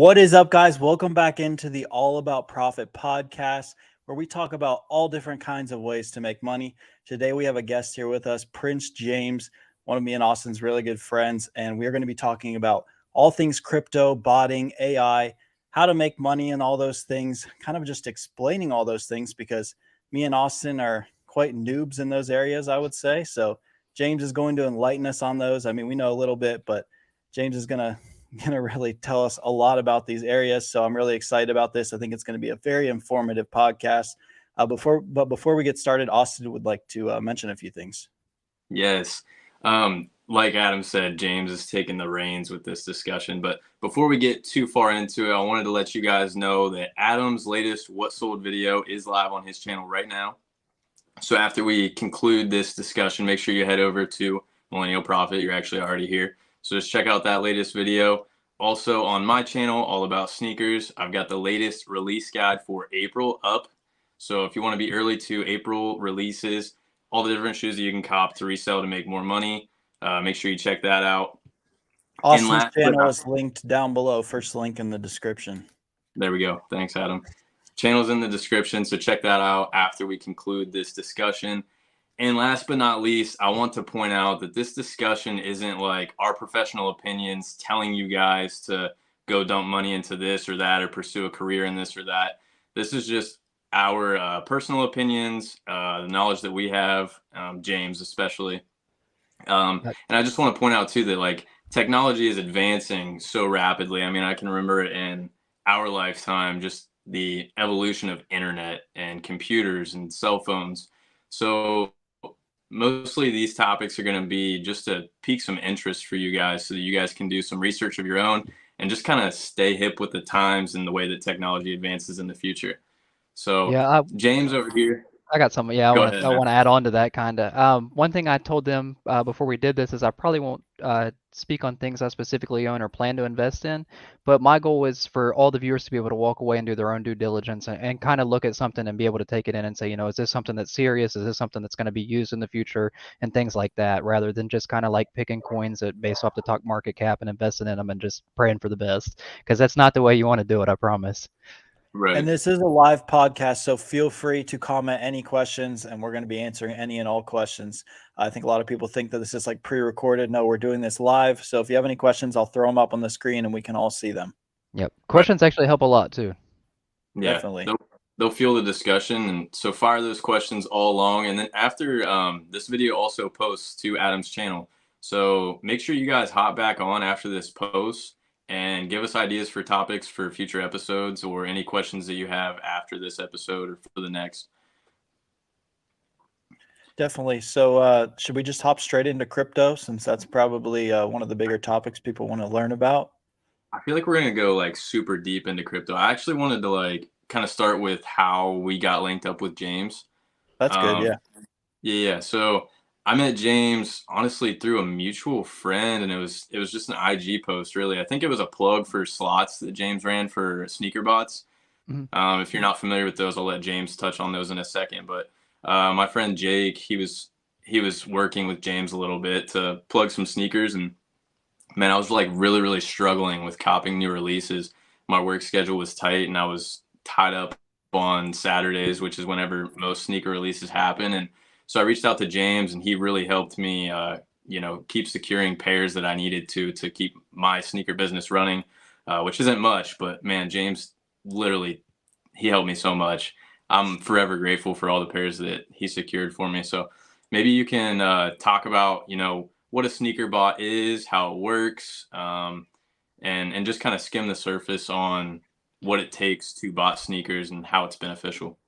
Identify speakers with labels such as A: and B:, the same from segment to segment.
A: What is up, guys? Welcome back into the All About Profit podcast, where we talk about all different kinds of ways to make money. Today, we have a guest here with us, Prince James, one of me and Austin's really good friends, and we're going to be talking about all things crypto, botting, AI, how to make money, and all those things, kind of just explaining all those things because me and Austin are quite noobs in those areas, I would say. So James is going to enlighten us on those. I mean, we know a little bit, but James is going to really tell us a lot about these areas. So I'm really excited about this. I think it's going to be a very informative podcast. Before we get started, Austin would like to mention a few things.
B: Yes. Like Adam said, James is taking the reins with this discussion. But before we get too far into it, I wanted to let you guys know that Adam's latest What Sold video is live on his channel right now. So after we conclude this discussion, make sure you head over to Millennial Profit. You're actually already here. So just check out that latest video. Also on my channel, All About Sneakers, I've got the latest release guide for April up. So if you want to be early to April releases, all the different shoes that you can cop to resell to make more money, make sure you check that out.
A: Austin's channel is linked down below. First link in the description.
B: There we go. Thanks, Adam. Channel's in the description, so check that out after we conclude this discussion. And last but not least, I want to point out that this discussion isn't like our professional opinions telling you guys to go dump money into this or that or pursue a career in this or that. This is just our personal opinions, the knowledge that we have, James especially. And I just want to point out too that like technology is advancing so rapidly. I mean, I can remember in our lifetime, just the evolution of internet and computers and cell phones. So mostly these topics are going to be just to pique some interest for you guys so that you guys can do some research of your own and just kind of stay hip with the times and the way that technology advances in the future. So
C: Yeah,
B: James over here.
C: I got some. Yeah, I
B: Go
C: want
B: ahead,
C: to. I
B: man.
C: want to add on to that kind of. One thing I told them before we did this is I probably won't speak on things I specifically own or plan to invest in, but my goal is for all the viewers to be able to walk away and do their own due diligence and kind of look at something and be able to take it in and say, is this something that's serious? Is this something that's going to be used in the future and things like that, rather than just kind of like picking coins that based off the stock market cap and investing in them and just praying for the best, because that's not the way you want to do it. I promise.
B: Right.
A: And this is a live podcast, so feel free to comment any questions, and we're going to be answering any and all questions. I think a lot of people think that this is like pre-recorded. No, we're doing this live. So if you have any questions, I'll throw them up on the screen and we can all see them.
C: Yep. Questions actually help a lot too.
B: Yeah,
A: definitely.
B: They'll fuel the discussion, and so fire those questions all along. And then after this video also posts to Adam's channel, so make sure you guys hop back on after this post and give us ideas for topics for future episodes or any questions that you have after this episode or for the next.
A: Definitely. So should we just hop straight into crypto, since that's probably one of the bigger topics people want to learn about?
B: I feel like we're going to go like super deep into crypto. I actually wanted to like kind of start with how we got linked up with James.
A: That's good. Yeah.
B: Yeah. So I met James honestly through a mutual friend, and it was just an IG post, really. I think it was a plug for slots that James ran for sneaker bots.
C: Mm-hmm.
B: If you're not familiar with those, I'll let James touch on those in a second. But my friend Jake, he was working with James a little bit to plug some sneakers, and man, I was like really, really struggling with copying new releases. My work schedule was tight, and I was tied up on Saturdays, which is whenever most sneaker releases happen. And so I reached out to James, and he really helped me, keep securing pairs that I needed to keep my sneaker business running, which isn't much, but man, James literally, he helped me so much. I'm forever grateful for all the pairs that he secured for me. So maybe you can talk about, what a sneaker bot is, how it works, and just kind of skim the surface on what it takes to bot sneakers and how it's beneficial.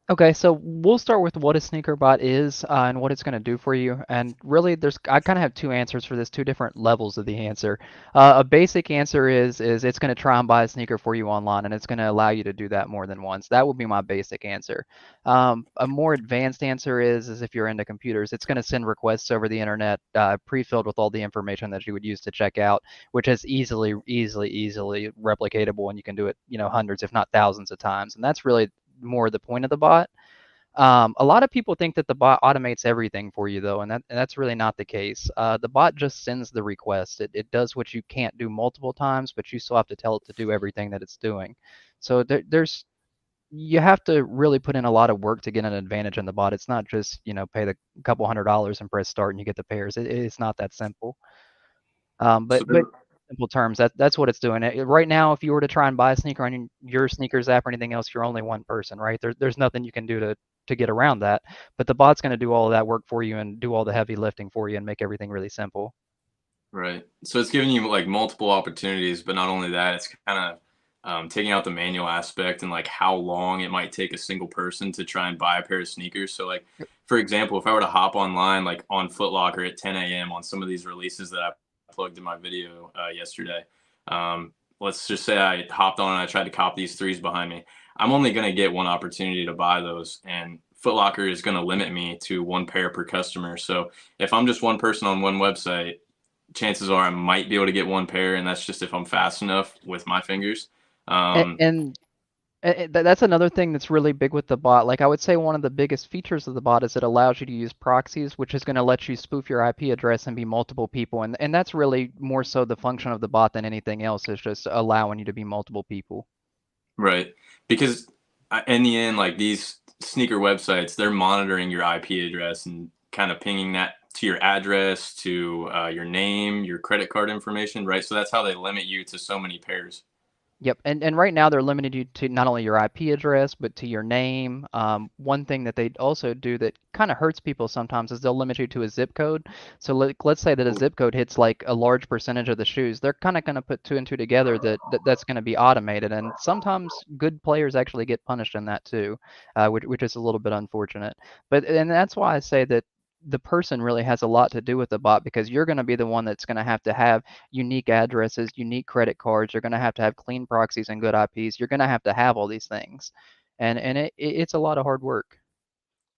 C: Okay, so we'll start with what a sneaker bot is and what it's going to do for you. And really, I kind of have two answers for this, two different levels of the answer. A basic answer is it's going to try and buy a sneaker for you online, and it's going to allow you to do that more than once. That would be my basic answer. A more advanced answer is if you're into computers, it's going to send requests over the internet, pre-filled with all the information that you would use to check out, which is easily replicatable, and you can do it, hundreds, if not thousands of times. And that's really more the point of the bot. A lot of people think that the bot automates everything for you, though, and that's really not the case. The bot just sends the request. It does what you can't do multiple times, but you still have to tell it to do everything that it's doing. So there's you have to really put in a lot of work to get an advantage in the bot. It's not just, pay the couple $100 and press start and you get the pairs. It's not that simple.
B: So
C: But simple terms, that's what it's doing. Right now, if you were to try and buy a sneaker on your sneakers app or anything else, you're only one person, right? There's nothing you can do to get around that. But the bot's going to do all of that work for you and do all the heavy lifting for you and make everything really simple.
B: right. So it's giving you like multiple opportunities, but not only that, it's kind of taking out the manual aspect and like how long it might take a single person to try and buy a pair of sneakers. So like, for example, if I were to hop online like on Foot Locker at 10 a.m. on some of these releases that I plugged in my video yesterday, let's just say I hopped on and I tried to cop these threes behind me. I'm only going to get one opportunity to buy those, and Foot Locker is going to limit me to one pair per customer. So if I'm just one person on one website, chances are I might be able to get one pair, and that's just if I'm fast enough with my fingers.
C: And,
B: Um,
C: and that's another thing that's really big with the bot. Like I would say one of the biggest features of the bot is it allows you to use proxies, which is going to let you spoof your IP address and be multiple people. And that's really more so the function of the bot than anything else, is just allowing you to be multiple people.
B: right. Because in the end, like these sneaker websites, they're monitoring your IP address and kind of pinging that to your address, to your name, your credit card information, right? So that's how they limit you to so many pairs.
C: Yep, and right now they're limited you to not only your IP address, but to your name. One thing that they also do that kind of hurts people sometimes is they'll limit you to a zip code. So let's say that a zip code hits like a large percentage of the shoes. They're kind of going to put two and two together that's going to be automated. And sometimes good players actually get punished in that too, which is a little bit unfortunate. And that's why I say that the person really has a lot to do with the bot, because you're going to be the one that's going to have unique addresses, unique credit cards. You're going to have clean proxies and good IPs. You're going to have all these things, and it's a lot of hard work.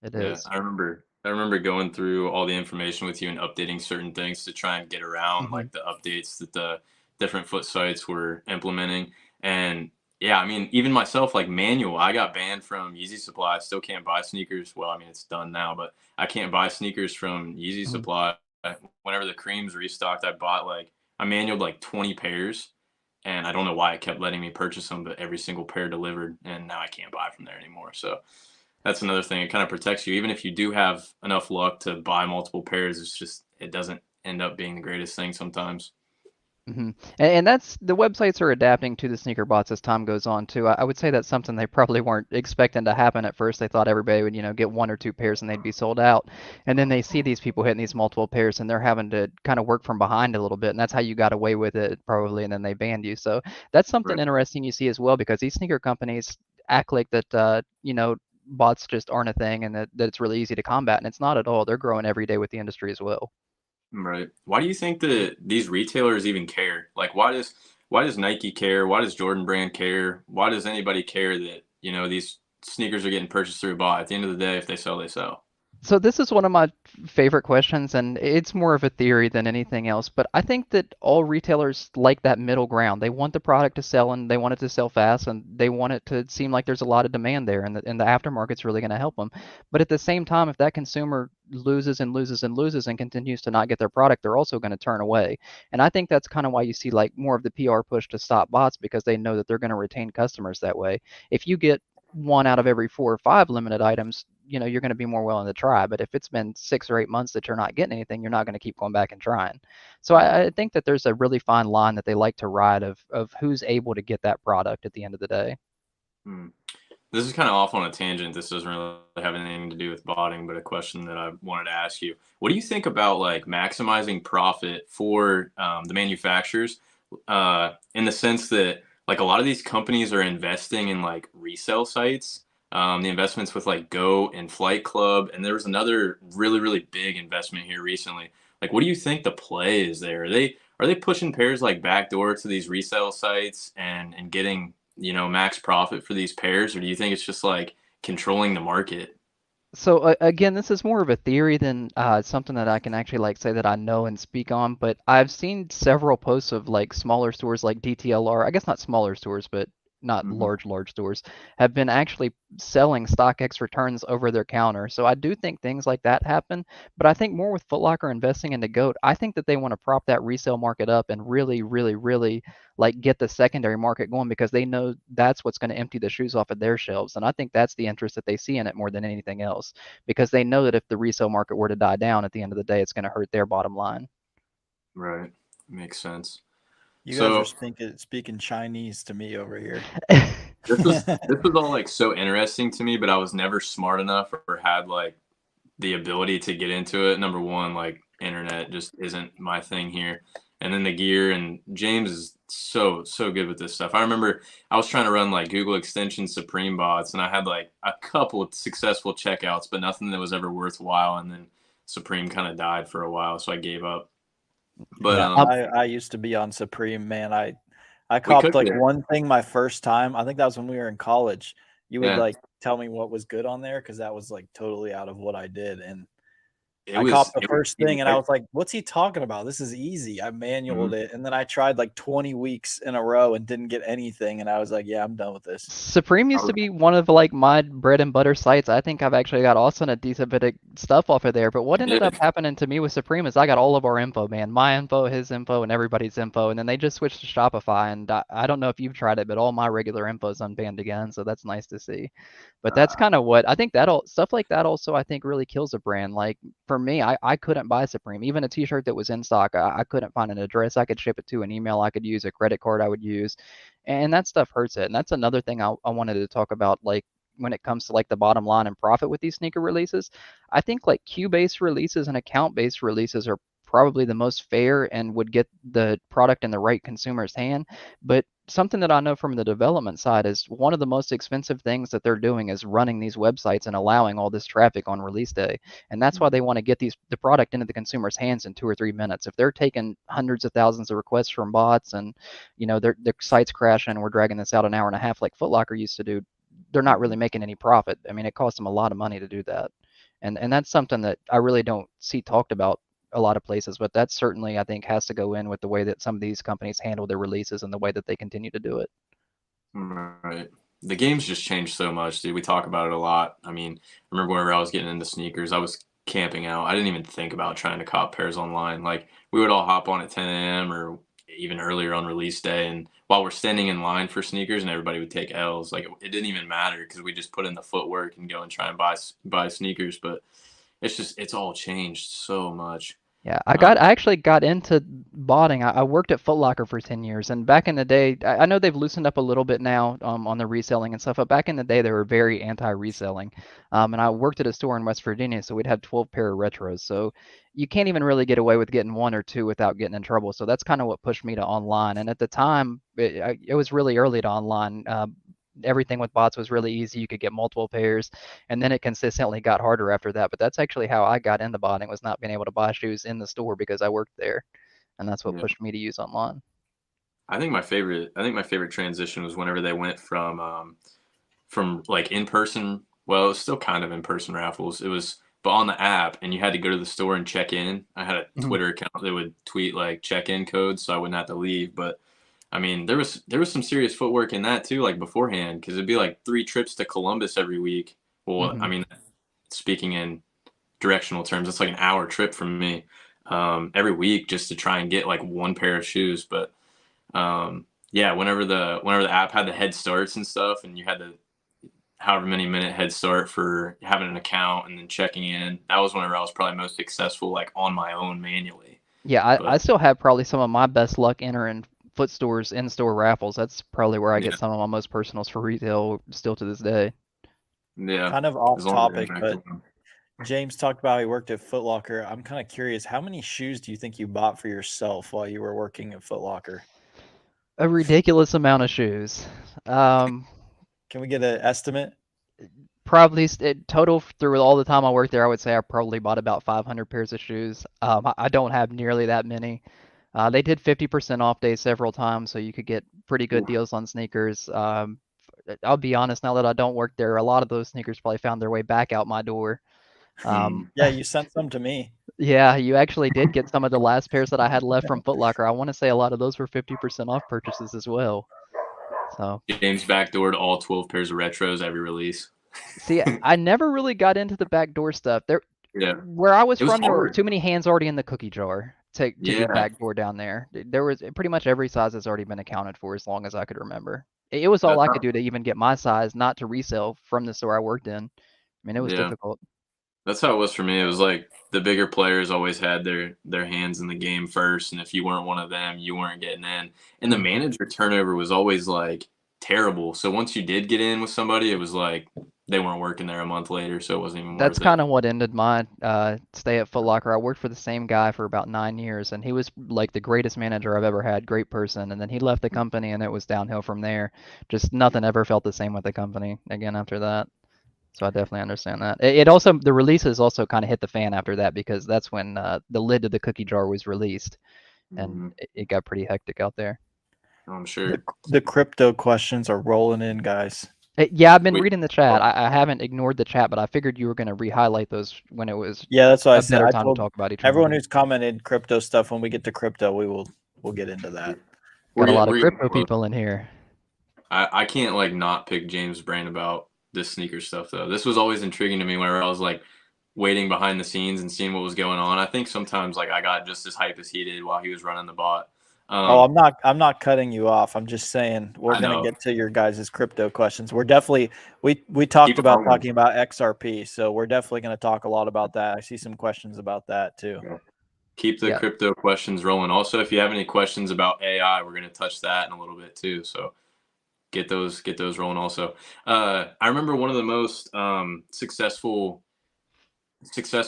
C: It
B: Yeah,
C: is.
B: I remember going through all the information with you and updating certain things to try and get around
C: Hmm.
B: like the updates that the different foot sites were implementing. And yeah, I mean, even myself, like manual, I got banned from Yeezy Supply. I still can't buy sneakers. Well, I mean, it's done now, but I can't buy sneakers from Yeezy
C: Hmm.
B: Supply. Whenever the creams restocked, I manualed like 20 pairs, and I don't know why it kept letting me purchase them, but every single pair delivered, and now I can't buy from there anymore. So that's another thing. It kind of protects you. Even if you do have enough luck to buy multiple pairs, it doesn't end up being the greatest thing sometimes.
C: Hmm. And that's the websites are adapting to the sneaker bots as time goes on too. I would say that's something they probably weren't expecting to happen at first. They thought everybody would, get one or two pairs and they'd be sold out. And then they see these people hitting these multiple pairs and they're having to kind of work from behind a little bit. And that's how you got away with it probably. And then they banned you. So that's something
B: Right.
C: interesting you see as well, because these sneaker companies act like that, bots just aren't a thing and that it's really easy to combat. And it's not at all. They're growing every day with the industry as well.
B: Right. Why do you think that these retailers even care? Like, why does Nike care? Why does Jordan Brand care? Why does anybody care that these sneakers are getting purchased through a bot? At the end of the day, if they sell, they sell.
C: So this is one of my favorite questions, and it's more of a theory than anything else. But I think that all retailers like that middle ground. They want the product to sell, and they want it to sell fast, and they want it to seem like there's a lot of demand there, and the aftermarket's really going to help them. But at the same time, if that consumer loses and loses and loses and continues to not get their product, they're also going to turn away. And I think that's kind of why you see like more of the PR push to stop bots, because they know that they're going to retain customers that way. If you get one out of every four or five limited items, you're going to be more willing to try. But if it's been 6 or 8 months that you're not getting anything, you're not going to keep going back and trying. So I think that there's a really fine line that they like to ride of who's able to get that product at the end of the day.
B: Hmm. This is kind of off on a tangent. This doesn't really have anything to do with botting, but a question that I wanted to ask you. What do you think about like maximizing profit for the manufacturers in the sense that like a lot of these companies are investing in like resale sites, the investments with like Go and Flight Club, and there was another really, really big investment here recently. Like, what do you think the play is there? Are they pushing pairs like backdoor to these resale sites and getting max profit for these pairs, or do you think it's just like controlling the market?
C: So again, this is more of a theory than something that I can actually like say that I know and speak on. But I've seen several posts of like smaller stores like DTLR. I guess not smaller stores, but not
B: Mhm.
C: large stores, have been actually selling StockX returns over their counter. So I do think things like that happen. But I think more with Foot Locker investing into GOAT, I think that they want to prop that resale market up and really like get the secondary market going, because they know that's what's going to empty the shoes off of their shelves. And I think that's the interest that they see in it more than anything else, because they know that if the resale market were to die down at the end of the day, it's going to hurt their bottom line.
B: Right. Makes sense.
A: You guys are
B: So
A: speaking Chinese to me over here.
B: this was all like so interesting to me, but I was never smart enough or had like the ability to get into it. Number one, like internet just isn't my thing here. And then the gear, and James is so good with this stuff. I remember I was trying to run like Google extension Supreme bots, and I had like a couple of successful checkouts, but nothing that was ever worthwhile. And then Supreme kind of died for a while, so I gave up. But
A: Yeah,
C: Um,
A: I used to be on Supreme, man. I
B: we
A: copped
B: cooked
A: like
B: it.
A: one thing my first time. I think that was when we were in college. You would
B: Yeah,
A: like tell me what was good on there because that was like totally out of what I did. And
B: it
A: I
B: was
A: copped the
B: it was
A: first
B: even
A: thing and I was like, what's he talking about? This is easy. I
B: mhm.
A: manualed it. And then I tried like 20 weeks in a row and didn't get anything. And I was like, yeah, I'm done with this.
C: Supreme
B: I
C: used to
B: was,
C: be one of like my bread and butter sites. I think I've actually got Austin a decent bit of stuff off of there. But what
B: you
C: ended up
B: did.
C: happening to me with Supreme is I got all of our info, man. My info, his info, and everybody's info. And then they just switched to Shopify. And I don't know if you've tried it, but all my regular info is unbanned again. So that's nice to see. But that's
B: Uh,
C: kind of what I think, that all stuff like that also I think really kills a brand. Like for me, I couldn't buy Supreme. Even a t-shirt that was in stock, I couldn't find an address I could ship it to, an email I could use, a credit card I would use, and that stuff hurts it. And that's another thing I wanted to talk about, like when it comes to like the bottom line and profit with these sneaker releases. I think like queue-based releases and account-based releases are probably the most fair and would get the product in the right consumer's hand. But something that I know from the development side is one of the most expensive things that they're doing is running these websites and allowing all this traffic on release day. And that's why they want to get the product into the consumer's hands in 2 or 3 minutes. If they're taking hundreds of thousands of requests from bots and their site's crashing and we're dragging this out an hour and a half like Foot Locker used to do, they're not really
B: mhm.
C: making any profit. I mean, it costs them a lot of money to do that. And that's something that I really don't see talked about a lot of places, but that certainly I think has to go in with the way that some of these companies handle their releases and the way that they continue to do it.
B: Right. The game's just changed so much, dude. We talk about it a lot. I mean, I remember whenever I was getting into sneakers, I was camping out. I didn't even think about trying to cop pairs online. Like we would all hop on at 10 a.m. or even earlier on release day, and while we're standing in line for sneakers, and everybody would take L's. Like it didn't even matter because we just put in the footwork and go and try and buy sneakers. But it's all changed so much.
C: Yeah,
B: Um,
C: I actually got into botting. I worked at Foot Locker for 10 years, and back in the day, I know they've loosened up a little bit now on the reselling and stuff, but back in the day, they were very anti-reselling. And I worked at a store in West Virginia, so we'd have 12 pair of retros. So you can't even really get away with getting one or two without getting in trouble. So that's kind of what pushed me to online. And at the time, it was really early to online. Everything with bots was really easy. You could get multiple pairs, and then it consistently got harder after that. But that's actually how I got into botting, was not being able to buy shoes in the store because I worked there, and that's what
B: yeah.
C: pushed me to use online.
B: I think my favorite transition was whenever they went from like in person. Well, it was still kind of in person raffles. It was, but on the app, and you had to go to the store and check in. I had a
C: Mhm.
B: Twitter account that would tweet like check in codes, so I wouldn't have to leave. But I mean, there was some serious footwork in that too, like beforehand, because it'd be like 3 trips to Columbus every week. Well, I
C: Mhm.
B: mean, speaking in directional terms, it's like an hour trip from me every week just to try and get like one pair of shoes. But yeah, whenever the app had the head starts and stuff, and you had the however many minute head start for having an account and then checking in, that was whenever I was probably most successful, like on my own manually.
C: Yeah, I
B: But
C: still have probably some of my best luck entering foot stores in-store raffles. That's probably where I get
B: yeah,
C: some of my most personals for retail still to this day.
B: yeah,
A: Kind of
B: as
A: off
B: long as you're
A: topic, but
B: interactive.
A: James talked about how he worked at Foot Locker. I'm kind of curious, how many shoes do you think you bought for yourself while you were working at Foot Locker?
C: A ridiculous amount of shoes. Um,
A: Can we get an estimate?
C: Probably total through all the time I worked there, I would say I probably bought about 500 pairs of shoes. I don't have nearly that many. They did 50% off days several times, so you could get pretty good
B: Oof.
C: deals on sneakers. I'll be honest, now that I don't work there, a lot of those sneakers probably found their way back out my door. Um,
B: Mm.
A: Yeah, you sent some to me.
C: yeah, you actually did get some of the last pairs that I had left from Foot Locker. I want to say a lot of those were 50% off purchases as well. So
B: James backdoored all 12 pairs of retros every release.
C: see, I never really got into the backdoor stuff.
B: Yeah,
C: Where I was
B: it was
C: from, there were
B: hard.
C: too many hands already in the cookie jar to do
B: Yeah,
C: backdoor down there. There was pretty much every size has already been accounted for as long as I could remember. It was all
B: that's
C: I could
B: how,
C: do to even get my size, not to resell from the store I worked in. I mean, it was
B: yeah,
C: difficult.
B: that's how it was for me. It was like the bigger players always had their hands in the game first, and if you weren't one of them, you weren't getting in. And the
C: Mm.
B: manager turnover was always like terrible. So once you did get in with somebody, it was like they weren't working there a month later, so it wasn't even
C: That's
B: worth it.
C: kind of what ended my stay at Foot Locker. I worked for the same guy for about 9 years, and he was like the greatest manager I've ever had, great person. And then he left the company, and it was downhill from there. Just nothing ever felt the same with the company again after that. So I definitely understand that. It also the releases also kind of hit the fan after that because that's when the lid to the cookie jar was released, and
B: Hmm.
C: it got pretty hectic out there.
B: I'm
A: The,
B: sure.
A: the crypto questions are rolling in, guys.
C: Yeah, I've been
B: We,
C: reading the chat. I haven't ignored the chat, but I figured you were going to re-highlight those when it was
A: Yeah, that's what I
C: a
A: said.
C: better
A: I
C: time to
A: told
C: talk about each one.
A: everyone who's commented crypto stuff, when we get to crypto, we'll get into that.
C: Got a lot of
B: we're getting
C: crypto
B: close.
C: people in here.
B: I can't like not pick James' brain about this sneaker stuff though. This was always intriguing to me whenever I was like waiting behind the scenes and seeing what was going on. I think sometimes like I got just as hype as he did while he was running the bot.
A: Oh, I'm not cutting you off. I'm just saying we're
B: I
A: gonna
B: know.
A: get to your guys' crypto questions. We're definitely we talked
B: Keep it
A: about
B: rolling.
A: talking about XRP, so we're definitely gonna talk a lot about that. I see some questions about that too.
B: Yeah. Keep the
C: Yeah.
B: crypto questions rolling. Also, if you have any questions about AI, we're gonna touch that in a little bit too. So get those rolling also. I remember one of the most successful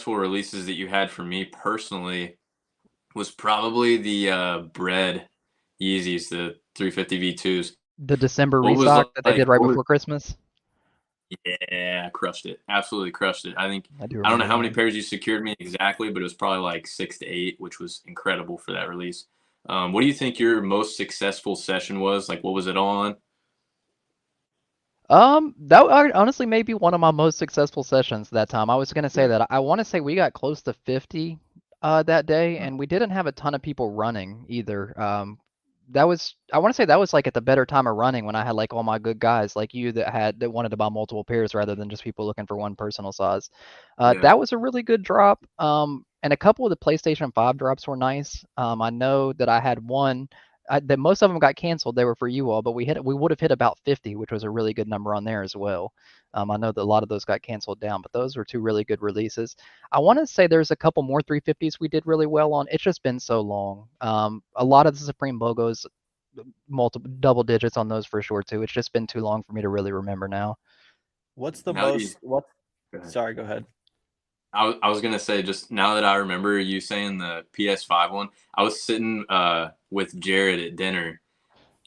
B: releases that you had for me personally was probably the bread Yeezys, the 350 V2s.
C: The December
B: What was
C: restock that they did right
B: what was
C: before Christmas.
B: yeah, crushed it. Absolutely crushed it.
C: I do
B: I don't know
C: remember
B: how
C: that
B: many
C: one.
B: pairs you secured me exactly, but it was probably like 6 to 8, which was incredible for that release. What do you think your most successful session was? Like, what was it on?
C: That honestly may be one of my most successful sessions that time. I was gonna say
B: Yeah.
C: that I want to say we got close to 50 that day, and we didn't have a ton of people running either. That was I want to say that was like at the better time of running when I had like all my good guys like you that wanted to buy multiple pairs rather than just people looking for one personal size.
B: Yeah.
C: That was a really good drop. And a couple of the PlayStation 5 drops were nice. I know that I had one that most of them got canceled. They were for you all, but we would have hit about 50, which was a really good number on there as well. I know that a lot of those got canceled down, but those were two really good releases. I want to say there's a couple more 350s we did really well on. It's just been so long. A lot of the Supreme logos, multiple double digits on those for sure too. It's just been too long for me to really remember now.
A: What's the
B: Now that you,
A: most what
B: go ahead.
A: sorry, go ahead.
B: I was gonna say just now that I remember you saying the PS5 one, I was sitting with Jared at dinner,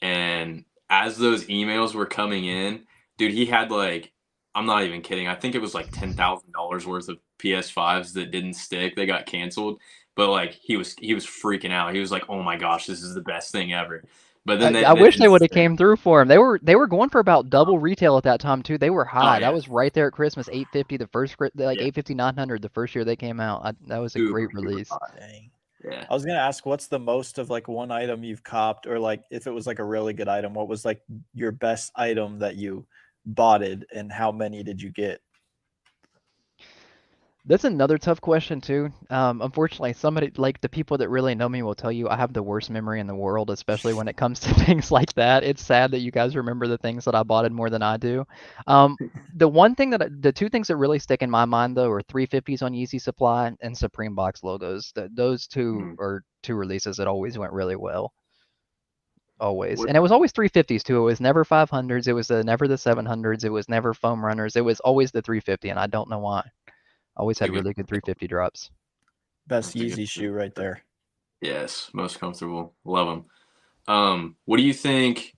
B: and as those emails were coming in, dude, he had like I'm not even kidding. I think it was like $10,000 worth of PS5s that didn't stick. They got canceled, but like he was freaking out. He was like, "Oh my gosh, this is the best thing ever." But then
C: I
B: they
C: wish they
B: didn't
C: would have
B: stick.
C: came through for him. They were going for about double retail at that time too. They were
B: Oh
C: high. That
B: yeah,
C: was right there at Christmas, 850 the first like
B: yeah,
C: 850 900 the first year they came out. That was a great
B: super
C: release.
B: high.
A: Dang.
B: Yeah.
A: I was gonna ask what's the most of like one item you've copped, or like if it was like a really good item, what was like your best item that you botted and how many did you get?
C: That's another tough question too. Unfortunately, somebody like the people that really know me will tell you I have the worst memory in the world, especially when it comes to things like that. It's sad that you guys remember the things that I bought more than I do. Um, the one thing the two things that really stick in my mind though are 350s on Yeezy Supply and Supreme Box logos. Those two
B: Mhm.
C: are two releases that always went really well. Always.
B: What
C: And it was always 350s too. It was never 500s. It was never the 700s. It was never foam runners. It was always the 350, and I don't know why. Always
B: That's a
C: had
B: good
C: really good 350 drops.
A: Best
B: that's a good
A: Yeezy shoe right there.
B: yes, most comfortable. Love them. What do you think?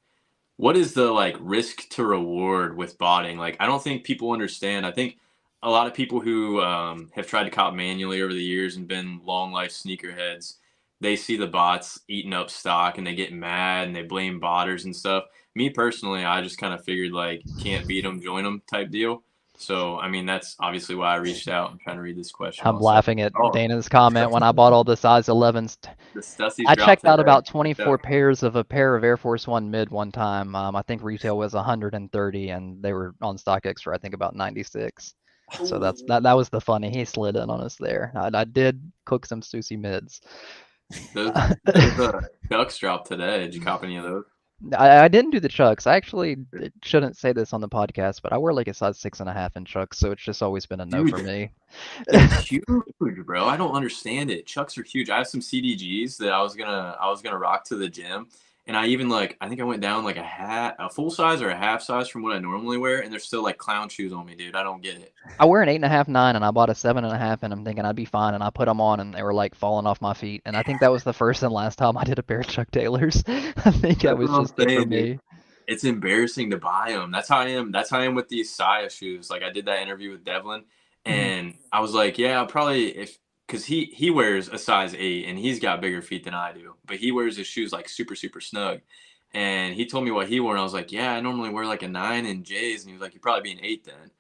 B: What is the like risk to reward with botting? Like, I don't think people understand. I think a lot of people who have tried to cop manually over the years and been long life sneakerheads, they see the bots eating up stock and they get mad and they blame botters and stuff. Me personally, I just kind of figured like can't beat them, join them type deal. So, I mean, that's obviously why I reached out. I'm trying to read this question
C: I'm
B: also.
C: laughing at
B: Oh,
C: Dana's comment when I bought all the size 11s.
B: the Stussies
C: I
B: dropped
C: checked out
B: today.
C: about 24 pairs of a pair of Air Force One mid one time. I think retail was 130, and they were on StockX for I think about 96. So that was the funny. He slid in on us there. I did cook some Stussy mids.
B: Those Chucks dropped today. Did you cop any of those?
C: I didn't do the Chucks. I actually shouldn't say this on the podcast, but I wear like a size 6.5 in Chucks, so it's just always been a no for
B: Dude,
C: me.
B: they're huge, bro. I don't understand it. Chucks are huge. I have some CDGs that I was gonna rock to the gym, and I even I think I went down like a full size or a half size from what I normally wear, and they're still like clown shoes on me, dude. I don't get it.
C: I wear an 8.5, 9, and I bought a 7.5, and I'm thinking I'd be fine, and I put them on, and they were like falling off my feet. And I think that was the first and last time I did a pair of Chuck Taylors. I think that
B: That's
C: was
B: what I'm
C: just it for
B: saying, dude.
C: me.
B: It's embarrassing to buy them. That's how I am. That's how I am with these Saya shoes. Like I did that interview with Devlin, and I was like, yeah, I'll probably because he wears a size 8 and he's got bigger feet than I do, but he wears his shoes like super super snug. And he told me what he wore, and I was like, yeah, I normally wear like a 9 in J's, and he was like, you'd probably be an 8 then.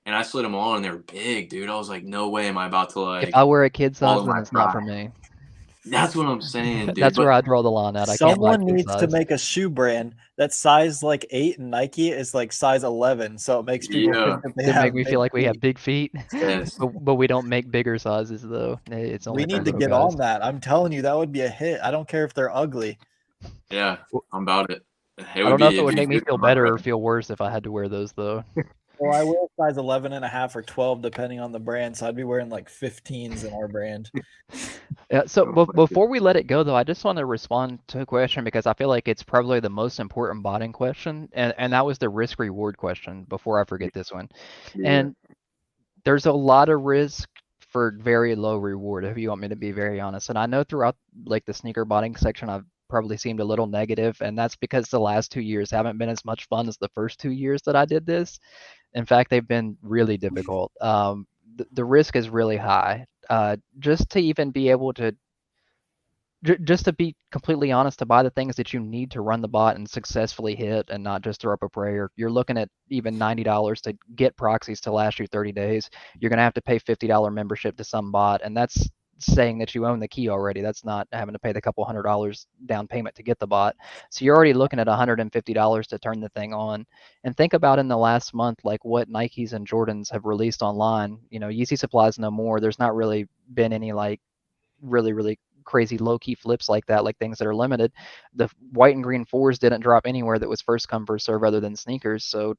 B: And I slid them on, and they were big, dude. I was like, no way am I about to
C: If I wear a kid size,
B: follow
C: then
B: my
C: it's not for
B: pride.
C: me.
B: That's what I'm saying, dude.
C: That's where
B: But
C: I draw the line at. I can't buy
A: Someone
C: kid
A: needs to
C: size.
A: make a shoe brand that size like 8 and Nike is like size 11, so it makes people
B: yeah,
A: think that they
C: To make
A: have
C: me
A: big
C: feel like we
A: feet.
C: have big feet,
B: yes,
C: but we don't make bigger sizes though. It's
A: We
C: only for
A: need to
C: little
A: get
C: guys.
A: on that. I'm telling you, that would be a hit. I don't care if they're ugly.
B: yeah, I'm about it.
C: I don't know if it
B: It'd
C: would
B: be
C: make me
B: good
C: feel
B: for my
C: better or
B: brand.
C: feel worse if I had to wear those though.
A: Well, I wear a size 11 and a half or 12 depending on the brand, so I'd be wearing like 15s in our brand.
C: Yeah, so before we let it go, though, I just want to respond to a question because I feel like it's probably the most important botting question, and that was the risk reward question before I forget this one.
B: Yeah.
C: And there's a lot of risk for very low reward, if you want me to be very honest. And I know throughout like the sneaker botting section, I've probably seemed a little negative, and that's because the last 2 years haven't been as much fun as the first 2 years that I did this. In fact, they've been really difficult. The risk is really high. Just to even be able to just to be completely honest, to buy the things that you need to run the bot and successfully hit and not just throw up a prayer, you're looking at even $90 to get proxies to last you 30 days. You're going to have to pay $50 membership to some bot, and that's saying that you own the key already. That's not having to pay the couple $100 down payment to get the bot. So you're already looking at $150 to turn the thing on. And think about in the last month, like what Nikes and Jordans have released online. You know, Yeezy supplies no more. There's not really been any like really crazy low key flips like that, like things that are limited. The white and green fours didn't drop anywhere that was first come first serve other than sneakers. So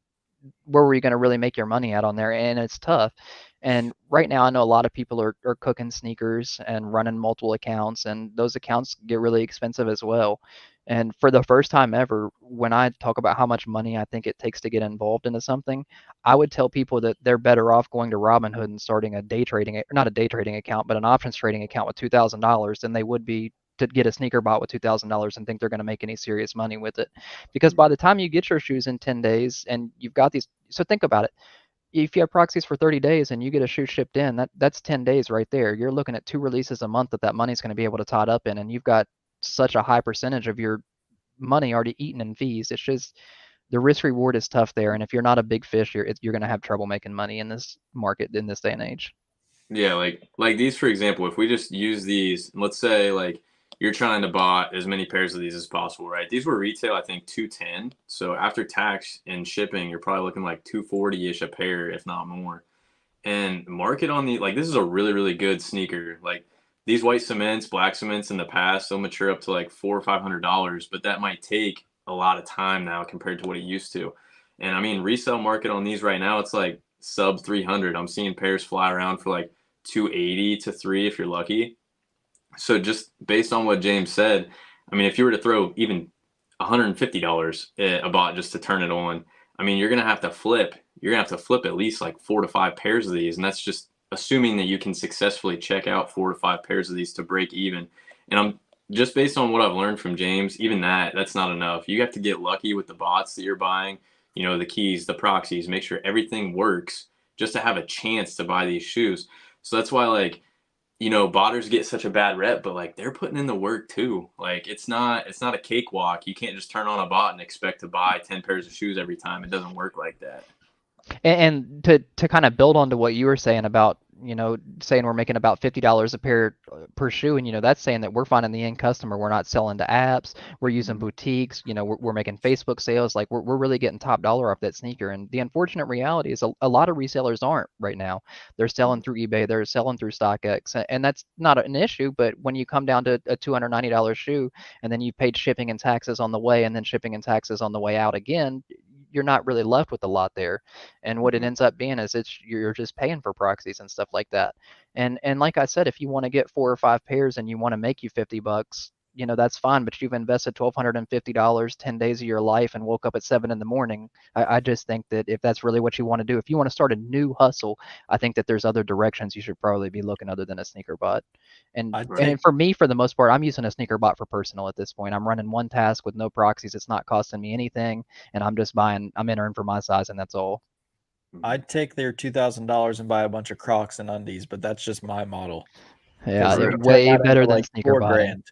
C: where were you going to really make your money at on there? And it's tough. And right now, I know a lot of people are cooking sneakers and running multiple accounts, and those accounts get really expensive as well. And for the first time ever, when I talk about how much money I think it takes to get involved into something, I would tell people that they're better off going to Robinhood and starting a day trading, not a day trading account, but an options trading account with $2,000 than they would be to get a sneaker bot with $2,000 and think they're going to make any serious money with it. Because by the time you get your shoes in 10 days and you've got these, so think about it. If you have proxies for 30 days and you get a shoe shipped in, that's 10 days right there. You're looking at 2 releases a month that money's going to be able to tot up in, and you've got such a high percentage of your money already eaten in fees. It's just the risk reward is tough there, and if you're not a big fish, you're going to have trouble making money in this market in this day and age.
B: Yeah, like these for example, if we just use these, let's say like you're trying to buy as many pairs of these as possible, right? These were retail, I think 210. So after tax and shipping, you're probably looking like 240-ish a pair, if not more. And market on the like this is a really, really good sneaker. Like these white cements, black cements in the past, they'll mature up to like $400 or $500, but that might take a lot of time now compared to what it used to. And I mean, resale market on these right now, it's like sub 300. I'm seeing pairs fly around for like 280 to 3 if you're lucky. So just based on what James said, I mean, if you were to throw even $150 a bot just to turn it on, I mean, you're gonna have to flip. You're gonna have to flip at least like 4 to 5 pairs of these, and that's just assuming that you can successfully check out 4 to 5 pairs of these to break even. And I'm just based on what I've learned from James, even that's not enough. You have to get lucky with the bots that you're buying. You know, the keys, the proxies, make sure everything works just to have a chance to buy these shoes. So that's why like botters get such a bad rep, but like they're putting in the work too. Like it's not a cakewalk. You can't just turn on a bot and expect to buy 10 pairs of shoes every time. It doesn't work like that.
C: And to kind of build onto what you were saying about, saying we're making about $50 a pair per shoe, and that's saying that we're finding the end customer. We're not selling to apps. We're using boutiques. We're making Facebook sales. Like we're really getting top dollar off that sneaker. And the unfortunate reality is a lot of resellers aren't right now. They're selling through eBay. They're selling through StockX, and that's not an issue. But when you come down to a $290 shoe, and then you've paid shipping and taxes on the way, and then shipping and taxes on the way out again, you're not really left with a lot there. And what it ends up being is you're just paying for proxies and stuff like that. And like I said, if you want to get 4 or 5 pairs and you want to make you $50, that's fine, but you've invested $1,250 10 days of your life and woke up at 7 in the morning. I just think that if that's really what you want to do, if you want to start a new hustle, I think that there's other directions you should probably be looking other than a sneaker bot. And for me, for the most part, I'm using a sneaker bot for personal at this point. I'm running one task with no proxies. It's not costing me anything, and I'm entering for my size, and that's all.
A: I'd take their $2,000 and buy a bunch of Crocs and undies, but that's just my model.
C: Yeah, they're way better than sneaker botting.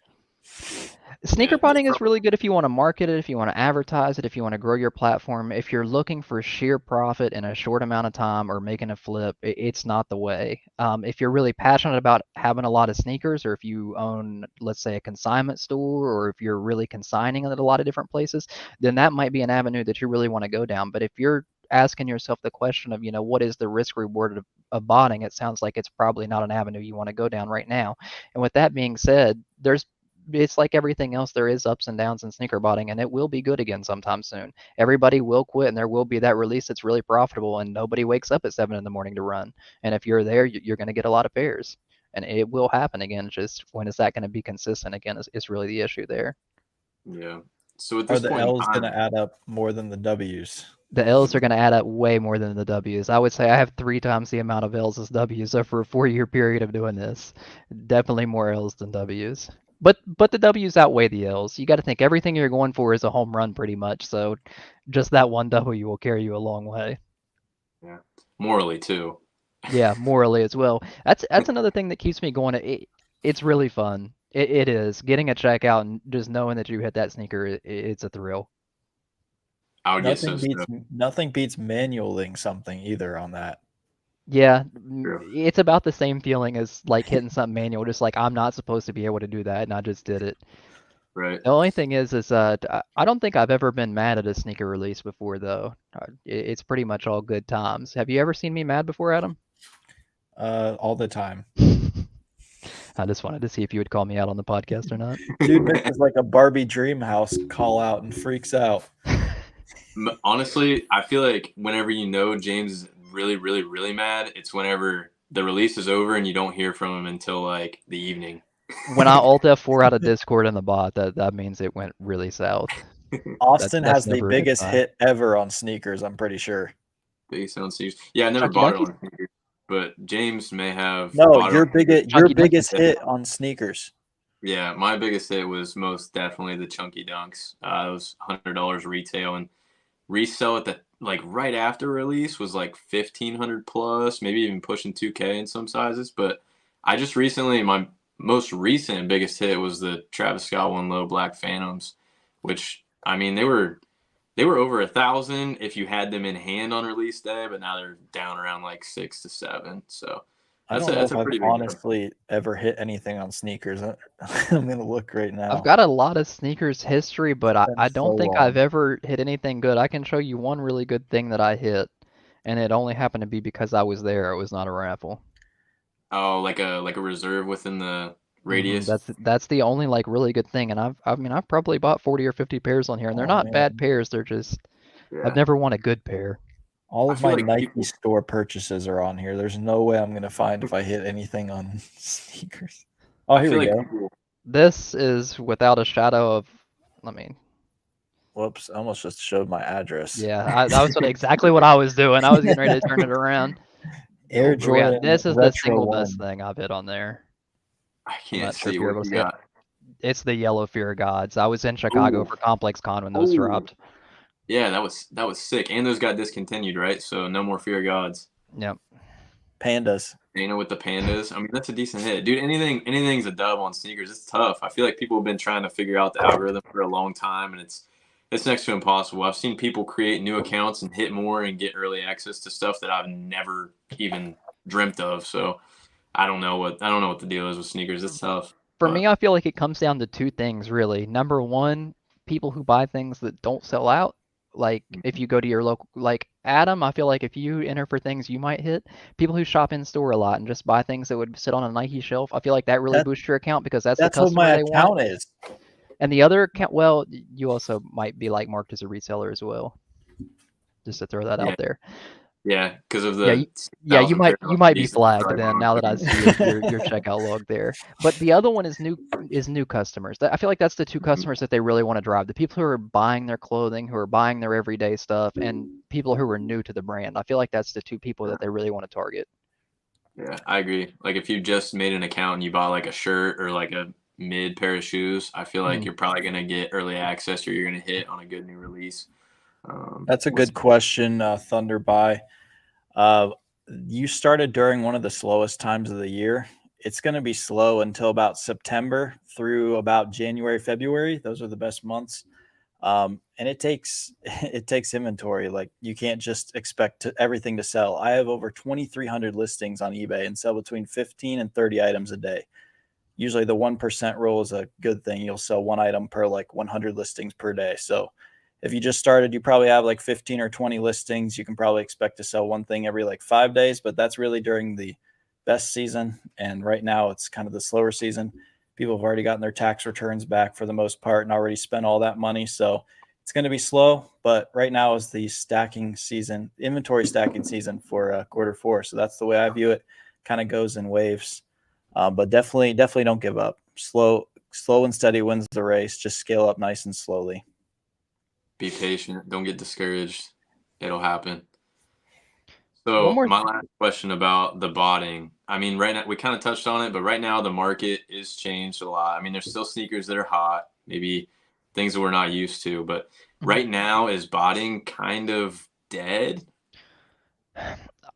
A: $4,000.
C: Sneaker botting is really good if you want to market it, if you want to advertise it, if you want to grow your platform. If you're looking for sheer profit in a short amount of time or making a flip, it's not the way. If you're really passionate about having a lot of sneakers, or if you own, let's say, a consignment store, or if you're really consigning at a lot of different places, then that might be an avenue that you really want to go down. But if you're asking yourself the question of, what is the risk reward of botting, it sounds like it's probably not an avenue you want to go down right now. And with that being said, it's like everything else. There is ups and downs in sneaker botting, and it will be good again sometime soon. Everybody will quit, and there will be that release that's really profitable, and nobody wakes up at 7 in the morning to run. And if you're there, you're going to get a lot of pairs, and it will happen again. Just when is that going to be consistent again is really the issue there.
B: Yeah. So at this point,
A: are the L's going to add up more than the W's?
C: The L's are going to add up way more than the W's. I would say I have 3 times the amount of L's as W's over a 4-year period of doing this. Definitely more L's than W's. But the W's outweigh the L's. You got to think everything you're going for is a home run pretty much. So just that one W will carry you a long way.
B: Yeah. Morally too.
C: Yeah, morally as well. That's another thing that keeps me going. It's really fun. It is. Getting a check out and just knowing that you hit that sneaker, it's a thrill.
B: I would guess so.
A: Nothing beats manualing something either on that.
C: Yeah, it's about the same feeling as like hitting something manual, just like I'm not supposed to be able to do that, and I just did it.
B: Right.
C: The only thing is I don't think I've ever been mad at a sneaker release before, though. It's pretty much all good times. Have you ever seen me mad before, Adam?
A: All the time.
C: I just wanted to see if you would call me out on the podcast or not.
A: Dude is like a Barbie dream house call out and freaks out.
B: Honestly, I feel like whenever James is really, really, really mad, it's whenever the release is over and you don't hear from him until like the evening.
C: When I Alt F4 out of Discord in the bot, that means it went really south.
A: Austin has the biggest hit ever on sneakers, I'm pretty sure.
B: Biggest on sneakers. Yeah, I never bought it on sneakers, but James may have.
A: No, your biggest hit on sneakers.
B: Yeah, my biggest hit was most definitely the Chunky Dunks. It was $100 retail, and resell at the right after release was like 1,500 plus, maybe even pushing 2K in some sizes. But I just recently, my most recent biggest hit was the Travis Scott One Low Black Phantoms, which I mean they were over 1,000 if you had them in hand on release day, but now they're down around like 6 to 7. So
A: that's a pretty big honestly ever hit anything on sneakers. I'm gonna look right now.
C: I've got a lot of sneakers history, but I don't think I've ever hit anything good. I can show you one really good thing that I hit, and it only happened to be because I was there. It was not a raffle.
B: Oh, like a reserve within the radius.
C: That's the only like really good thing, and I've probably bought 40 or 50 pairs on here, and they're not bad pairs. They're just I've never won a good pair.
A: All of my Nike store purchases are on here. There's no way I'm going to find if I hit anything on sneakers. Oh, here we go.
C: This is without a shadow of,
A: whoops, I almost just showed my address.
C: Yeah, that was exactly what I was doing. I was getting ready to turn it around.
A: Air Jordan.
C: This is the single best thing I've hit on there.
B: I can't see what you got.
C: It's the Yellow Fear Gods. I was in Chicago for Complex Con when those dropped.
B: Yeah, that was sick. And those got discontinued, right? So no more Fear Gods.
C: Yep.
A: Pandas.
B: With the pandas. I mean, that's a decent hit. Dude, anything's a dub on sneakers. It's tough. I feel like people have been trying to figure out the algorithm for a long time, and it's it's next to impossible. I've seen people create new accounts and hit more and get early access to stuff that I've never even dreamt of. So I don't know what the deal is with sneakers. It's tough.
C: For
B: But
C: me, I feel like it comes down to two things really. Number one, people who buy things that don't sell out. Like if you go to your local, like Adam, I feel like if you enter for things you might hit, people who shop in store a lot and just buy things that would sit on a Nike shelf, I feel like that really
A: That
C: boosts your account because that's the
A: that's what
C: customer
A: my
C: they want.
A: account is.
C: And the other account, well, you also might be like marked as a reseller as well. Just to throw that
B: yeah,
C: out there.
B: yeah, because of
C: Yeah,
B: the
C: yeah, you
B: 1,000
C: might
B: pair of
C: be
B: Yeezys
C: flagged
B: right
C: then
B: on.
C: now that I see your checkout log there. But the other one is new customers. I feel like that's the two customers that they really want to drive. The people who are buying their clothing, who are buying their everyday stuff, and people who are new to the brand. I feel like that's the two people that they really want to target.
B: Yeah, I agree. Like if you just made an account and you bought like a shirt or like a mid pair of shoes, I feel like
C: Mhm.
B: you're probably gonna get early access or you're gonna hit on a good new release.
A: That's a
B: With
A: good question, Thunder Buy. You started during one of the slowest times of the year. It's going to be slow until about September through about January, February. Those are the best months. And it takes it takes inventory. Like you can't just expect everything to sell. I have over 2,300 listings on eBay and sell between 15 and 30 items a day. Usually the 1% rule is a good thing. You'll sell one item per like 100 listings per day. So if you just started, you probably have like 15 or 20 listings. You can probably expect to sell one thing every like 5 days, but that's really during the best season. And right now it's kind of the slower season. People have already gotten their tax returns back for the most part and already spent all that money. So it's going to be slow, but right now is the stacking season, inventory stacking season for Q4. So that's the way I view it. Kind of goes in waves. But definitely don't give up. Slow and steady wins the race. Just scale up nice and slowly.
B: be patient. Don't get discouraged. It'll happen.
C: One
B: So
C: more
B: my last question about the botting. I mean, right now we kind of touched on it, but right now the market is changed a lot. I mean, there's still sneakers that are hot, maybe things that we're not used to, but right now is botting kind of dead?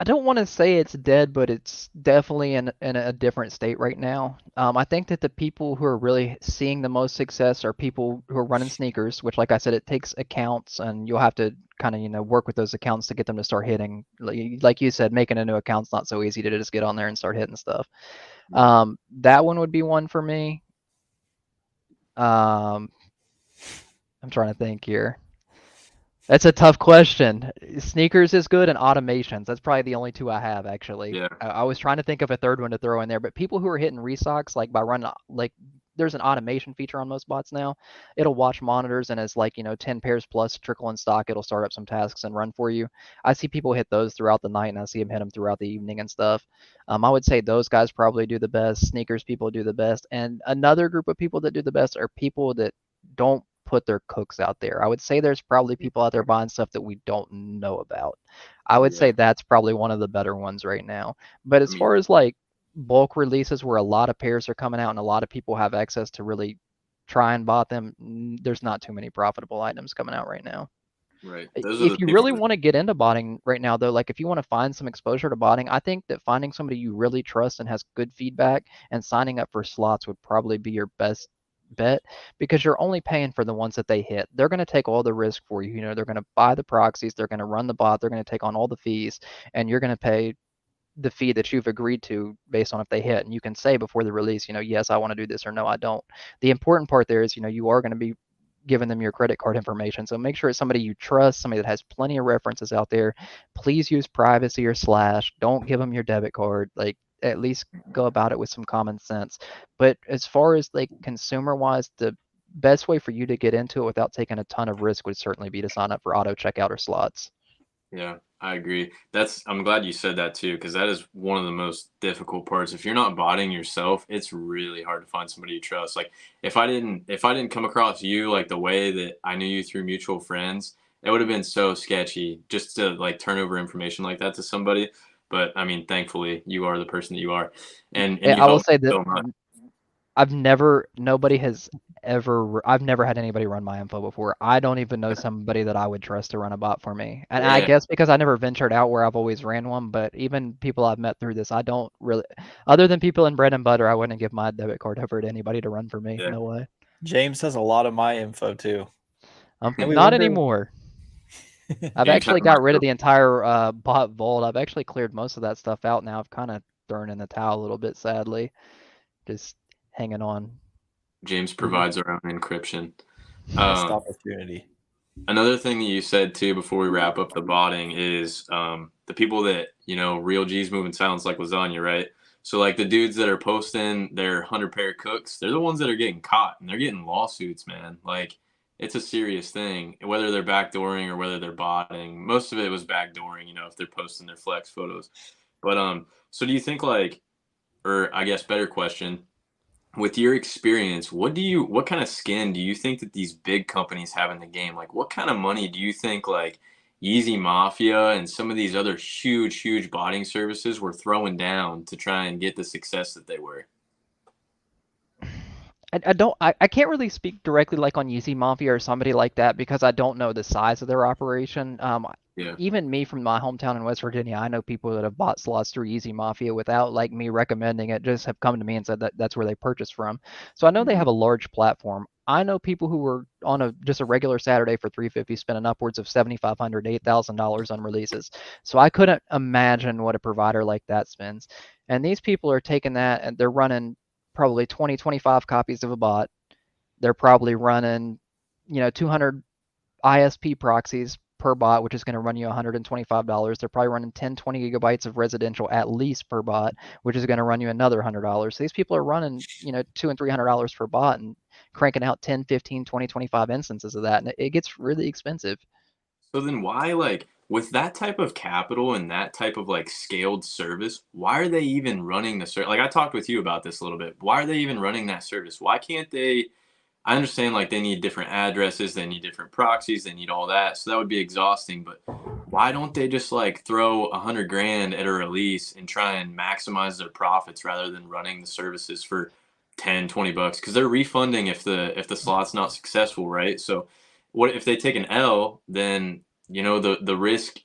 C: I don't want to say it's dead, but it's definitely in a different state right now. I think that the people who are really seeing the most success are people who are running sneakers, which, like I said, it takes accounts, and you'll have to kind of work with those accounts to get them to start hitting. Like you said, making a new account's not so easy to just get on there and start hitting stuff. That one would be one for me. Um, I'm trying to think here. That's a tough question. Sneakers is good and automations. That's probably the only two I have actually.
B: Yeah.
C: I was trying to think of a third one to throw in there, but people who are hitting restocks like by running like there's an automation feature on most bots now. It'll watch monitors and as 10 pairs plus trickle in stock, it'll start up some tasks and run for you. I see people hit those throughout the night and I see them hit them throughout the evening and stuff. I would say those guys probably do the best. Sneakers people do the best. And another group of people that do the best are people that don't put their cooks out there. I would say there's probably people out there buying stuff that we don't know about. I would say
B: Yeah.
C: that's probably one of the better ones right now. But
B: I
C: as
B: mean,
C: far as like bulk releases where a lot of pairs are coming out and a lot of people have access to really try and bot them, there's not too many profitable items coming out right now.
B: right. Those are the
C: If you
B: people
C: really
B: that,
C: want to get into botting right now, though, like if you want to find some exposure to botting, I think that finding somebody you really trust and has good feedback and signing up for slots would probably be your best bet because you're only paying for the ones that they hit. They're going to take all the risk for you. They're going to buy the proxies, they're going to run the bot, they're going to take on all the fees, and you're going to pay the fee that you've agreed to based on if they hit. And you can say before the release, yes, I want to do this or no, I don't. The important part there is, you are going to be giving them your credit card information. So make sure it's somebody you trust, somebody that has plenty of references out there. Please use privacy or slash. Don't give them your debit card. Like at least go about it with some common sense. But as far as like consumer wise, the best way for you to get into it without taking a ton of risk would certainly be to sign up for auto checkout or slots.
B: yeah, I agree. I'm glad you said that too, because that is one of the most difficult parts. If you're not botting yourself, it's really hard to find somebody you trust. Like if I didn't come across you like the way that I knew you through mutual friends, it would have been so sketchy just to like turn over information like that to somebody. But I mean, thankfully you are the person that you are. And you
C: I will
B: helped
C: say
B: me
C: that
B: so much.
C: I've never had anybody run my info before. I don't even know somebody that I would trust to run a bot for me. And I
B: Yeah.
C: guess because I never ventured out where I've always ran one, but even people I've met through this, I don't really, other than people in bread and butter, I wouldn't give my debit card over to anybody to run for me.
B: Yeah.
C: No way.
A: James has a lot of my info too. And we
C: Not
A: wonder.
C: anymore. I've
B: James
C: actually
B: had my
C: got rid of the entire bot vault. I've actually cleared most of that stuff out now. I've kind of thrown in the towel a little bit, sadly. Just hanging on.
B: James
A: Mhm.
B: provides our own encryption.
A: Missed opportunity.
B: Another thing that you said too before we wrap up the botting is the people that real G's moving silence like lasagna, right? So like the dudes that are posting their 100 pair cooks, they're the ones that are getting caught and they're getting lawsuits, man. Like it's a serious thing, whether they're backdooring or whether they're botting. Most of it was backdooring, if they're posting their flex photos. But so do you think like, or I guess better question, with your experience, what kind of skin do you think that these big companies have in the game? Like what kind of money do you think like Yeezy Mafia and some of these other huge botting services were throwing down to try and get the success that they were?
C: I can't really speak directly like on Yeezy Mafia or somebody like that because I don't know the size of their operation.
B: Yeah.
C: Even me from my hometown in West Virginia, I know people that have bought slots through Yeezy Mafia without like me recommending it, just have come to me and said that that's where they purchased from. So I know they
B: Mhm.
C: have a large platform. I know people who were on just a regular Saturday for 350 spending upwards of $7,500 to $8,000 on releases. So I couldn't imagine what a provider like that spends. And these people are taking that and they're running probably 20, 25 copies of a bot. They're probably running, 200 ISP proxies per bot, which is going to run you $125. They're probably running 10, 20 gigabytes of residential at least per bot, which is going to run you another $100. So these people are running, $200 and $300 per bot and cranking out 10, 15, 20, 25 instances of that. And it gets really expensive.
B: So then why like with that type of capital and that type of like scaled service, why are they even running the service? Like I talked with you about this a little bit. Why are they even running that service? Why can't they I understand like they need different addresses, they need different proxies, they need all that. So that would be exhausting. But why don't they just like throw 100 grand at a release and try and maximize their profits rather than running the services for 10, 20 bucks? Because they're refunding if the slot's not successful, right? So what if they take an L, then the risk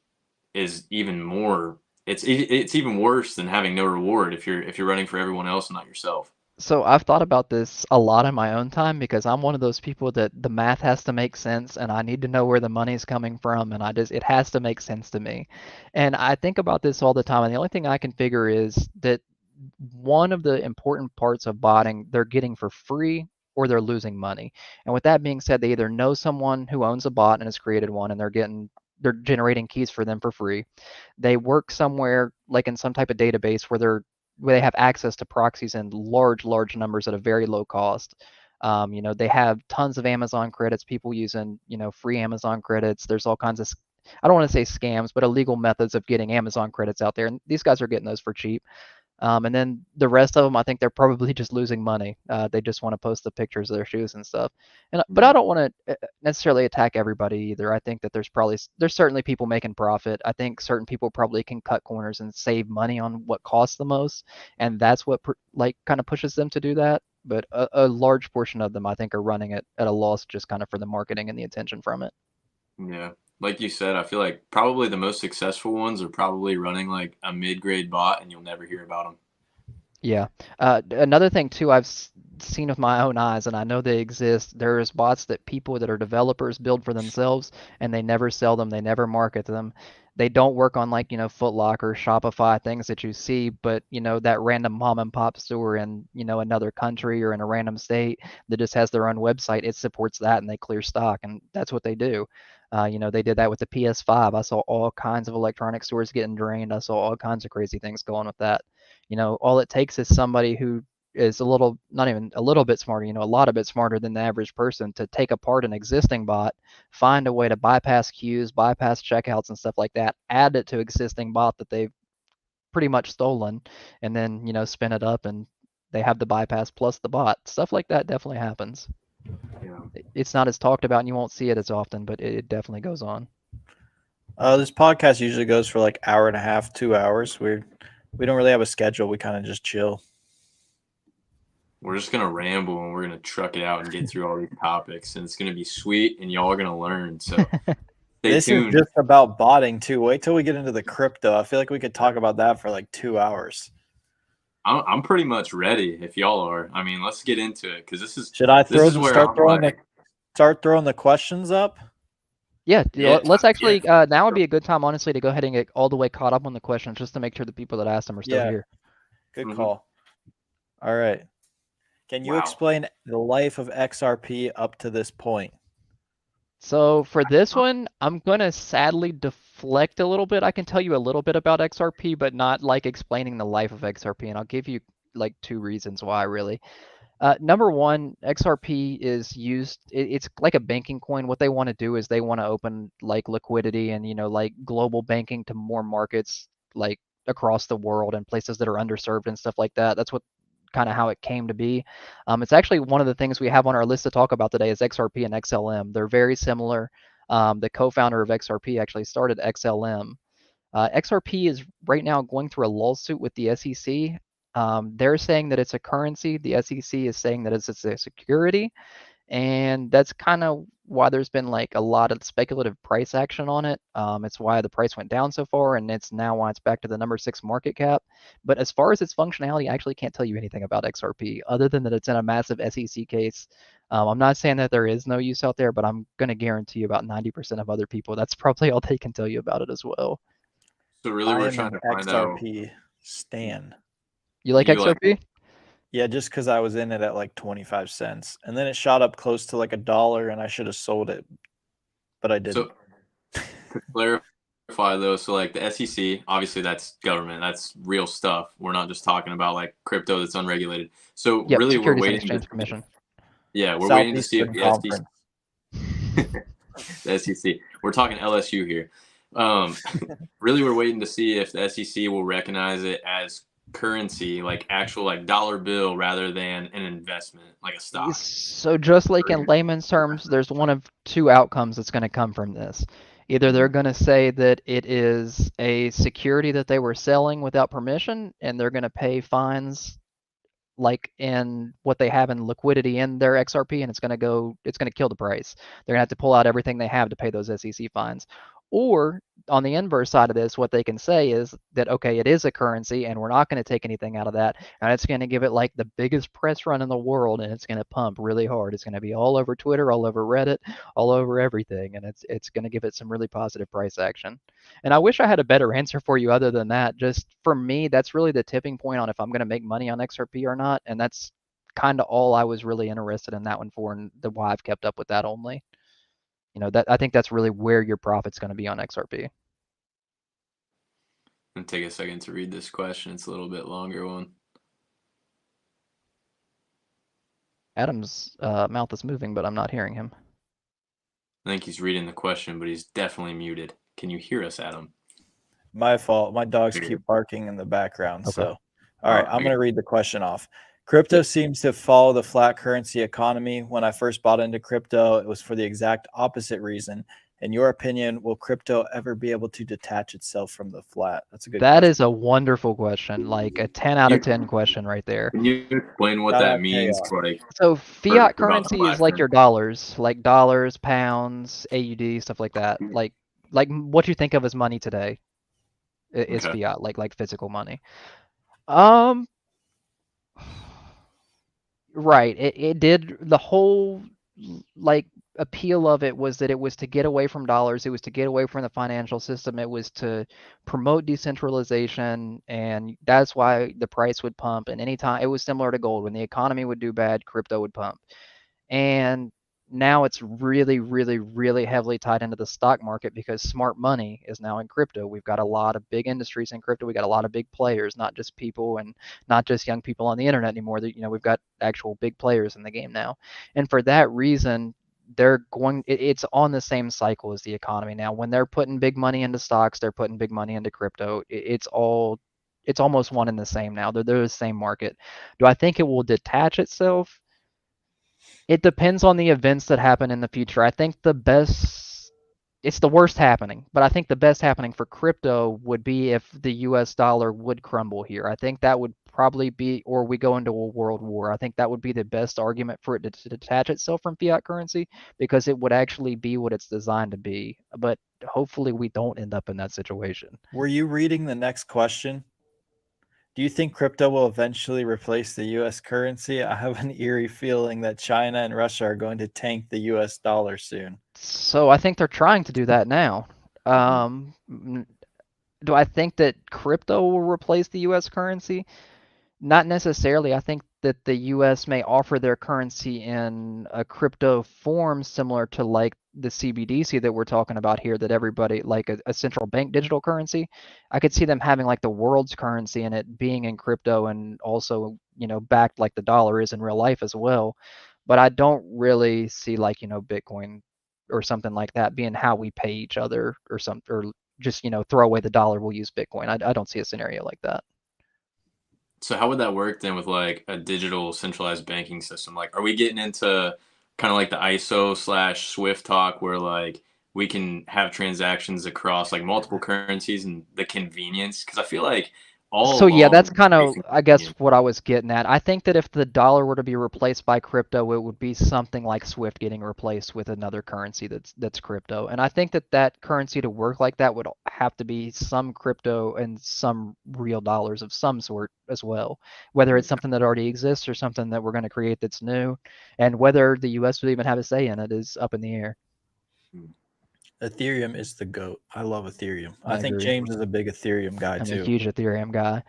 B: is even more. It's even worse than having no reward if you're running for everyone else and not yourself.
C: So I've thought about this a lot in my own time because I'm one of those people that the math has to make sense and I need to know where the money's coming from and it has to make sense to me. And I think about this all the time and the only thing I can figure is that one of the important parts of botting they're getting for free or they're losing money. And with that being said, they either know someone who owns a bot and has created one and they're generating keys for them for free. They work somewhere like in some type of database where they have access to proxies in large numbers at a very low cost. They have tons of Amazon credits, people using, free Amazon credits. There's all kinds of, I don't want to say scams, but illegal methods of getting Amazon credits out there. And these guys are getting those for cheap. And then the rest of them, I think they're probably just losing money. They just want to post the pictures of their shoes and stuff. But I don't want to necessarily attack everybody either. I think that there's certainly people making profit. I think certain people probably can cut corners and save money on what costs the most, and that's what like kind of pushes them to do that. But a large portion of them, I think, are running it at a loss just kind of for the marketing and the attention from it.
B: Yeah. Like you said, I feel like probably the most successful ones are probably running like a mid-grade bot and you'll never hear about them.
C: Yeah. Another thing too, seen with my own eyes, and I know they exist. There's bots that people that are developers build for themselves, and they never sell them. They never market them. They don't work on like Foot Locker, Shopify, things that you see, but that random mom and pop store in another country or in a random state that just has their own website. It supports that, and they clear stock, and that's what they do. They did that with the PS5. I saw all kinds of electronic stores getting drained. I saw all kinds of crazy things going with that. All it takes is somebody who is not even a little bit smarter, a lot of bit smarter than the average person to take apart an existing bot, find a way to bypass queues, bypass checkouts and stuff like that, add it to existing bot that they've pretty much stolen, and then, spin it up and they have the bypass plus the bot. Stuff like that definitely happens.
B: Yeah.
C: It's not as talked about and you won't see it as often, but it definitely goes on.
A: This podcast usually goes for like hour and a half, 2 hours. We don't really have a schedule. We kind of just chill.
B: We're just gonna ramble and we're gonna truck it out and get through all these topics and it's gonna be sweet and y'all are gonna learn. So stay
A: This is
B: tuned.
A: just about botting too. Wait till we get into the crypto. I feel like we could talk about that for like 2 hours.
B: I'm pretty much ready if y'all are. I mean, let's get into it because this is
A: Should I
B: this is where
A: start
B: I'm
A: throwing
B: like,
A: start throwing the questions up?
C: Yeah,
B: Yeah,
C: let's actually,
B: yeah.
C: now would be a good time, honestly, to go ahead and get all the way caught up on the questions just to make sure the people that asked them are still
A: Yeah.
C: here.
A: Good
B: Mhm.
A: call. All right. Can you
B: Wow.
A: explain the life of XRP up to this point?
C: So for this one, I'm gonna sadly deflect a little bit. I can tell you a little bit about XRP, but not like explaining the life of XRP, and I'll give you like 2 reasons why, really. Number one, XRP is used, it's like a banking coin. What they want to do is they want to open like liquidity and, like global banking to more markets, like across the world and places that are underserved and stuff like that. That's what kind of how it came to be. It's actually one of the things we have on our list to talk about today is XRP and XLM. They're very similar. The co-founder of XRP actually started XLM. XRP is right now going through a lawsuit with the SEC. They're saying that it's a currency. The SEC is saying that it's a security. And that's kind of why there's been like a lot of speculative price action on it. It's why the price went down so far, and it's now why it's back to the number 6 market cap. But as far as its functionality, I actually can't tell you anything about XRP other than that it's in a massive SEC case. I'm not saying that there is no use out there, but I'm going to guarantee you about 90% of other people, that's probably all they can tell you about it as well.
B: So really,
A: I
B: we're
A: am
B: trying
A: an
B: to find out.
A: XRP stan.
C: You like
B: You like
C: XRP?
A: Yeah, just because I was in it at like 25 cents. And then it shot up close to like $1 and I should have sold it, but I didn't.
B: So to clarify though, so like the SEC, obviously that's government, that's real stuff. We're not just talking about like crypto that's unregulated. So
C: Yep,
B: really, we're
C: Securities and
B: waiting to
C: Exchange Commission.
B: we're waiting to see if
A: Southeastern
B: the
A: Conference.
B: the SEC. We're talking LSU here. Really, we're waiting to see if the SEC will recognize it as currency, like actual like dollar bill, rather than an investment, like a stock.
C: So just like in layman's terms, there's one of 2 outcomes that's going to come from this. Either they're going to say that it is a security that they were selling without permission, and they're going to pay fines like in what they have in liquidity in their XRP, and it's going to kill the price. They're going to have to pull out everything they have to pay those SEC fines. Or on the inverse side of this, what they can say is that, okay, it is a currency and we're not going to take anything out of that. And it's going to give it like the biggest press run in the world, and it's going to pump really hard. It's going to be all over Twitter, all over Reddit, all over everything. And it's going to give it some really positive price action. And I wish I had a better answer for you other than that. Just for me, that's really the tipping point on if I'm going to make money on XRP or not. And that's kind of all I was really interested in that one for, and the why I've kept up with that only. That I think that's really where your profit's going to be on XRP.
B: And take a second to read this question. It's a little bit longer one.
C: Adam's mouth is moving, but I'm not hearing him.
B: I think he's reading the question, but he's definitely muted. Can you hear us, Adam?
A: My fault. My dogs keep barking in the background.
C: Okay.
A: So, all right, I'm going to read the question off. Crypto seems to follow the flat currency economy. When I first bought into crypto, it was for the exact opposite reason. In your opinion, will crypto ever be able to detach itself from the flat? That's a good question.
C: That is a wonderful question, like a 10 out of 10 question right there.
B: Can you explain what
A: Shout
B: that
A: out
B: means?
A: Chaos.
B: Like,
C: So fiat
B: about the
C: currency is
B: flat
C: like your
B: currency.
C: dollars, like dollars, pounds, AUD, stuff like that. Like what you think of as money today is
B: Okay.
C: fiat, like physical money. Um, right. It did the whole like appeal of it was that it was to get away from dollars, it was to get away from the financial system, it was to promote decentralization, and that's why the price would pump. And anytime it was similar to gold, when the economy would do bad, crypto would pump. And now it's really, really, really heavily tied into the stock market because smart money is now in crypto. We've got a lot of big industries in crypto. We got a lot of big players, not just people and not just young people on the internet anymore. We've got actual big players in the game now. And for that reason, it's on the same cycle as the economy now. When they're putting big money into stocks, they're putting big money into crypto. It's almost one and the same now. They're the same market. Do I think it will detach itself? It depends on the events that happen in the future. I think it's the worst happening, but I think the best happening for crypto would be if the US dollar would crumble here. I think that would probably be, or we go into a world war. I think that would be the best argument for it to detach itself from fiat currency because it would actually be what it's designed to be. But hopefully we don't end up in that situation.
A: Were you reading the next question? Do you think crypto will eventually replace the US currency? I have an eerie feeling that China and Russia are going to tank the US dollar soon.
C: So I think they're trying to do that now.
B: Mhm.
C: Do I think that crypto will replace the US currency? Not necessarily. I think that the US may offer their currency in a crypto form similar to like the CBDC that we're talking about here, that everybody, like a central bank digital currency. I could see them having like the world's currency and it being in crypto and also, backed like the dollar is in real life as well. But I don't really see like, Bitcoin or something like that being how we pay each other or or just, throw away the dollar, we'll use Bitcoin. I don't see a scenario like that.
B: So how would that work then with like a digital centralized banking system? Like, are we getting into kind of like the ISO slash Swift talk where like we can have transactions across like multiple currencies and the convenience? Because I feel like all
C: So yeah, that's
B: along
C: kind of,
B: it's
C: I guess,
B: inconvenient.
C: what I was getting at. I think that if the dollar were to be replaced by crypto, it would be something like Swift getting replaced with another currency that's crypto. And I think that that currency to work like that would have to be some crypto and some real dollars of some sort as well. Whether it's something that already exists or something that we're going to create that's new, and whether the U.S. would even have a say in it is up in the air.
A: Ethereum is the GOAT. I love Ethereum. I
C: I
A: think
C: agree.
A: James is a big Ethereum guy
C: I'm a
A: too.
C: huge Ethereum guy.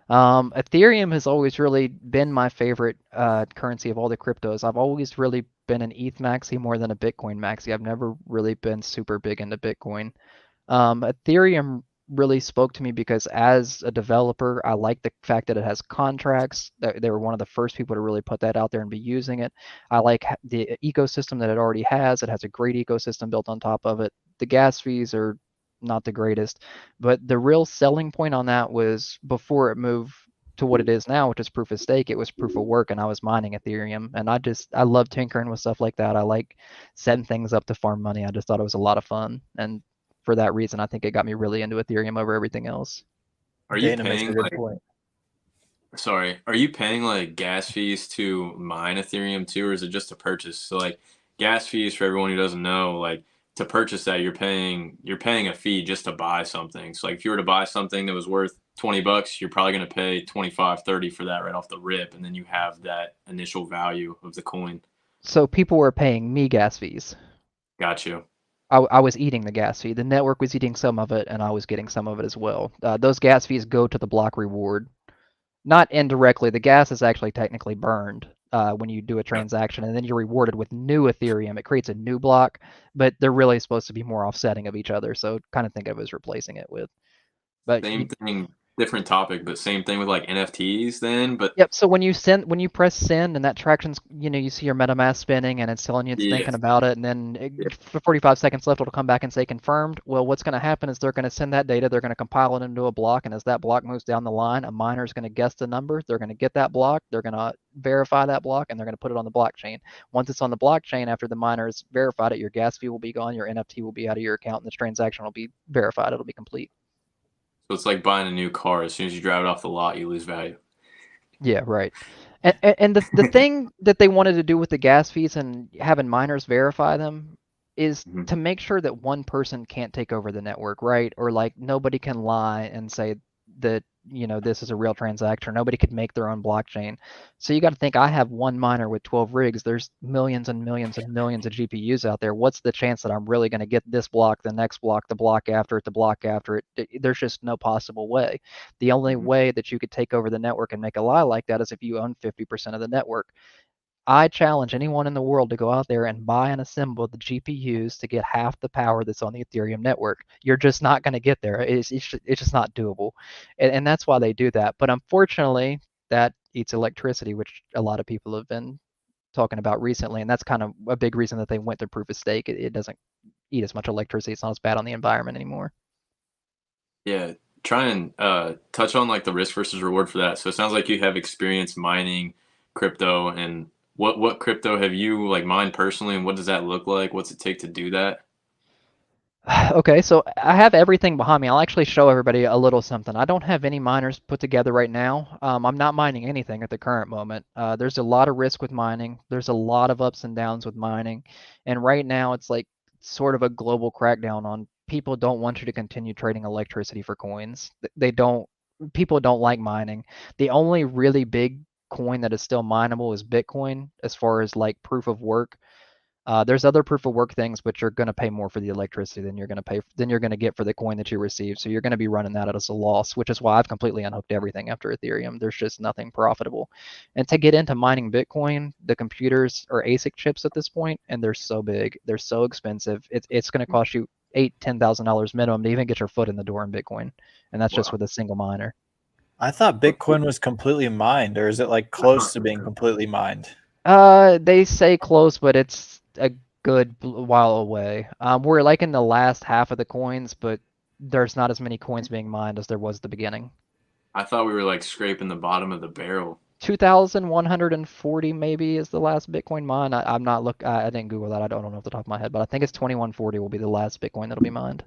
C: Ethereum has always really been my favorite currency of all the cryptos. I've always really been an ETH maxi more than a Bitcoin maxi. I've never really been super big into Bitcoin. Ethereum really spoke to me because as a developer, I like the fact that it has contracts. They were one of the first people to really put that out there and be using it. I like the ecosystem that it already has. It has a great ecosystem built on top of it. The gas fees are not the greatest, but the real selling point on that was before it moved to what it is now, which is proof of stake. It was proof of work, and I was mining Ethereum, and I love tinkering with stuff like that. I like setting things up to farm money. I just thought it was a lot of fun, and for that reason, I think it got me really into Ethereum over everything else.
B: Are you
A: Dana makes a
B: paying
A: good
B: like
A: point.
B: sorry, are you paying like gas fees to mine Ethereum too, or is it just to purchase? So like gas fees for everyone who doesn't know, like to purchase that you're paying a fee just to buy something. So like if you were to buy something that was worth $20, you're probably going to pay 25, 30 for that right off the rip, and then you have that initial value of the coin.
C: So people were paying me gas fees.
B: Got you.
C: I was eating the gas fee. The network was eating some of it, and I was getting some of it as well. Those gas fees go to the block reward, not indirectly. The gas is actually technically burned when you do a
B: Yeah.
C: transaction, and then you're rewarded with new Ethereum. It creates a new block, but they're really supposed to be more offsetting of each other. So kind of think of it as replacing it with. But
B: Same thing, different topic, but same thing with like NFTs then, but
C: yep. So when you press send and that traction's, you see your MetaMask spinning and it's telling you it's
B: yeah.
C: thinking about it, and then for 45 seconds left, it'll come back and say confirmed. Well, what's going to happen is they're going to send that data, they're going to compile it into a block, and as that block moves down the line, a miner is going to guess the number, they're going to get that block, they're going to verify that block, and they're going to put it on the blockchain. Once it's on the blockchain, after the miner has verified it, your gas fee will be gone, your NFT will be out of your account, and the transaction will be verified. It'll be complete.
B: So it's like buying a new car. As soon as you drive it off the lot, you lose value.
C: Yeah, right. And the thing that they wanted to do with the gas fees and having miners verify them is
B: Mhm.
C: to make sure that one person can't take over the network, right? Or like nobody can lie and say that, this is a real transaction, or nobody could make their own blockchain. So you got to think, I have one miner with 12 rigs. There's millions and millions and millions of GPUs out there. What's the chance that I'm really going to get this block, the next block, the block after it, the block after it? There's just no possible way. The only
B: Mhm.
C: way that you could take over the network and make a lie like that is if you own 50% of the network. I challenge anyone in the world to go out there and buy and assemble the GPUs to get half the power that's on the Ethereum network. You're just not going to get there. It's just not doable. And that's why they do that. But unfortunately, that eats electricity, which a lot of people have been talking about recently. And that's kind of a big reason that they went to proof of stake. It doesn't eat as much electricity. It's not as bad on the environment anymore.
B: Yeah, try and touch on like the risk versus reward for that. So it sounds like you have experience mining crypto, and what crypto have you like mined personally, and what does that look like? What's it take to do that?
C: Okay, so I have everything behind me. I'll actually show everybody a little something. I don't have any miners put together right now. I'm not mining anything at the current moment. There's a lot of risk with mining. There's a lot of ups and downs with mining. And right now, it's like sort of a global crackdown on people don't want you to continue trading electricity for coins. They don't. people don't like mining. The only really big coin that is still mineable is Bitcoin, as far as like proof of work. There's other proof of work things, but you're going to pay more for the electricity than you're going to get for the coin that you receive. So you're going to be running that as a loss, which is why I've completely unhooked everything after Ethereum. There's just nothing profitable. And to get into mining Bitcoin, the computers are ASIC chips at this point, and they're so big, they're so expensive. It's going to cost you $8,000-$10,000 minimum to even get your foot in the door in Bitcoin, and that's just with a single miner.
A: I thought Bitcoin was completely mined, or is it like close to being completely mined?
C: They say close, but it's a good while away. We're like in the last half of the coins, but there's not as many coins being mined as there was at the beginning.
B: I thought we were like scraping the bottom of the barrel.
C: 2,140 maybe is the last Bitcoin mine. I'm not I didn't Google that. I don't know off the top of my head, but I think it's 2,140 will be the last Bitcoin that'll be mined.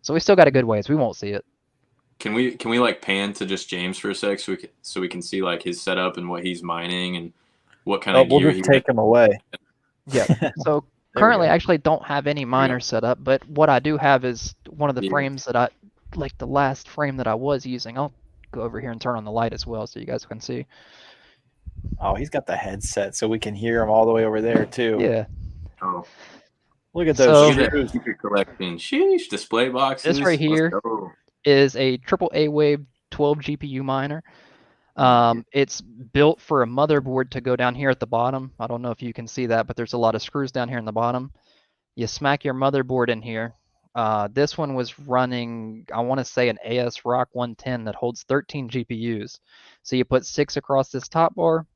C: So we still got a good ways. We won't see it.
B: Can we like pan to just James for a sec so we can see like his setup and what he's mining and what kind of
A: We'll
B: gear
A: just take him away.
C: Yeah. So currently I actually don't have any miners set up, but what I do have is one of the frames that like the last frame that I was using. I'll go over here and turn on the light as well so you guys can see.
A: Oh, he's got the headset so we can hear him all the way over there too.
C: Yeah.
B: Oh.
A: Look at those
B: shoes. Collecting. Sheesh, display boxes.
C: This right here is a AAA Wave 12 GPU miner. It's built for a motherboard to go down here at the bottom. I don't know if you can see that, but there's a lot of screws down here in the bottom. You smack your motherboard in here. This one was running, I want to say, an ASRock 110 that holds 13 GPUs. So you put 6 across this top bar,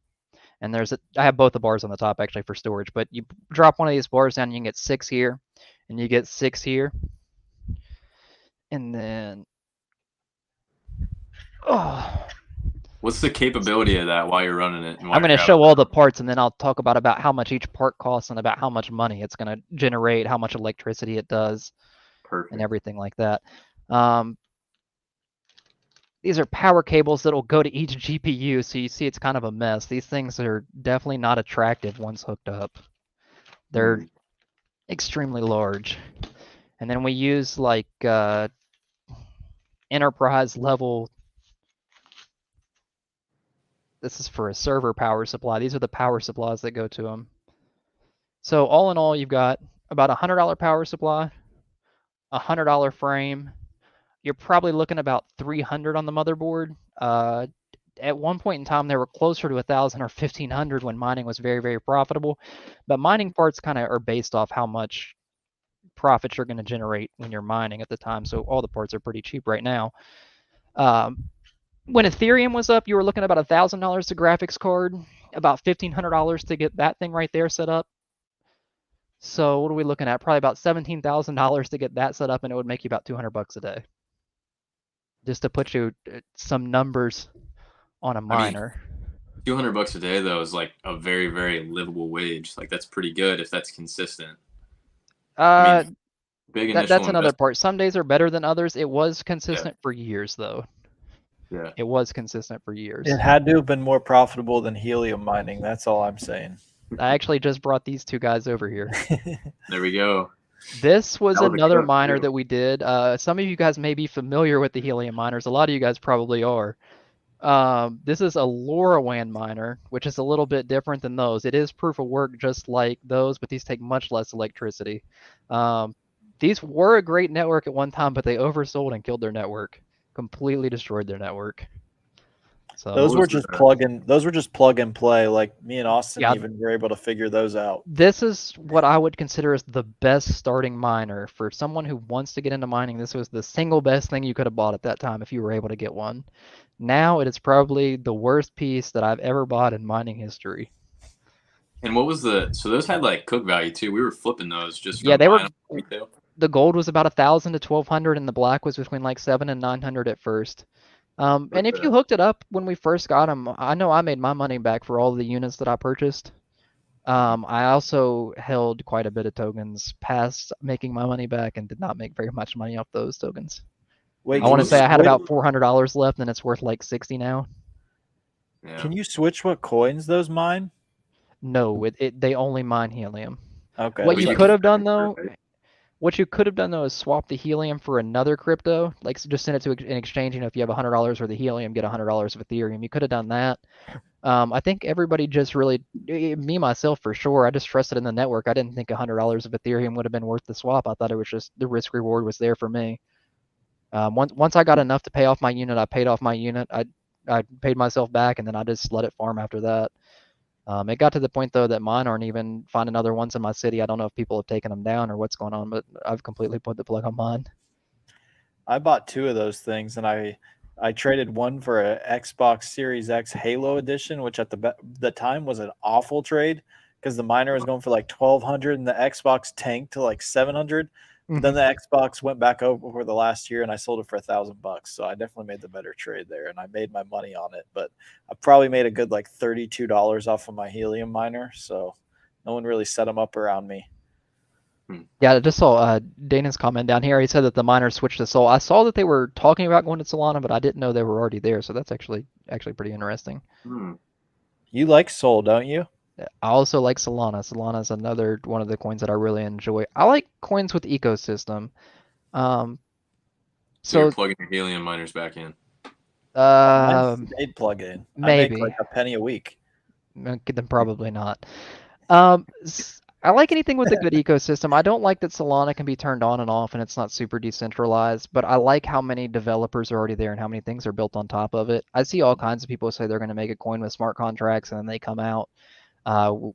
C: and I have both the bars on the top actually for storage, but you drop one of these bars down, you can get 6 here, and you get 6 here. And then,
B: what's the capability of that while you're running it?
C: I'm going to show all the parts, and then I'll talk about how much each part costs and about how much money it's going to generate, how much electricity it does, and everything like that. These are power cables that will go to each GPU, so you see it's kind of a mess. These things are definitely not attractive once hooked up. They're extremely large. And then we use like enterprise level. This is for a server power supply. These are the power supplies that go to them. So all in all, you've got about $100 power supply, $100 frame. You're probably looking about 300 on the motherboard. At one point in time, they were closer to 1,000 or 1,500 when mining was very, very profitable. But mining parts kind of are based off how much profit you're going to generate when you're mining at the time. So all the parts are pretty cheap right now. When Ethereum was up, you were looking at about $1,000 a graphics card, about $1,500 to get that thing right there set up. So what are we looking at? Probably about $17,000 to get that set up, and it would make you about $200 a day. Just to put you some numbers on a miner.
B: I mean, $200 a day though is like a very, very livable wage. Like that's pretty good if that's consistent.
C: Big initial that's another part. Some days are better than others. It was consistent for years though.
B: Yeah.
C: It was consistent for years.
A: It had to have been more profitable than helium mining. That's all I'm saying.
C: I actually just brought these two guys over here.
B: There we go.
C: This was another miner that we did. Some of you guys may be familiar with the helium miners. A lot of you guys probably are. This is a LoRaWAN miner, which is a little bit different than those. It is proof of work just like those, but these take much less electricity. These were a great network at one time, but they oversold and killed their network. Completely destroyed their network. So
A: those were just plug and play. Like me and Austin even were able to figure those out.
C: This is what I would consider as the best starting miner for someone who wants to get into mining. This was the single best thing you could have bought at that time if you were able to get one. Now it is probably the worst piece that I've ever bought in mining history.
B: And what was so those had like cook value too. We were flipping those just
C: they were retail. The gold was about 1,000 to 1,200, and the black was between like 700 and 900 at first. And if you hooked it up when we first got them, I know I made my money back for all the units that I purchased. I also held quite a bit of tokens past making my money back and did not make very much money off those tokens. I want to say I had about $400 left, and it's worth like 60 now.
A: Yeah. Can you switch what coins those mine?
C: No, they only mine helium.
A: Okay.
C: What you could have done though, What you could have done though is swap the helium for another crypto, like just send it to an exchange. You know, if you have $100 worth of helium, get $100 of Ethereum. You could have done that. I think everybody just really, me myself for sure, I just trusted in the network. I didn't think $100 of Ethereum would have been worth the swap. I thought it was just the risk reward was there for me. Once I got enough to pay off my unit, I paid off my unit. I paid myself back, and then I just let it farm after that. It got to the point though that mine aren't even finding other ones in my city. I don't know if people have taken them down or what's going on, but I've completely put the plug on mine.
A: I bought two of those things, and I traded one for a Xbox Series X Halo Edition, which at the time was an awful trade because the miner was going for like 1,200 and the Xbox tanked to like 700. But then the Xbox went back over the last year, and I sold it for $1,000. So I definitely made the better trade there, and I made my money on it. But I probably made a good like $32 off of my helium miner. So no one really set them up around me.
C: Yeah, I just saw Dana's comment down here. He said that the miners switched to Sol. I saw that they were talking about going to Solana, but I didn't know they were already there. So that's actually pretty interesting.
A: You like Sol, don't you?
C: I also like Solana. Solana is another one of the coins that I really enjoy. I like coins with ecosystem.
B: So you're
C: So
B: plugging your helium miners back in.
A: Mine's paid plug in. I make
C: maybe.
A: like a penny a week.
C: Then probably not. I like anything with a good ecosystem. I don't like that Solana can be turned on and off and it's not super decentralized, but I like how many developers are already there and how many things are built on top of it. I see all kinds of people say they're going to make a coin with smart contracts and then they come out.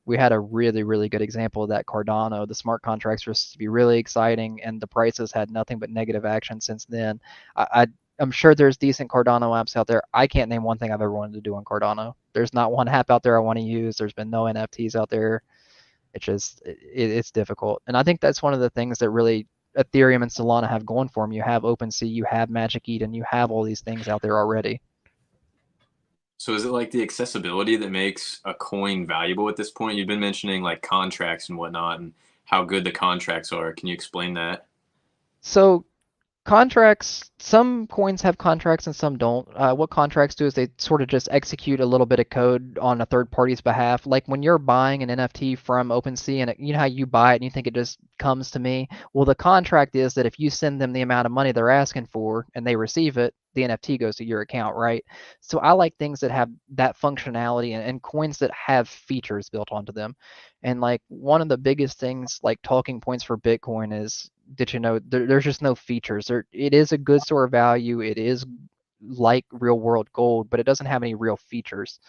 C: We had a really, really good example of that, Cardano. The smart contracts were supposed to be really exciting and the prices had nothing but negative action since then. I'm sure there's decent Cardano apps out there. I can't name one thing I've ever wanted to do on Cardano. There's not one app out there I want to use. There's been no NFTs out there. It's difficult. And I think that's one of the things that really Ethereum and Solana have going for them. You have OpenSea, you have Magic Eden, you have all these things out there already.
B: So is it like the accessibility that makes a coin valuable at this point? You've been mentioning like contracts and whatnot and how good the contracts are. Can you explain that?
C: So contracts, some coins have contracts and some don't. What contracts do is they sort of just execute a little bit of code on a third party's behalf. Like when you're buying an NFT from OpenSea and you know how you buy it and you think it just comes to me? Well, the contract is that if you send them the amount of money they're asking for and they receive it, the NFT goes to your account, right? So I like things that have that functionality and coins that have features built onto them. And like one of the biggest things, like talking points for Bitcoin is, did you know there's just no features. It is a good store of value. It is like real world gold, but it doesn't have any real features.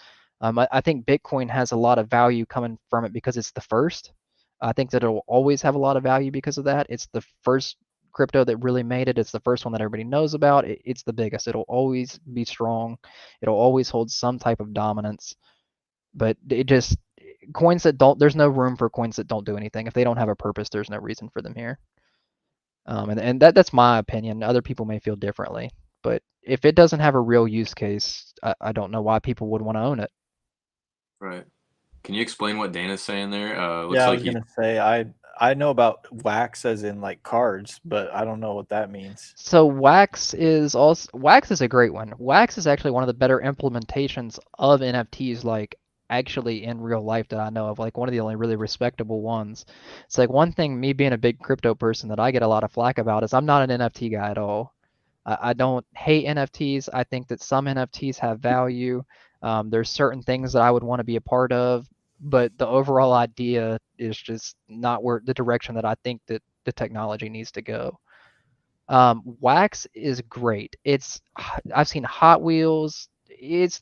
C: I think Bitcoin has a lot of value coming from it because it's the first. I think that it'll always have a lot of value because of that. It's the first crypto that really made it. It's the first one that everybody knows about. It's the biggest. It'll always be strong. It'll always hold some type of dominance. But it just coins that don't. There's no room for coins that don't do anything. If they don't have a purpose, there's no reason for them here. And that's my opinion. Other people may feel differently, but if it doesn't have a real use case, I don't know why people would want to own it.
B: Right. Can you explain what Dana's saying there? Looks
A: Yeah, I
B: like
A: was gonna say I know about wax as in like cards, but I don't know what that means.
C: So Wax is a great one. Wax is actually one of the better implementations of NFTs, like actually in real life that I know of, like one of the only really respectable ones. It's like one thing, me being a big crypto person, that I get a lot of flack about is I'm not an NFT guy at all. I don't hate NFTs. I think that some NFTs have value. There's certain things that I would want to be a part of, but the overall idea is just not where the direction that I think that the technology needs to go. Wax is great. I've seen Hot Wheels.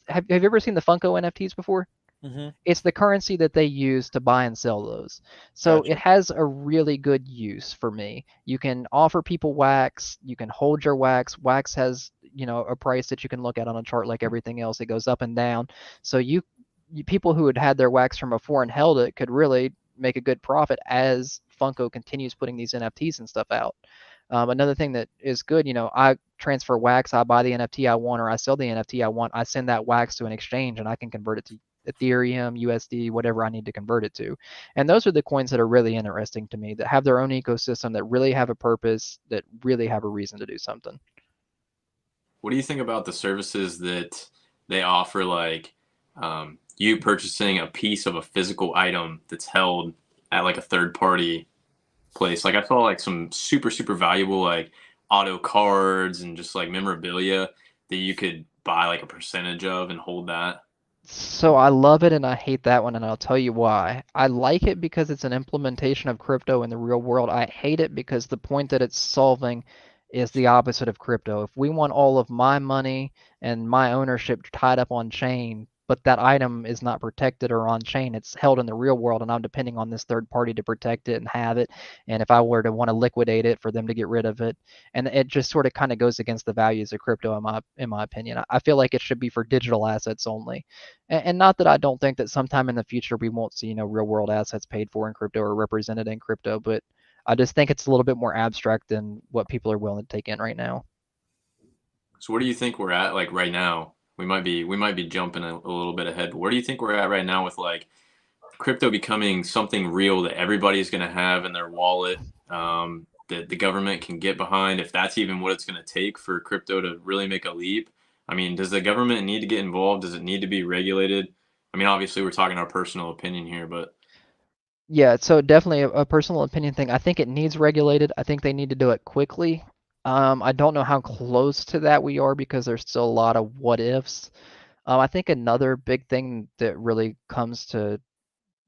C: Have you ever seen the Funko NFTs before?
A: Mm-hmm.
C: It's the currency that they use to buy and sell those. So
A: Gotcha.
C: it has a really good use for me. You can offer people wax, you can hold your wax. Wax has, a price that you can look at on a chart like everything else. It goes up and down. So people who had their wax from before and held it could really make a good profit as Funko continues putting these NFTs and stuff out. Another thing that is good, I transfer wax, I buy the NFT I want, or I sell the NFT I want. I send that wax to an exchange and I can convert it to Ethereum, USD, whatever I need to convert it to. And those are the coins that are really interesting to me, that have their own ecosystem, that really have a purpose, that really have a reason to do something.
B: What do you think about the services that they offer, like you purchasing a piece of a physical item that's held at like a third party place. Like I saw like some super valuable like auto cards and just like memorabilia that you could buy like a percentage of and hold that.
C: So I love it and I hate that one, and I'll tell you why. I like it because it's an implementation of crypto in the real world. I hate it because the point that it's solving is the opposite of crypto. If we want all of my money and my ownership tied up on chain, but that item is not protected or on chain, it's held in the real world, and I'm depending on this third party to protect it and have it. And if I were to want to liquidate it for them to get rid of it, and it just sort of kind of goes against the values of crypto in my opinion. I feel like it should be for digital assets only. And not that I don't think that sometime in the future we won't see, real world assets paid for in crypto or represented in crypto, but I just think it's a little bit more abstract than what people are willing to take in right now.
B: So where do you think we're at like right now? We might be jumping a little bit ahead, but where do you think we're at right now with like crypto becoming something real that everybody's going to have in their wallet, that the government can get behind, if that's even what it's going to take for crypto to really make a leap? I mean, does the government need to get involved? Does it need to be regulated? I mean, obviously we're talking our personal opinion here, but
C: Yeah, so definitely a personal opinion thing. I think it needs regulated. I think they need to do it quickly. I don't know how close to that we are because there's still a lot of what ifs. I think another big thing that really comes to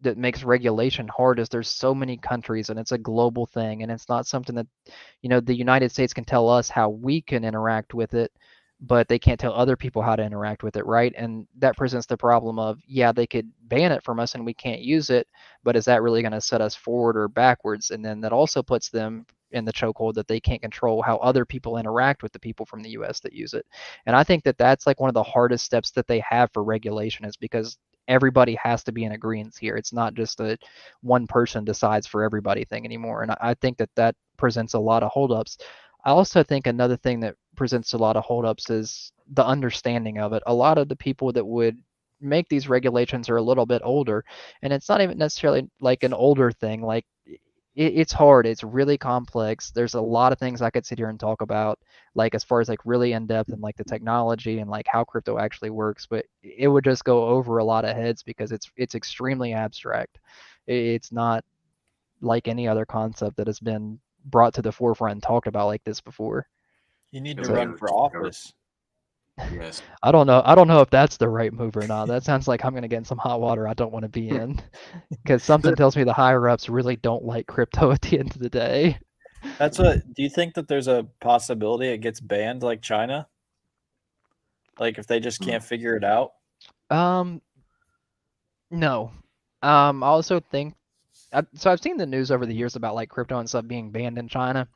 C: that makes regulation hard is there's so many countries and it's a global thing, and it's not something that the United States can tell us how we can interact with it, but they can't tell other people how to interact with it, right? And that presents the problem of, yeah, they could ban it from us and we can't use it, but is that really going to set us forward or backwards? And then that also puts them in the chokehold that they can't control how other people interact with the people from the US that use it. And I think that that's like one of the hardest steps that they have for regulation, is because everybody has to be in agreement here. It's not just a one person decides for everybody thing anymore. And I think that that presents a lot of holdups. I also think another thing that presents a lot of holdups is the understanding of it. A lot of the people that would make these regulations are a little bit older, and it's not even necessarily like an older thing. Like it's hard. It's really complex. There's a lot of things I could sit here and talk about, like as far as like really in depth and like the technology and like how crypto actually works, but it would just go over a lot of heads because it's extremely abstract. It's not like any other concept that has been brought to the forefront and talked about like this before.
A: You need
B: yeah,
A: to
B: we
C: So
A: run
B: gotta
A: for
B: cover.
A: office.
B: Yes.
C: I don't know. I don't know if that's the right move or not. That sounds like I'm gonna get in some hot water I don't want to be in, because something tells me the higher ups really don't like crypto at the end of the day.
A: That's what. Do you think that there's a possibility it gets banned like China? Like if they just can't figure it out?
C: Um, no. I also think so. I've seen the news over the years about like crypto and stuff being banned in China.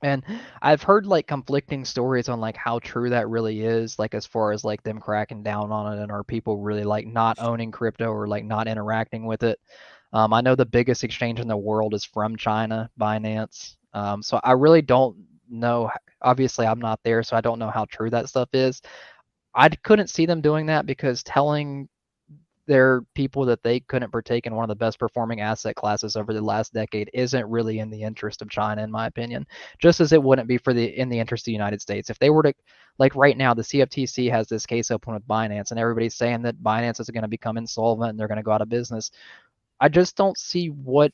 C: And I've heard like conflicting stories on like how true that really is, like as far as like them cracking down on it, and are people really like not owning crypto or like not interacting with it. I know the biggest exchange in the world is from China, Binance. So I really don't know. Obviously, I'm not there, so I don't know how true that stuff is. I couldn't see them doing that because telling their people that they couldn't partake in one of the best performing asset classes over the last decade isn't really in the interest of China, in my opinion. Just as it wouldn't be in the interest of the United States. If they were to, like right now, the CFTC has this case open with Binance, and everybody's saying that Binance is going to become insolvent and they're going to go out of business. I just don't see what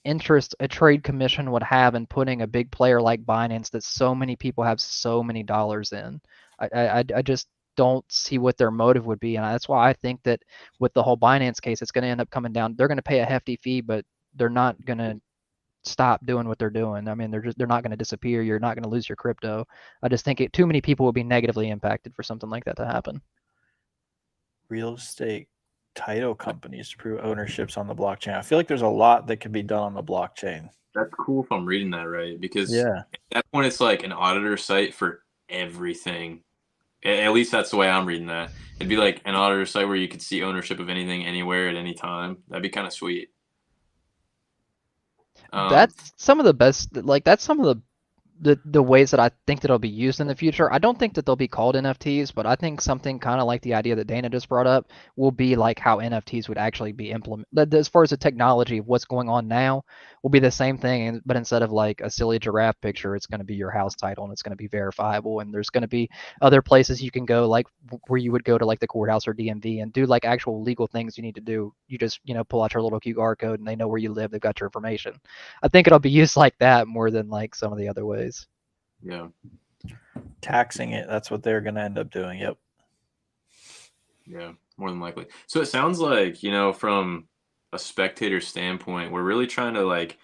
C: interest a trade commission would have in putting a big player like Binance that so many people have so many dollars in. I just don't see what their motive would be, and that's why I think that with the whole Binance case, it's going to end up coming down. They're going to pay a hefty fee, but they're not going to stop doing what they're doing. I mean, they're not going to disappear. You're not going to lose your crypto. I just think too many people would be negatively impacted for something like that to happen.
A: Real estate title companies to prove ownerships on the blockchain. I feel like there's a lot that could be done on the blockchain.
B: That's cool if I'm reading that right, because
A: Yeah.
B: at that point it's like an auditor site for everything. At least that's the way I'm reading that. It'd be like an auditor site where you could see ownership of anything, anywhere, at any time. That'd be kind of sweet.
C: That's some of the best. Like that's some of the the ways that I think that it'll be used in the future. I don't think that they'll be called NFTs, but I think something kind of like the idea that Dana just brought up will be like how NFTs would actually be implemented. As far as the technology of what's going on now, will be the same thing, but instead of like a silly giraffe picture, it's going to be your house title and it's going to be verifiable. And there's going to be other places you can go, like where you would go to like the courthouse or DMV and do like actual legal things you need to do. You just pull out your little QR code and they know where you live. They've got your information. I think it'll be used like that more than like some of the other ways.
B: Yeah.
A: Taxing it. That's what they're going to end up doing. Yep.
B: Yeah, more than likely. So it sounds like, from a spectator standpoint, we're really trying to like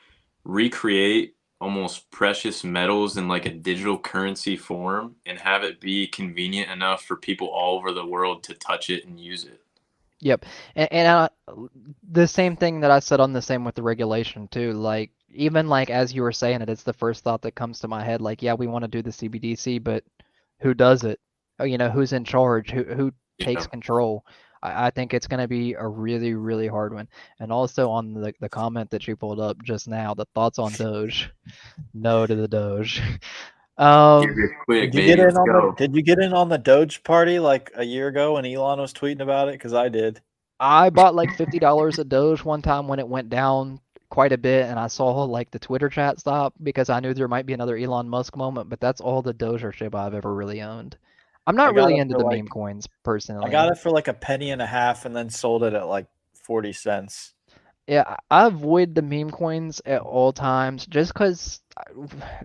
B: recreate almost precious metals in like a digital currency form and have it be convenient enough for people all over the world to touch it and use it.
C: Yep, and the same thing that I said on the same with the regulation too. Like even like as you were saying it, it's the first thought that comes to my head. Like, yeah, we want to do the CBDC, but who does it? Oh, who's in charge? Who takes
B: Yeah.
C: control? I think it's going to be a really, really hard one. And also on the comment that you pulled up just now, the thoughts on Doge. No to the Doge.
B: Give it quick,
A: Did you get
B: baby.
A: in
B: Let's
A: on
B: go.
A: Did you get in on the Doge party like a year ago when Elon was tweeting about it? Because I did.
C: I bought like $50 of Doge one time when it went down quite a bit, and I saw like the Twitter chat stop because I knew there might be another Elon Musk moment, but that's all the Dogeurship I've ever really owned. I'm
A: I
C: not
A: got
C: really
A: it
C: into
A: for
C: the
A: like
C: meme coins
A: I got
C: personally.
A: it for like a penny and a half, and then sold it at like 40 cents.
C: Yeah, I avoid the meme coins at all times just because,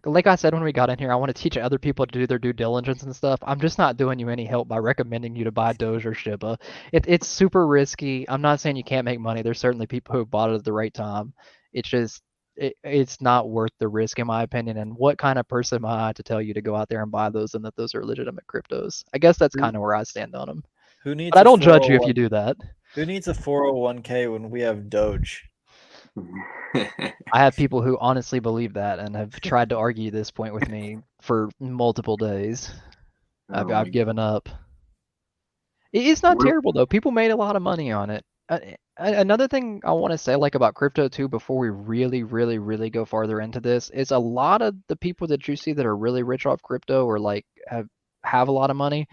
C: like I said when we got in here, I want to teach other people to do their due diligence and stuff. I'm just not doing you any help by recommending you to buy Doge or Shiba. It's super risky. I'm not saying you can't make money. There's certainly people who bought it at the right time. It's just, it's not worth the risk, in my opinion. And what kind of person am I to tell you to go out there and buy those and that those are legitimate cryptos? I guess that's
A: Who
C: kind of where I stand on them.
A: who
C: But
A: needs
C: I
A: a
C: don't judge you if you
A: 401
C: do that.
A: Who needs a 401k when we have Doge?
C: I have people who honestly believe that and have tried to argue this point with me for multiple days.
B: Oh my
C: I've
B: God.
C: given up. It's not
B: What-
C: terrible though. People made a lot of money on it. Another thing I want to say like about crypto too before we really, really, really go farther into this is a lot of the people that you see that are really rich off crypto or like have a lot of money,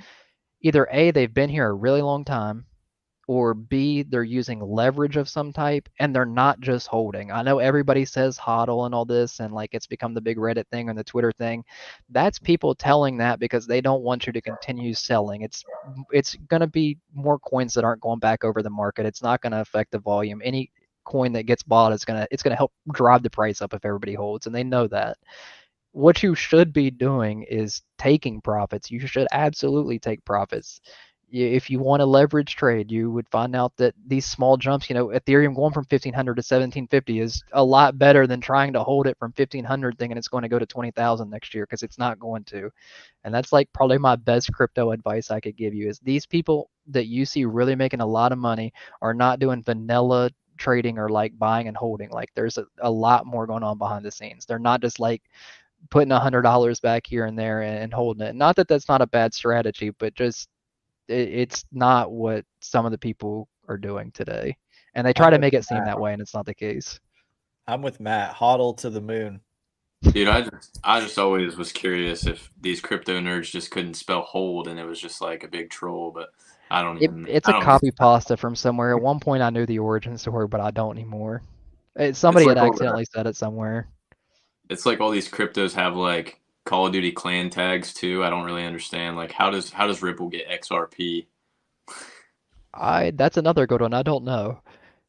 C: either A, they've been here a really long time, or B, they're using leverage of some type and they're not just holding. I know everybody says hodl and all this, and like it's become the big Reddit thing and the Twitter thing. That's people telling that because they don't want you to continue selling. It's going to be more coins that aren't going back over the market. It's not going to affect the volume. Any coin that gets bought is going to help drive the price up if everybody holds, and they know that. What you should be doing is taking profits. You should absolutely take profits. If you want a leverage trade, you would find out that these small jumps, Ethereum going from 1500 to 1750 is a lot better than trying to hold it from 1500 thinking it's going to go to 20,000 next year because it's not going to. And that's like probably my best crypto advice I could give you is these people that you see really making a lot of money are not doing vanilla trading or like buying and holding. Like there's a lot more going on behind the scenes. They're not just like putting $100 back here and there and holding it. Not that that's not a bad strategy, but just it's not what some of the people are doing today. And they try
A: I'm
C: to
A: with
C: make it seem
A: Matt.
C: that way, and it's not the case.
A: I'm with Matt. Hodl to the moon.
B: Dude, I just always was curious if these crypto nerds just couldn't spell hold and it was just like a big troll, but
C: It's
B: I
C: a
B: don't even
C: copy pasta from somewhere. At one point, I knew the origin story, but I don't anymore.
B: it's
C: Somebody had
B: like all the
C: accidentally said it somewhere.
B: it's like all these cryptos have like Call of Duty clan tags too. I don't really understand. Like how does Ripple get XRP?
C: That's another good one. I don't know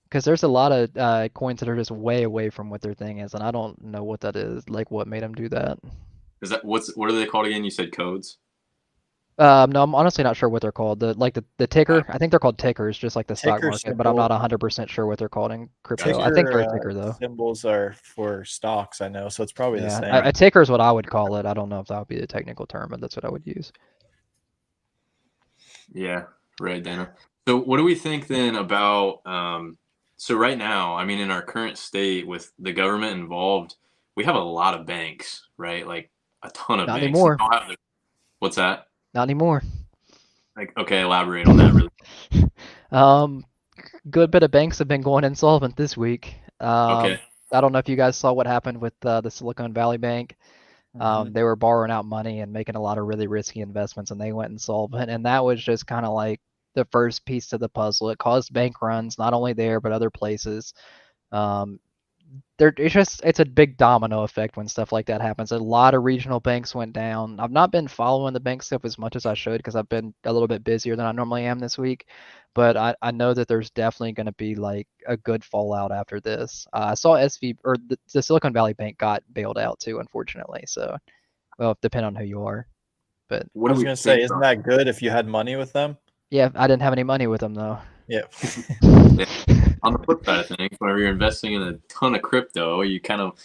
C: because there's a lot of coins that are just way away from what their thing is, and I don't know what that is. Like what made them do that.
B: Is that what are they called again? You said codes?
C: No, I'm honestly not sure what they're called. The
B: Uh,
C: ticker, I think they're called tickers, just like the stock
A: Ticker
C: market, but I'm not
A: symbol.
C: 100% sure what they're called in crypto.
B: Gotcha.
C: I think they're a
A: Ticker
C: ticker though.
A: symbols are for stocks, I know, so it's probably the
C: Yeah,
A: same.
B: Right.
C: a ticker is what I would call it. I don't know if that would be the technical term, but that's what I would use.
B: Yeah, right, Dana. So what do we think then about so right now, I mean in our current state with the government involved, we have a lot of banks, right? Like a ton of
C: Not
B: banks. And
C: anymore.
B: what's that?
C: Not anymore.
B: Like okay, elaborate on that really.
C: Um, Good bit of banks have been going insolvent this week.
B: Okay.
C: I don't know if you guys saw what happened with the Silicon Valley Bank.
A: Mhm.
C: They were borrowing out money and making a lot of really risky investments, and they went insolvent. And that was just kind of like the first piece to the puzzle. It caused bank runs, not only there but other places. Um, it's a big domino effect when stuff like that happens. A lot of regional banks went down. I've not been following the bank stuff as much as I should because I've been a little bit busier than I normally am this week. But I know that there's definitely going to be like a good fallout after this. I saw the Silicon Valley Bank got bailed out too, unfortunately. So, well, depending on who you are. But
B: What
A: I
B: do
A: was
B: we
A: gonna say,
B: think
A: isn't
B: about?
A: that good if you had money with them?
C: yeah, I didn't have any money with them though.
A: Yeah.
B: Yeah. On the flip side of things, whenever you're investing in a ton of crypto, you kind of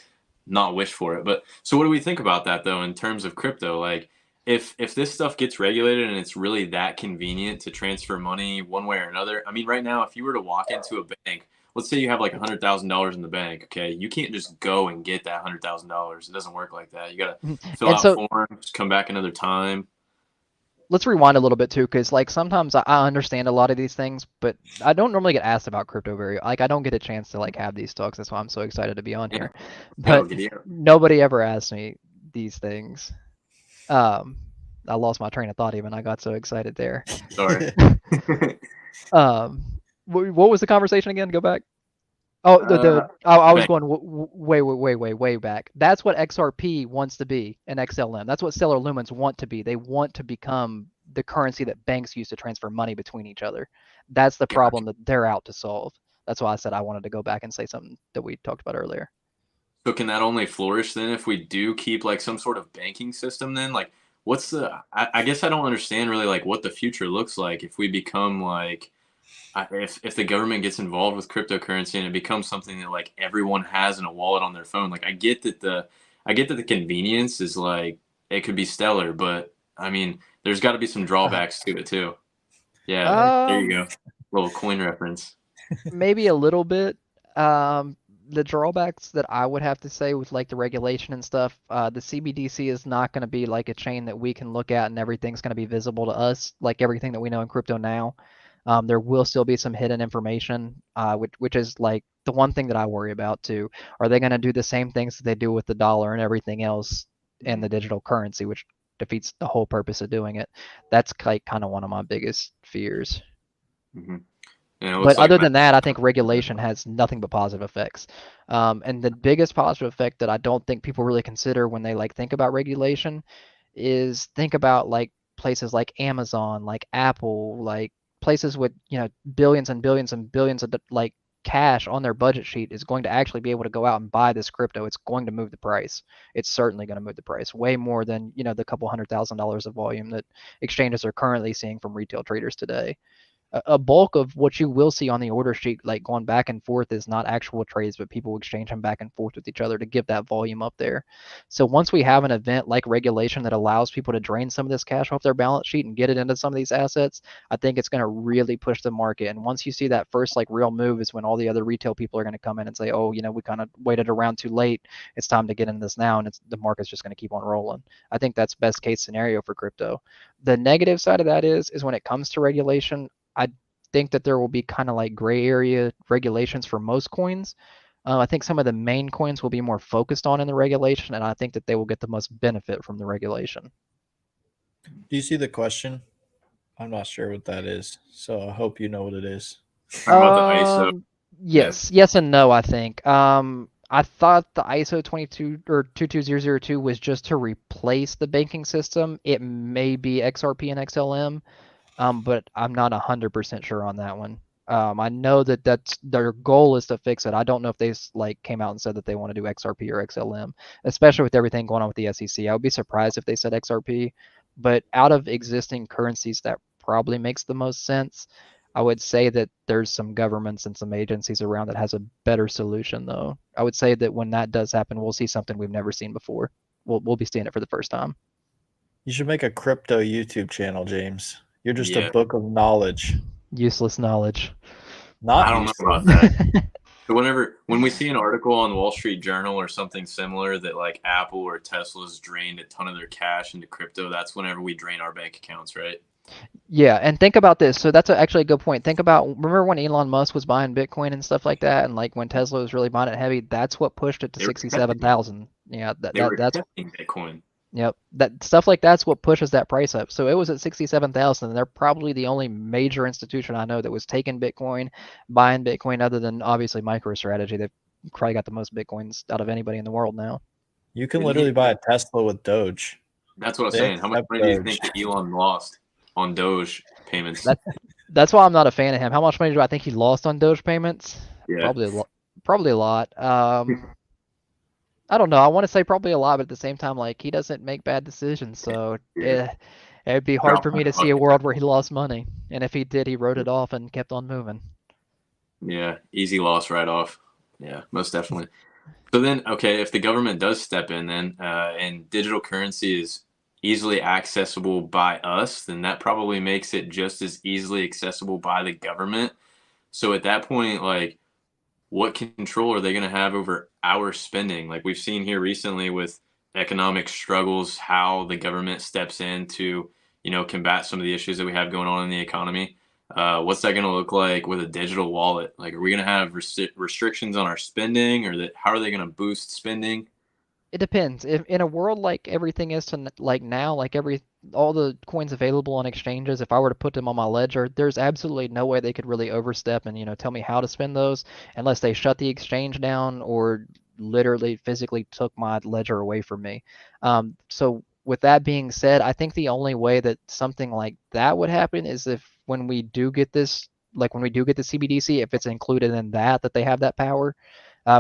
B: not wish for it. But so what do we think about that though in terms of crypto? Like if this stuff gets regulated and it's really that convenient to transfer money one way or another. I mean, right now, if you were to walk into a bank, let's say you have like $100,000 in the bank, okay, you can't just go and get that $100,000. It doesn't work like that. You gotta fill
C: And
B: out
C: so
B: forms, come back another time.
C: let's rewind a little bit too, because like sometimes I understand a lot of these things, but I don't normally get asked about crypto very like I don't get a chance to like have these talks. That's why I'm so excited to be on
B: Yeah,
C: here.
B: go
C: But
B: giddy up.
C: nobody ever asks me these things. Um, I lost my train of thought even. I got so excited there.
B: Sorry.
C: Um, what was the conversation again? Go back. Oh,
B: uh,
C: I was
B: bank.
C: going way back. That's what XRP wants to be in XLM. That's what Stellar Lumens want to be. They want to become the currency that banks use to transfer money between each other. That's the
B: Gotcha.
C: problem that they're out to solve. That's why I said I wanted to go back and say something that we talked about earlier.
B: So can that only flourish then if we do keep like some sort of banking system then? Like what's I guess I don't understand really like what the future looks like if we become like if the government gets involved with cryptocurrency and it becomes something that like everyone has in a wallet on their phone. Like I get that the convenience is like it could be stellar, but I mean there's got to be some drawbacks to it too. Yeah, there you
C: Um,
B: go. Little coin reference.
C: Maybe a little bit. Um, the drawbacks that I would have to say with like the regulation and stuff, the CBDC is not going to be like a chain that we can look at and everything's going to be visible to us, like everything that we know in crypto now. There will still be some hidden information, which is like the one thing that I worry about too. Are they going to do the same things that they do with the dollar and everything else in the digital currency, which defeats the whole purpose of doing it? That's like kind of one of my biggest fears.
B: Mm-hmm. And it looks
C: But
B: like
C: other than that, I think regulation has nothing but positive effects. And the biggest positive effect that I don't think people really consider when they like think about regulation is think about like places like Amazon, like Apple, like places with, billions and billions and billions of like cash on their budget sheet is going to actually be able to go out and buy this crypto. It's going to move the price. It's certainly going to move the price way more than, the couple $100,000 of volume that exchanges are currently seeing from retail traders today. A bulk of what you will see on the order sheet, like going back and forth, is not actual trades, but people exchange them back and forth with each other to give that volume up there. So once we have an event like regulation that allows people to drain some of this cash off their balance sheet and get it into some of these assets, I think it's going to really push the market. And once you see that first like real move is when all the other retail people are going to come in and say, oh, we kind of waited around too late. It's time to get in this now, and the market's just going to keep on rolling. I think that's best case scenario for crypto. The negative side of that is when it comes to regulation, I think that there will be kind of like gray area regulations for most coins. I think some of the main coins will be more focused on in the regulation, and I think that they will get the most benefit from the regulation.
A: Do you see the question? I'm not sure what that is, so I hope you know what it is.
B: talking about the ISO. Yeah.
C: Yes and no, I think. I thought the ISO 22 or 22002 was just to replace the banking system. It may be XRP and XLM. But I'm not 100% sure on that one. I know that that's their goal is to fix it. I don't know if they like came out and said that they want to do XRP or XLM, especially with everything going on with the SEC. I would be surprised if they said XRP, but out of existing currencies, that probably makes the most sense. I would say that there's some governments and some agencies around that has a better solution, though. I would say that when that does happen, we'll see something we've never seen before. We'll be seeing it for the first time.
A: You should make a crypto YouTube channel, James. You're just a
B: Yeah.
A: book of knowledge.
C: Useless knowledge.
A: Not
B: I don't know
A: useless.
B: about that. So when we see an article on the Wall Street Journal or something similar that like Apple or Tesla's drained a ton of their cash into crypto, that's whenever we drain our bank accounts, right?
C: Yeah, and think about this. So that's actually a good point. Remember when Elon Musk was buying Bitcoin and stuff like that, and like when Tesla was really buying it heavy, that's what pushed it to
B: They were protecting it.
C: 67,000. Yeah,
B: They were
C: that's
B: accepting Bitcoin.
C: yep. That stuff like that's what pushes that price up. So it was at 67,000, and they're probably the only major institution I know that was taking Bitcoin, buying Bitcoin, other than obviously MicroStrategy. They've probably got the most Bitcoins out of anybody in the world now.
A: You can
B: Didn't
A: literally
B: he?
A: buy a Tesla with Doge.
B: That's what I was
A: They
B: saying. How much
A: accept
B: money do you
A: Doge.
B: think that Elon lost on Doge payments?
C: That's why I'm not a fan of him. How much money do I think he lost on Doge payments?
B: Yeah.
C: Probably a lot. I don't know. I want to say probably a lot, but at the same time, like he doesn't make bad decisions, so
B: Yeah.
C: it'd be hard for me to see a world where he lost money. And if he did, he wrote it off and kept on moving.
B: Yeah. Easy loss right off. Yeah, most definitely. So then, okay, if the government does step in, then and digital currency is easily accessible by us, then that probably makes it just as easily accessible by the government. So at that point, like, what control are they going to have over our spending? Like we've seen here recently with economic struggles, how the government steps in to, combat some of the issues that we have going on in the economy. What's that going to look like with a digital wallet? Like, are we going to have restrictions on our spending, or how are they going to boost spending?
C: It depends. If in a world like everything is like now, like all the coins available on exchanges, if I were to put them on my ledger, there's absolutely no way they could really overstep and tell me how to spend those unless they shut the exchange down or literally physically took my ledger away from me. So with that being said, I think the only way that something like that would happen is if when we do get this, like when we do get the CBDC, if it's included in that they have that power,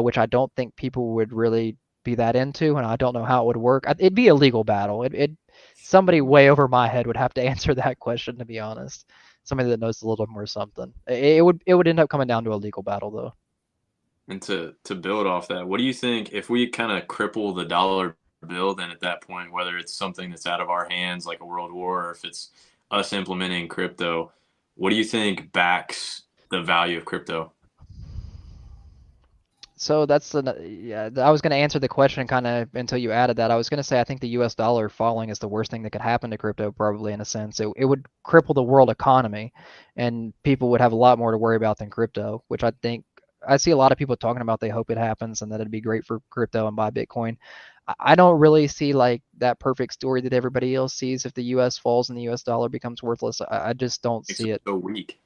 C: which I don't think people would really be that into, and I don't know how it would work. It'd be a legal battle. Somebody way over my head would have to answer that question, to be honest. Somebody that knows a little more something. It would end up coming down to a legal battle though.
B: And to build off that, what do you think if we kind of cripple the dollar bill? Then at that point, whether it's something that's out of our hands, like a world war, or if it's us implementing crypto, what do you think backs the value of crypto?
C: So yeah, I was going to answer the question kind of until you added that. I was going to say I think the US dollar falling is the worst thing that could happen to crypto, probably in a sense. It would cripple the world economy, and people would have a lot more to worry about than crypto, which I think I see a lot of people talking about they hope it happens and that it'd be great for crypto and buy Bitcoin. I don't really see like that perfect story that everybody else sees if the US falls and the US dollar becomes worthless. I just don't
B: Makes
C: see
B: it
C: it.
B: so weak.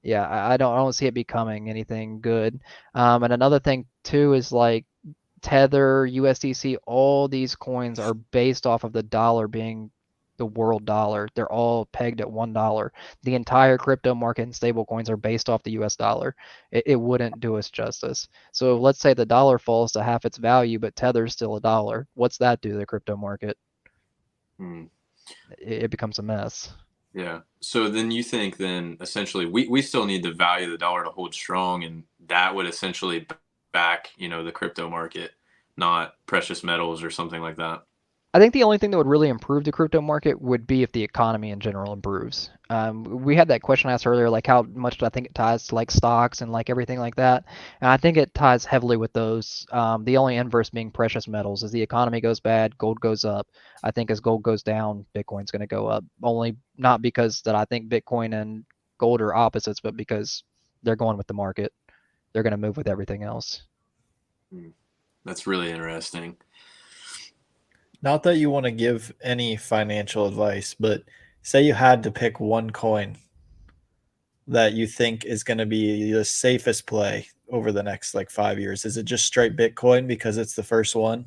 C: Yeah, I don't see it becoming anything good. And another thing too is like Tether, USDC, all these coins are based off of the dollar being the world dollar. They're all pegged at $1. The entire crypto market and stable coins are based off the US dollar. It wouldn't do us justice. So let's say the dollar falls to half its value, but Tether's still a dollar. What's that do to the crypto market?
B: Hmm.
C: It becomes a mess.
B: Yeah. So then you think then essentially we still need the value of the dollar to hold strong, and that would essentially back, the crypto market, not precious metals or something like that.
C: I think the only thing that would really improve the crypto market would be if the economy in general improves. We had that question asked earlier, like how much do I think it ties to like stocks and like everything like that? And I think it ties heavily with those. The only inverse being precious metals. As the economy goes bad, gold goes up. I think as gold goes down, Bitcoin's going to go up. Only not because that I think Bitcoin and gold are opposites, but because they're going with the market. They're going to move with everything else.
B: That's really interesting.
A: Not that you want to give any financial advice, but say you had to pick one coin that you think is going to be the safest play over the next like 5 years. Is it just straight Bitcoin because it's the first one?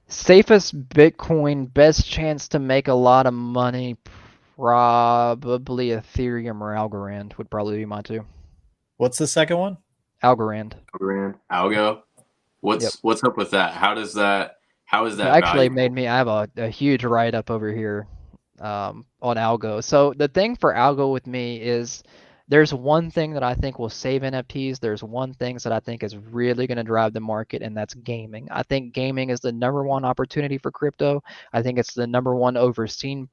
C: Safest Bitcoin, best chance to make a lot of money, probably Ethereum or Algorand would probably be my two.
A: What's the second one?
C: Algorand.
B: Algo.
C: Yep.
B: What's up with that? How is
C: It
B: that
C: actually
B: valuable?
C: made me, I have a huge write up over here on Algo. So the thing for Algo with me is there's one thing that I think will save NFTs. There's one thing that I think is really going to drive the market, and that's gaming. I think gaming is the number one opportunity for crypto. I think it's the number one overseen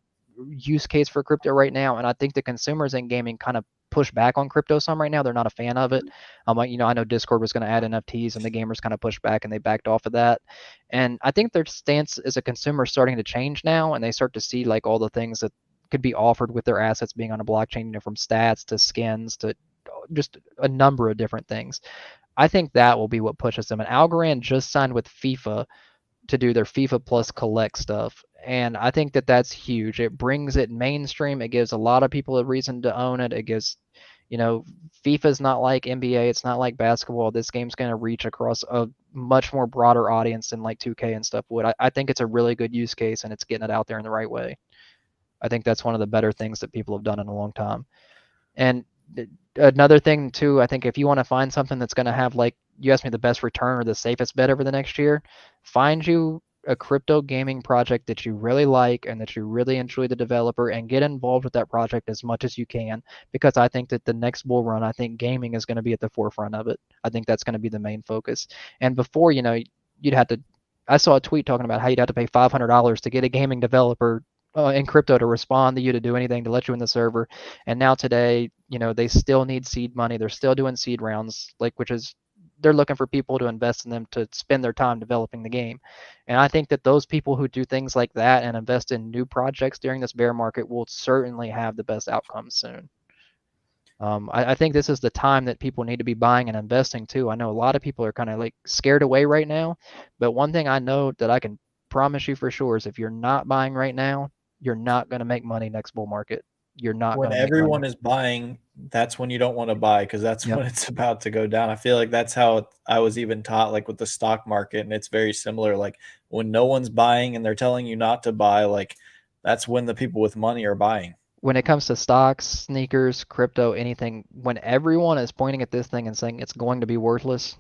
C: use case for crypto right now, and I think the consumers in gaming kind of push back on crypto some right now. They're not a fan of it. I know Discord was going to add NFTs, and the gamers kind of pushed back and they backed off of that. And I think their stance as a consumer is starting to change now, and they start to see like all the things that could be offered with their assets being on a blockchain, from stats to skins to just a number of different things. I think that will be what pushes them. And Algorand just signed with FIFA to do their FIFA Plus Collect stuff. And I think that that's huge. It brings it mainstream. It gives a lot of people a reason to own it. It gives, FIFA's not like NBA. It's not like basketball. This game's going to reach across a much more broader audience than like 2K and stuff would. I think it's a really good use case, and it's getting it out there in the right way. I think that's one of the better things that people have done in a long time. And another thing too, I think if you want to find something that's going to have, like you asked me, the best return or the safest bet over the next year, find you a crypto gaming project that you really like and that you really enjoy the developer, and get involved with that project as much as you can, because I think that the next bull run, I think gaming is going to be at the forefront of it. I think that's going to be the main focus. And before, you'd have to, I saw a tweet talking about how you'd have to pay $500 to get a gaming developer in crypto to respond to you, to do anything, to let you in the server. And now today, they still need seed money. They're still doing seed rounds, which is, they're looking for people to invest in them to spend their time developing the game. And I think that those people who do things like that and invest in new projects during this bear market will certainly have the best outcomes soon. I think this is the time that people need to be buying and investing too. I know a lot of people are kind of scared away right now, but one thing I know that I can promise you for sure is if you're not buying right now, you're not going to make money next bull market. You're not
A: When
C: going to make
A: everyone
C: money.
A: is buying, that's when you don't want to buy, because that's
C: Yep.
A: when it's about to go down. I feel like that's how I was even taught, with the stock market, and it's very similar. When no one's buying and they're telling you not to buy, that's when the people with money are buying.
C: When it comes to stocks, sneakers, crypto, anything, when everyone is pointing at this thing and saying it's going to be worthless,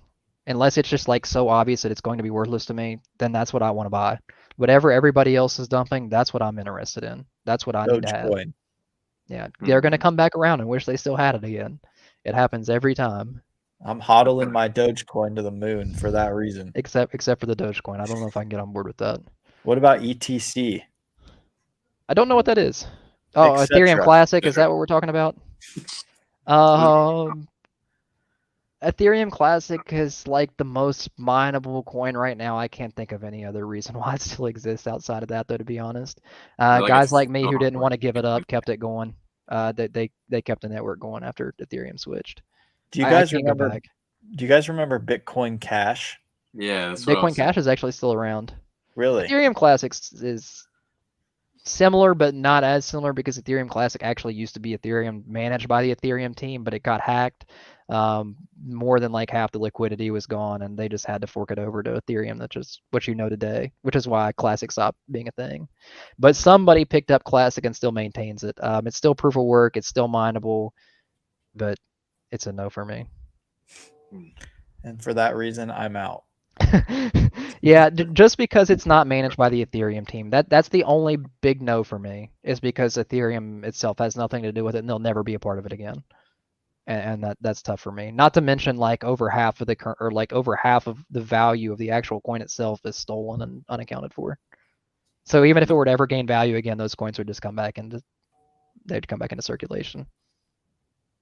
C: unless it's just so obvious that it's going to be worthless to me, then that's what I want to buy. Whatever everybody else is dumping, that's what I'm interested in. That's what I need to have.
A: Dogecoin.
C: Yeah, they're going to come back around and wish they still had it again. It happens every time.
A: I'm hodling my Dogecoin to the moon for that reason.
C: Except for the Dogecoin. I don't know if I can get on board with that.
A: What about ETC?
C: I don't know what that is. Oh, Ethereum Classic, is that what we're talking about? Ethereum Classic is the most mineable coin right now. I can't think of any other reason why it still exists outside of that, though, to be honest. Guys like me who didn't want to give it up kept it going. They kept the network going after Ethereum switched.
A: Do you guys remember? Do you guys remember Bitcoin Cash?
B: Yeah, that's
C: Bitcoin Cash is actually still around.
A: Really?
C: Ethereum Classics is similar, but not as similar, because Ethereum Classic actually used to be Ethereum managed by the Ethereum team, but it got hacked. More than half the liquidity was gone, and they just had to fork it over to Ethereum. That's just what you know today, which is why Classic stopped being a thing. But somebody picked up Classic and still maintains it. It's still proof of work. It's still mineable, but it's a no for me.
A: And for that reason, I'm out.
C: Yeah, just because it's not managed by the Ethereum team. That's the only big no for me, is because Ethereum itself has nothing to do with it, and they'll never be a part of it again. And that's tough for me. Not to mention over half of over half of the value of the actual coin itself is stolen and unaccounted for. So even if it were to ever gain value again, those coins would just they'd come back into circulation.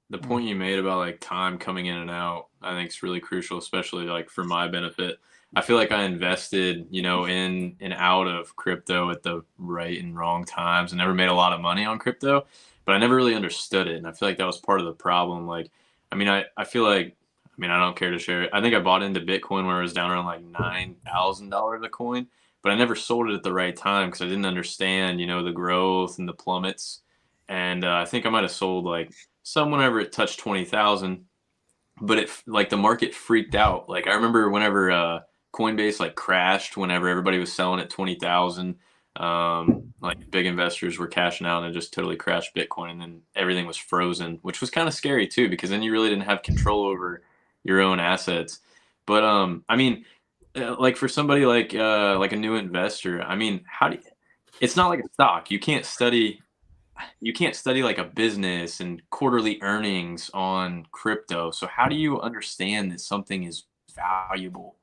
B: The point you made about time coming in and out, I think is really crucial, especially for my benefit. I feel like I invested, in and out of crypto at the right and wrong times, and never made a lot of money on crypto, but I never really understood it. And I feel like that was part of the problem. I feel like, I don't care to share it. I think I bought into Bitcoin where it was down around $9,000 a coin, but I never sold it at the right time because I didn't understand, the growth and the plummets. And I think I might have sold some whenever it touched 20,000, but it the market freaked out. I remember whenever Coinbase crashed, whenever everybody was selling at 20,000, big investors were cashing out, and it just totally crashed Bitcoin, and then everything was frozen, which was kind of scary too, because then you really didn't have control over your own assets. But for somebody like a new investor, how do you, it's not like a stock. You can't study a business and quarterly earnings on crypto. So how do you understand that something is valuable?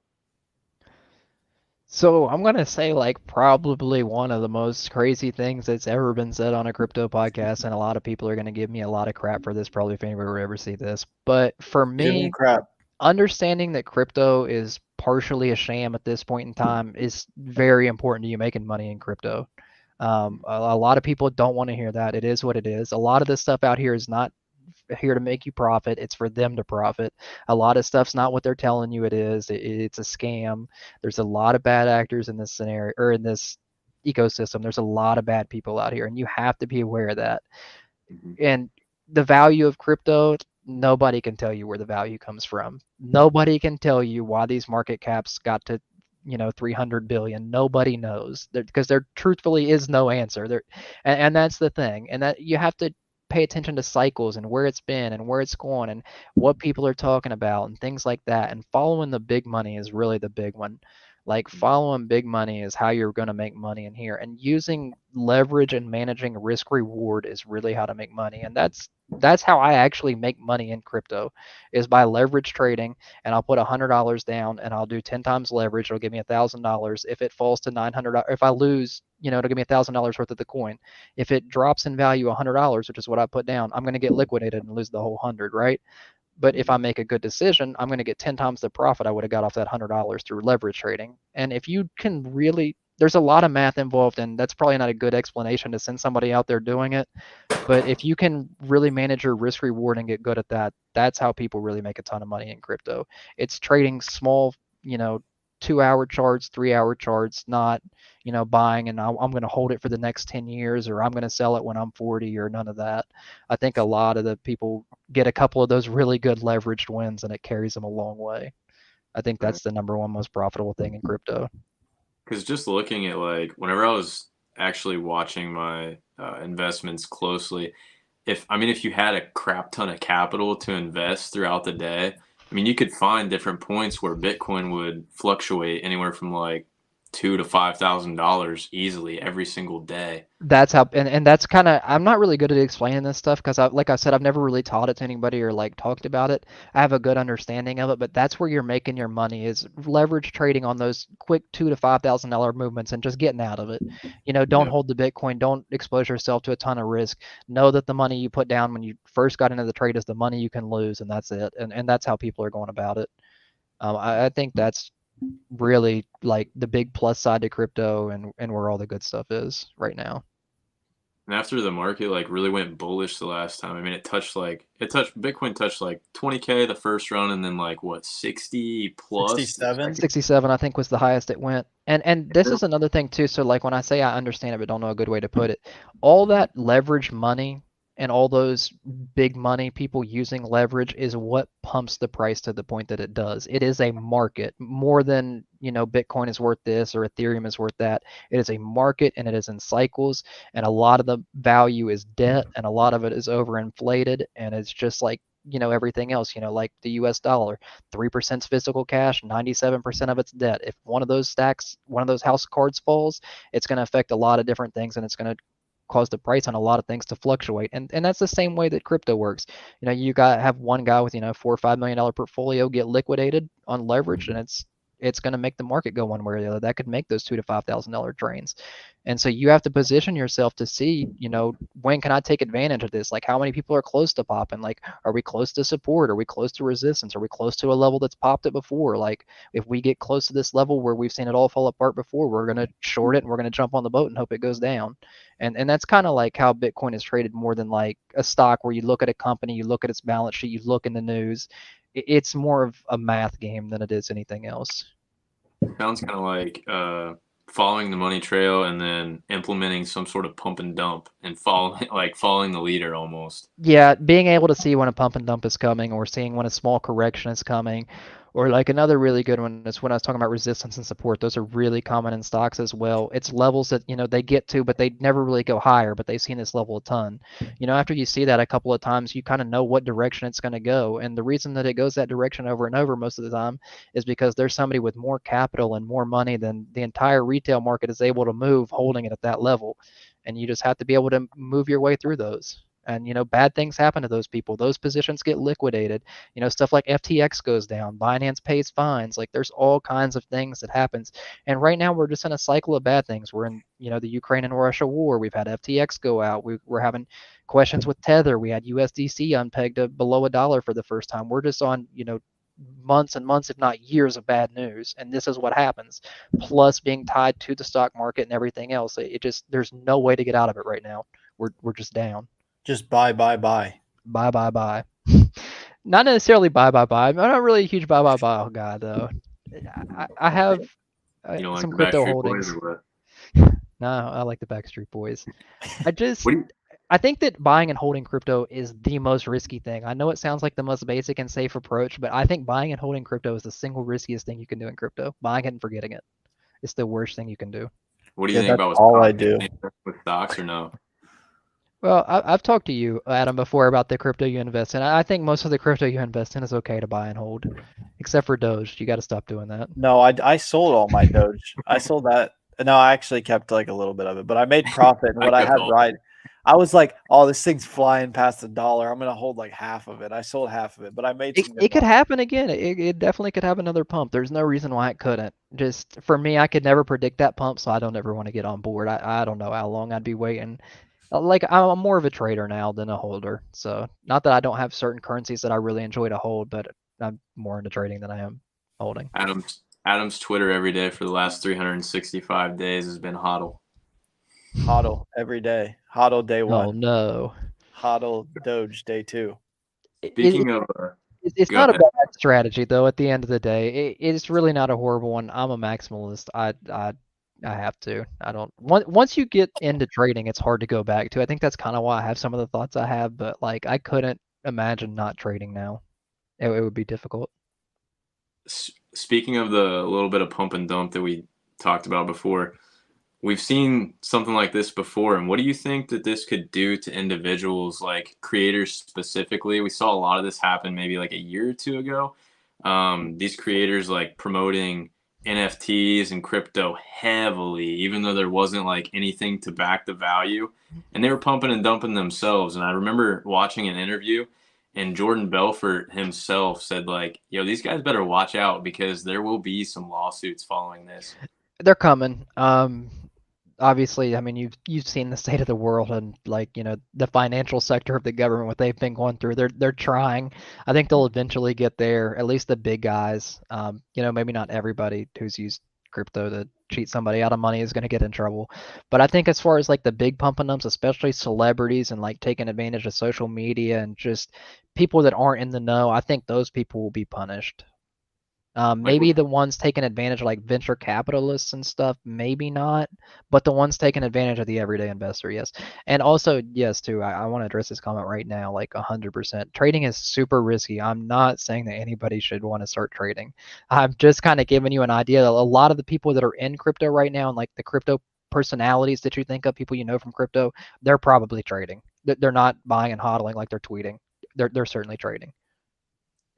C: So I'm going to say probably one of the most crazy things that's ever been said on a crypto podcast, and a lot of people are going to give me a lot of crap for this, probably, if anybody would ever see this. But for me, understanding that crypto is partially a sham at this point in time is very important to you making money in crypto. A lot of people don't want to hear that. It is what it is. A lot of this stuff out here is not here to make you profit. It's for them to profit. A lot of stuff's not what they're telling you it is. It's a scam. There's a lot of bad actors in this scenario or in this ecosystem. There's a lot of bad people out here, and you have to be aware of that. And the value of crypto, nobody can tell you where the value comes from. Nobody can tell you why these market caps got to 300 billion. Nobody knows because there truthfully is no answer there. And that's the thing, and that you have to pay attention to cycles and where it's been and where it's going and what people are talking about and things like that. And following the big money is really the big one. Like following big money is how you're going to make money in here, and using leverage and managing risk reward is really how to make money. And that's how I actually make money in crypto, is by leverage trading. And I'll put $100 down and I'll do 10 times leverage. It'll give me $1,000. If it falls to $900, if I lose, it'll give me $1,000 worth of the coin. If it drops in value $100, which is what I put down, I'm going to get liquidated and lose the whole 100, right? But if I make a good decision, I'm going to get 10 times the profit I would have got off that $100 through leverage trading. And if you can really, there's a lot of math involved, and that's probably not a good explanation to send somebody out there doing it. But if you can really manage your risk reward and get good at that, that's how people really make a ton of money in crypto. It's trading small, 2-hour charts, 3-hour charts, not, buying and I'm going to hold it for the next 10 years or I'm going to sell it when I'm 40 or none of that. I think a lot of the people get a couple of those really good leveraged wins and it carries them a long way. I think that's the number one most profitable thing in crypto.
B: Because just looking at whenever I was actually watching my investments closely, if you had a crap ton of capital to invest throughout the day, you could find different points where Bitcoin would fluctuate anywhere from $2,000 to $5,000 easily every single day.
C: That's how, and that's kind of, I'm not really good at explaining this stuff because like I said, I've never really taught it to anybody or talked about it. I have a good understanding of it, but that's where you're making your money, is leverage trading on those quick $2,000 to $5,000 movements and just getting out of it. Don't hold the Bitcoin, don't expose yourself to a ton of risk. Know that the money you put down when you first got into the trade is the money you can lose, and that's it. And that's how people are going about it. I think that's really the big plus side to crypto and where all the good stuff is right now.
B: And after the market really went bullish the last time, Bitcoin touched 20K the first run, and then 60 plus
A: 67
C: 67 I think was the highest it went. And this is another thing too. So when I say I understand it but don't know a good way to put it, all that leverage money and all those big money people using leverage is what pumps the price to the point that it does. It is a market more than, Bitcoin is worth this or Ethereum is worth that. It is a market, and it is in cycles, and a lot of the value is debt and a lot of it is overinflated, and it's just everything else, like the US dollar, 3% physical cash, 97% of it's debt. If one of those house cards falls, it's going to affect a lot of different things, and it's going to cause the price on a lot of things to fluctuate. And that's the same way that crypto works. You have one guy with, $4 or $5 million portfolio get liquidated on leverage, and it's going to make the market go one way or the other. That could make those $2,000 to $5,000 drains. And so you have to position yourself to see, when can I take advantage of this? How many people are close to popping? Are we close to support? Are we close to resistance? Are we close to a level that's popped it before? If we get close to this level where we've seen it all fall apart before, we're going to short it and we're going to jump on the boat and hope it goes down. And that's kind of how Bitcoin is traded more than a stock where you look at a company, you look at its balance sheet, you look in the news. It's more of a math game than it is anything else.
B: Sounds kind of like following the money trail and then implementing some sort of pump and dump and following the leader almost.
C: Yeah, being able to see when a pump and dump is coming, or seeing when a small correction is coming, or another really good one is when I was talking about resistance and support. Those are really common in stocks as well. It's levels that they get to, but they never really go higher, but they've seen this level a ton. After you see that a couple of times, you kind of know what direction it's going to go. And the reason that it goes that direction over and over most of the time is because there's somebody with more capital and more money than the entire retail market is able to move, holding it at that level. And you just have to be able to move your way through those. And bad things happen to those people. Those positions get liquidated. Stuff like FTX goes down, Binance pays fines. There's all kinds of things that happens. And right now we're just in a cycle of bad things. We're in the Ukraine and Russia war. We've had FTX go out. We're having questions with Tether. We had USDC unpegged to below $1 for the first time. We're just on months and months, if not years, of bad news. And this is what happens. Plus being tied to the stock market and everything else. There's no way to get out of it right now. We're just down.
A: Just buy.
C: buy, buy, buy. Not necessarily buy, buy, buy. I'm not really a huge buy, buy, buy guy though. I have
B: You don't like
C: some
B: the
C: crypto
B: Backstreet Boys
C: holdings.
B: or what?
C: No, I like the Backstreet Boys. I just
B: What do you?
C: I think that buying and holding crypto is the most risky thing. I know it sounds like the most basic and safe approach, but I think buying and holding crypto is the single riskiest thing you can do in crypto. Buying it and forgetting it. It's the worst thing you can do.
B: What do you
A: Yeah,
B: think
A: that's
B: about with
A: all I
B: stocks?
A: do.
B: With stocks or no?
C: Well, I've talked to you, Adam, before about the crypto you invest in. I think most of the crypto you invest in is okay to buy and hold, except for Doge. You got to stop doing that.
A: No, I sold all my Doge. I sold that. No, I actually kept like a little bit of it, but I made profit. And
B: I
A: what I
B: kept
A: had
B: all.
A: right, I was like, "Oh, this thing's flying past $1. I'm gonna hold like half of it." I sold half of it, but I made
C: It,
A: some good
C: it could
A: money.
C: happen again. It definitely could have another pump. There's no reason why it couldn't. Just for me, I could never predict that pump, so I don't ever want to get on board. I don't know how long I'd be waiting. Like I'm more of a trader now than a holder. So not that I don't have certain currencies that I really enjoy to hold, but I'm more into trading than I am holding.
B: Adam's Twitter every day for the last 365 days has been hodl.
A: HODL every day. HODL day
C: Oh
A: one.
C: no.
A: HODL Doge day two.
C: It,
B: Speaking of,
C: it's
B: go
C: not a
B: ahead.
C: bad strategy though. At the end of the day, it's really not a horrible one. I'm a maximalist. I have to. I don't. Once you get into trading, it's hard to go back to. I think that's kind of why I have some of the thoughts I have. But like, I couldn't imagine not trading now. It would be difficult.
B: Speaking of the little bit of pump and dump that we talked about before, we've seen something like this before. And what do you think that this could do to individuals, like creators specifically? We saw a lot of this happen maybe like a year or two ago. These creators like promoting NFTs and crypto heavily, even though there wasn't like anything to back the value. And they were pumping and dumping themselves. And I remember watching an interview, and Jordan Belfort himself said like, yo, these guys better watch out because there will be some lawsuits following this.
C: They're coming. Obviously, I mean, you've seen the state of the world and like, the financial sector of the government, what they've been going through. They're trying. I think they'll eventually get there, at least the big guys. Maybe not everybody who's used crypto to cheat somebody out of money is going to get in trouble. But I think as far as like the big pump and dumps, especially celebrities and like taking advantage of social media and just people that aren't in the know, I think those people will be punished.
B: Like,
C: Maybe the ones taking advantage of like venture capitalists and stuff, maybe not, but the ones taking advantage of the everyday investor, yes. And also, yes, too, I want to address this comment right now, like 100%. Trading is super risky. I'm not saying that anybody should want to start trading. I'm just kind of giving you an idea. A lot of the people that are in crypto right now and like the crypto personalities that you think of, people you know from crypto, they're probably trading. They're not buying and hodling like they're tweeting. They're certainly trading,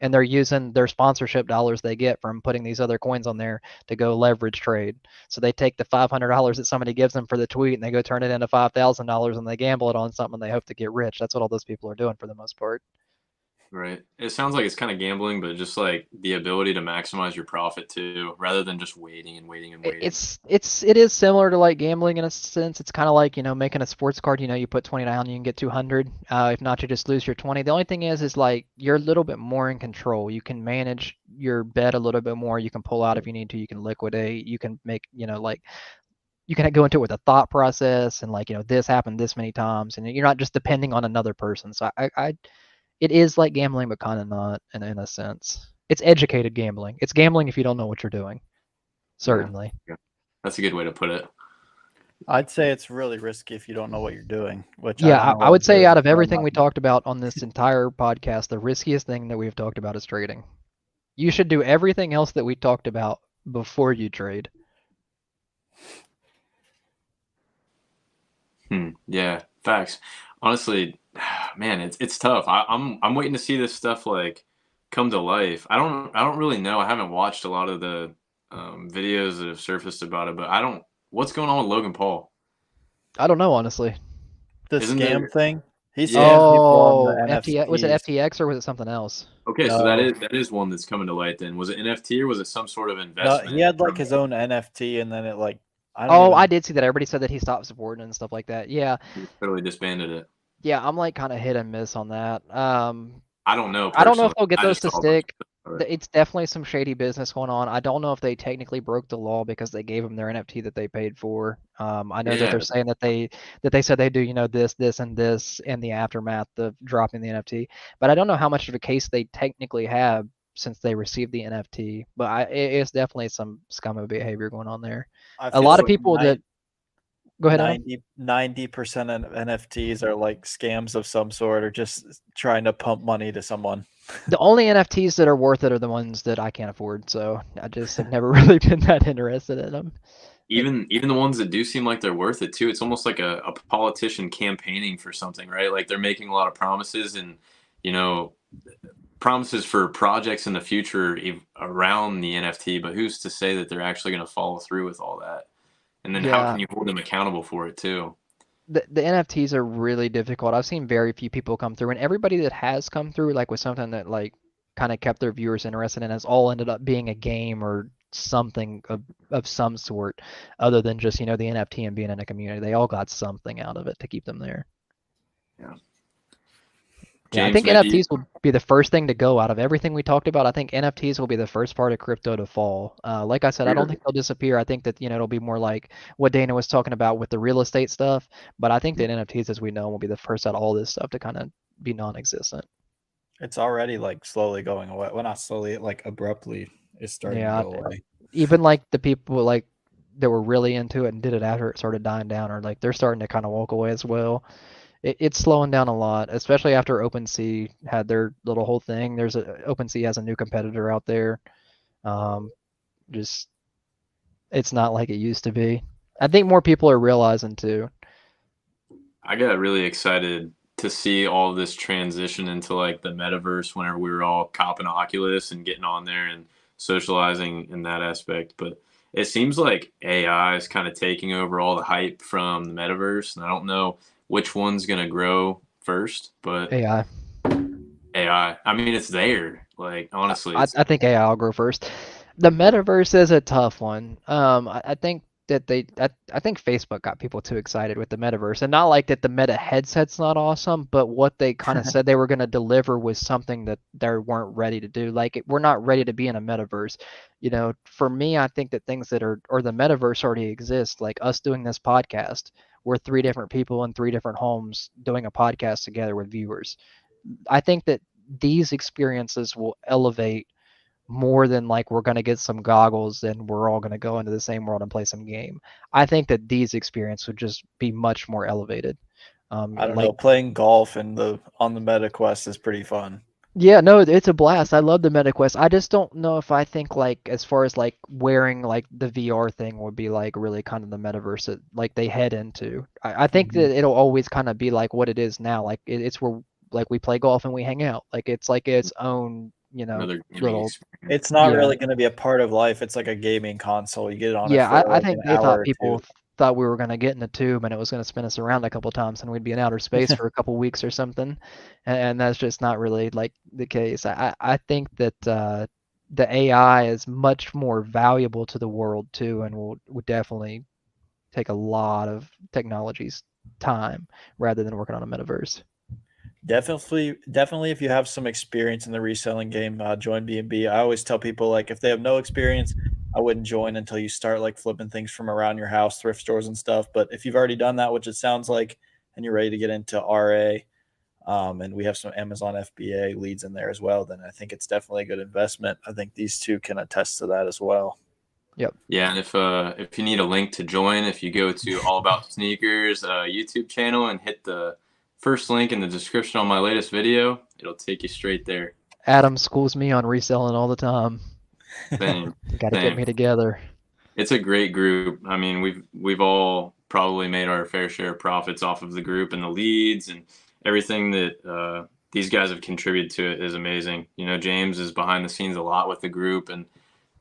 C: and they're using their sponsorship dollars they get from putting these other coins on there to go leverage trade. So they take the $500 that somebody gives them for the tweet and they go turn it into $5,000 and they gamble it on something and they hope to get rich. That's what all those people are doing for the most part.
B: right. It sounds like it's kind of gambling, but just like the ability to maximize your profit too, rather than just waiting and waiting and waiting.
C: It is similar to like gambling in a sense. It's kind of like, making a sports card, you put 20 down, you can get 200. If not, you just lose your 20. The only thing is like you're a little bit more in control. You can manage your bet a little bit more. You can pull out if you need to. You can liquidate. You can make, like you can go into it with a thought process and like, this happened this many times, and you're not just depending on another person. So it is like gambling, but kind of not in a sense. It's educated gambling. It's gambling if you don't know what you're doing.
B: Yeah.
C: Certainly.
B: Yeah. That's a good way to put it.
A: I'd say it's really risky if you don't know what you're doing, which I
C: Yeah,
A: don't know
C: I
A: what
C: would
A: I'm
C: say
A: doing.
C: out of
A: So I'm
C: everything
A: not.
C: we talked about on this entire podcast, the riskiest thing that we've talked about is trading. You should do everything else that we talked about before you trade.
B: Yeah, facts. Honestly, man, it's tough. I'm waiting to see this stuff like come to life. I don't really know. I haven't watched a lot of the videos that have surfaced about it, but I don't. What's going on with Logan Paul?
C: I don't know, honestly.
A: The
B: Isn't
A: scam
B: there?
A: thing. He's
B: Yeah.
A: scammed people on the
C: Oh, FTX, was it
A: NFTs.
C: FTX or was it something else?
B: Okay, so
A: No,
B: that is one that's coming to light. Then was it NFT or was it some sort of
A: no, he
B: investment
A: had like
B: from
A: his own NFT, and then it like I don't
C: Oh, I
A: even.
C: did see that. Everybody said that he stopped supporting and stuff like that. Yeah.
B: totally disbanded it?
C: Yeah, I'm like kind of hit and miss on that.
B: I don't know
C: I don't know if
B: personally.
C: they'll get
B: I
C: those
B: just
C: to
B: saw a bunch
C: stick.
B: of stuff
C: It's definitely some shady business going on. I don't know if they technically broke the law because they gave them their NFT that they paid for. I know that
B: Yeah,
C: they're saying that they said they do, this, and this in the aftermath of dropping the NFT. But I don't know how much of a case they technically have since they received the NFT. But it's definitely some scummy behavior going on there.
A: I
C: A
A: feel
C: lot of
A: like
C: people that go ahead, Adam.
A: 90% of NFTs are like scams of some sort or just trying to pump money to someone.
C: The only NFTs that are worth it are the ones that I can't afford. So I just have never really been that interested in them.
B: even the ones that do seem like they're worth it too. It's almost like a politician campaigning for something, right? Like they're making a lot of promises and you know promises for projects in the future around the NFT, but who's to say that they're actually going to follow through with all that? And then how
C: Yeah.
B: can you hold them accountable for it too?
C: The NFTs are really difficult. I've seen very few people come through, and everybody that has come through, like with something that like kind of kept their viewers interested in, has all ended up being a game or something of some sort, other than just the NFT and being in a community. They all got something out of it to keep them there.
B: Yeah.
C: Yeah, I
B: James,
C: think
B: maybe
C: NFTs will be the first thing to go out of everything we talked about. I think NFTs will be the first part of crypto to fall. Like I said, I don't think they'll disappear. I think that it'll be more like what Dana was talking about with the real estate stuff. But I think that NFTs, as we know, will be the first out of all this stuff to kind of be non-existent.
A: It's already like slowly going away. Well, not slowly, like abruptly is starting to
C: Yeah,
A: go away.
C: even like the people like that were really into it and did it after it started dying down, or like they're starting to kind of walk away as well. It's slowing down a lot, especially after OpenSea had their little whole thing. OpenSea has a new competitor out there. Um, just it's not like it used to be. I think more people are realizing too.
B: I got really excited to see all of this transition into like the metaverse whenever we were all copping Oculus and getting on there and socializing in that aspect. But it seems like AI is kind of taking over all the hype from the metaverse. And I don't know which one's going to grow first, but
C: AI.
B: AI, I mean, it's there. Like, honestly,
C: I,
B: it's
C: I think AI will grow first. The metaverse is a tough one. I think that I think Facebook got people too excited with the metaverse, and not like that the Meta headset's not awesome, but what they kind of said they were going to deliver was something that they weren't ready to do. Like we're not ready to be in a metaverse. For me, I think that things that are or the metaverse already exist. Like us doing this podcast, we're three different people in three different homes doing a podcast together with viewers. I think that these experiences will elevate more than like we're going to get some goggles and we're all going to go into the same world and play some game. I think that these experiences would just be much more elevated.
A: I don't
C: Like,
A: know. Playing golf on the Meta Quest is pretty fun.
C: yeah, no, it's a blast. I love the MetaQuest. I just don't know if I think like as far as like wearing like the VR thing would be like really kind of the metaverse that like they head into. I think that it'll always kind of be like what it is now. Like it's where like we play golf and we hang out. Like it's like its own,
B: another gaming
C: little
B: experience.
A: It's not
C: yeah.
A: really going to be a part of life. It's like a gaming console. You get it on it
C: Yeah,
A: for
C: I
A: like an
C: think they
A: hour
C: thought
A: or
C: people
A: two.
C: thought we were going to get in a tube and it was going to spin us around a couple times and we'd be in outer space for a couple weeks or something. And that's just not really like the case. I think that the AI is much more valuable to the world too, and will definitely take a lot of technology's time rather than working on a metaverse.
A: Definitely, if you have some experience in the reselling game, join B&B. I always tell people like if they have no experience, I wouldn't join until you start like flipping things from around your house, thrift stores and stuff. But if you've already done that, which it sounds like, and you're ready to get into RA, and we have some Amazon FBA leads in there as well, then I think it's definitely a good investment. I think these two can attest to that as well.
C: Yep.
B: Yeah, and if you need a link to join, if you go to All About Sneakers YouTube channel and hit the first link in the description on my latest video, it'll take you straight there.
C: Adam schools me on reselling all the time.
B: Same,
C: Got to get
B: same.
C: me together.
B: It's a great group. I mean, we've all probably made our fair share of profits off of the group and the leads and everything that these guys have contributed to it is amazing. James is behind the scenes a lot with the group, and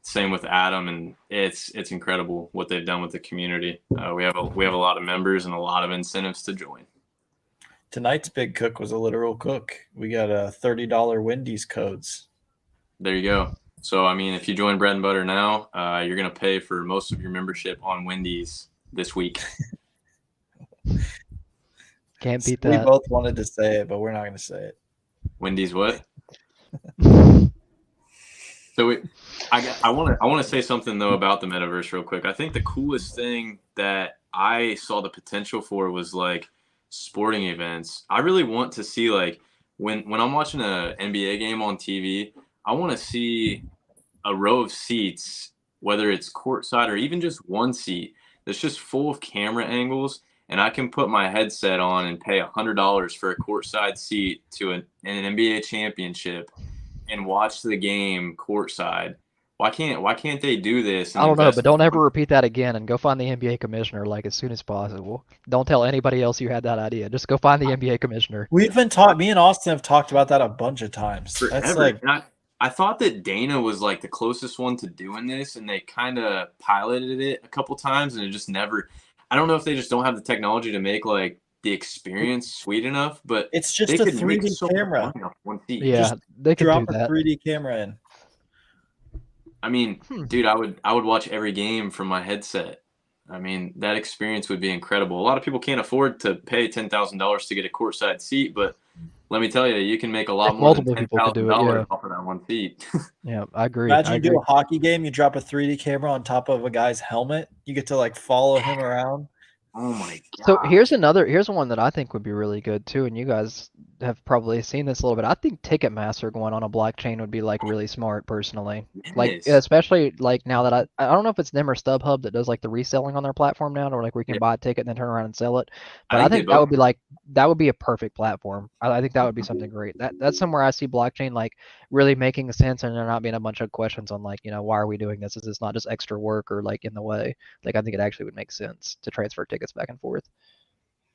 B: same with Adam, and it's incredible what they've done with the community. We have a lot of members and a lot of incentives to join.
A: Tonight's big cook was a literal cook. We got a $30 Wendy's codes.
B: There you go. So, I mean, if you join Bread and Butter now, you're going to pay for most of your membership on Wendy's this week.
C: Can't beat
A: We
C: that.
A: both wanted to say it, but we're not going to say it.
B: Wendy's what? So I want to say something though about the metaverse real quick. I think the coolest thing that I saw the potential for was like sporting events. I really want to see like when I'm watching a NBA game on TV, I want to see a row of seats, whether it's courtside or even just one seat that's just full of camera angles, and I can put my headset on and pay $100 for a courtside seat to an NBA championship and watch the game courtside. Why can't they do this and
C: I don't know,
B: invest?
C: but don't ever repeat that again and go find the NBA commissioner like as soon as possible. Don't tell anybody else you had that idea. Just go find the NBA commissioner.
A: Me and Austin have talked about that a bunch of times. That's
B: Forever.
A: like,
B: And I thought that Dana was like the closest one to doing this, and they kind of piloted it a couple times, and it just never. I don't know if they just don't have the technology to make like the experience sweet enough, but
A: it's just
B: they
A: a
B: could make
A: 3D
B: so much
A: camera.
B: money off one seat.
C: Yeah,
A: Just
C: they could do
A: Drop a
C: that.
A: 3D camera in.
B: I mean, dude, I would watch every game from my headset. I mean, that experience would be incredible. A lot of people can't afford to pay $10,000 to get a courtside seat, but let me tell you, you can make a lot more than
C: Multiple people could do it.
B: $10,000
C: Yeah,
B: off of that one seat.
C: yeah, I agree.
A: Imagine
C: I
A: you do
C: agree.
A: a hockey game, you drop a 3D camera on top of a guy's helmet. You get to like follow him around.
B: Oh my
C: So
B: god!
C: here's one that I think would be really good too, and you guys have probably seen this a little bit. I think Ticketmaster going on a blockchain would be like really smart personally. Like
B: Yes.
C: especially like now that I don't know if it's them or StubHub that does like the reselling on their platform now, or like where you can
B: Yeah.
C: buy a ticket and then turn around and sell it.
B: I
C: But I
B: think they
C: think that would
B: both.
C: be like that would be a perfect platform. I think that would be something great. That's somewhere I see blockchain like really making sense and there not being a bunch of questions on like, why are we doing this? Is this not just extra work or like in the way? Like I think it actually would make sense to transfer tickets back and forth.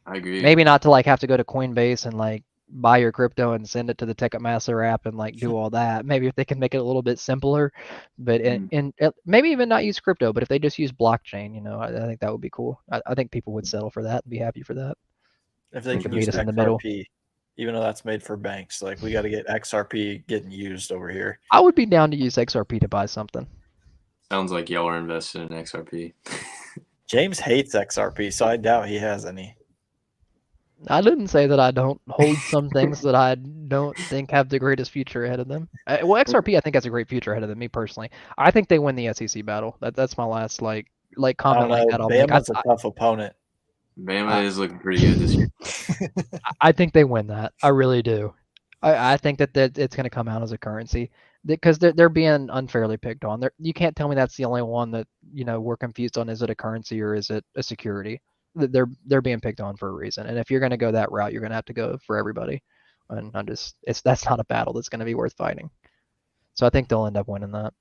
B: I agree.
C: Maybe not to like have to go to Coinbase and like buy your crypto and send it to the Ticketmaster app and like do all that. Maybe if they can make it a little bit simpler, but maybe even not use crypto, but if they just use blockchain, I think that would be cool. I think people would settle for that and be happy for that.
A: If they
C: They
A: can
C: could
A: use
C: meet us in the middle.
A: XRP, even though that's made for banks, like we got to get XRP getting used over here.
C: I would be down to use XRP to buy something.
B: Sounds like y'all are invested in XRP.
A: James hates XRP, so I doubt he has any.
C: I didn't say that I don't hold some things that I don't think have the greatest future ahead of them. Well, XRP I think has a great future ahead of them. Me personally, I think they win the SEC battle. That's my last like
A: I
C: comment
A: don't
C: like
A: know.
C: that I'll make.
A: Bama's a tough opponent.
B: Bama is looking pretty good this year.
C: I think they win that. I really do. I think that it's going to come out as a currency because they're being unfairly picked on. You can't tell me that's the only one that we're confused on. Is it a currency or is it a security? They're being picked on for a reason. And if you're going to go that route, you're going to have to go for everybody. And that's not a battle that's going to be worth fighting. So I think they'll end up winning that.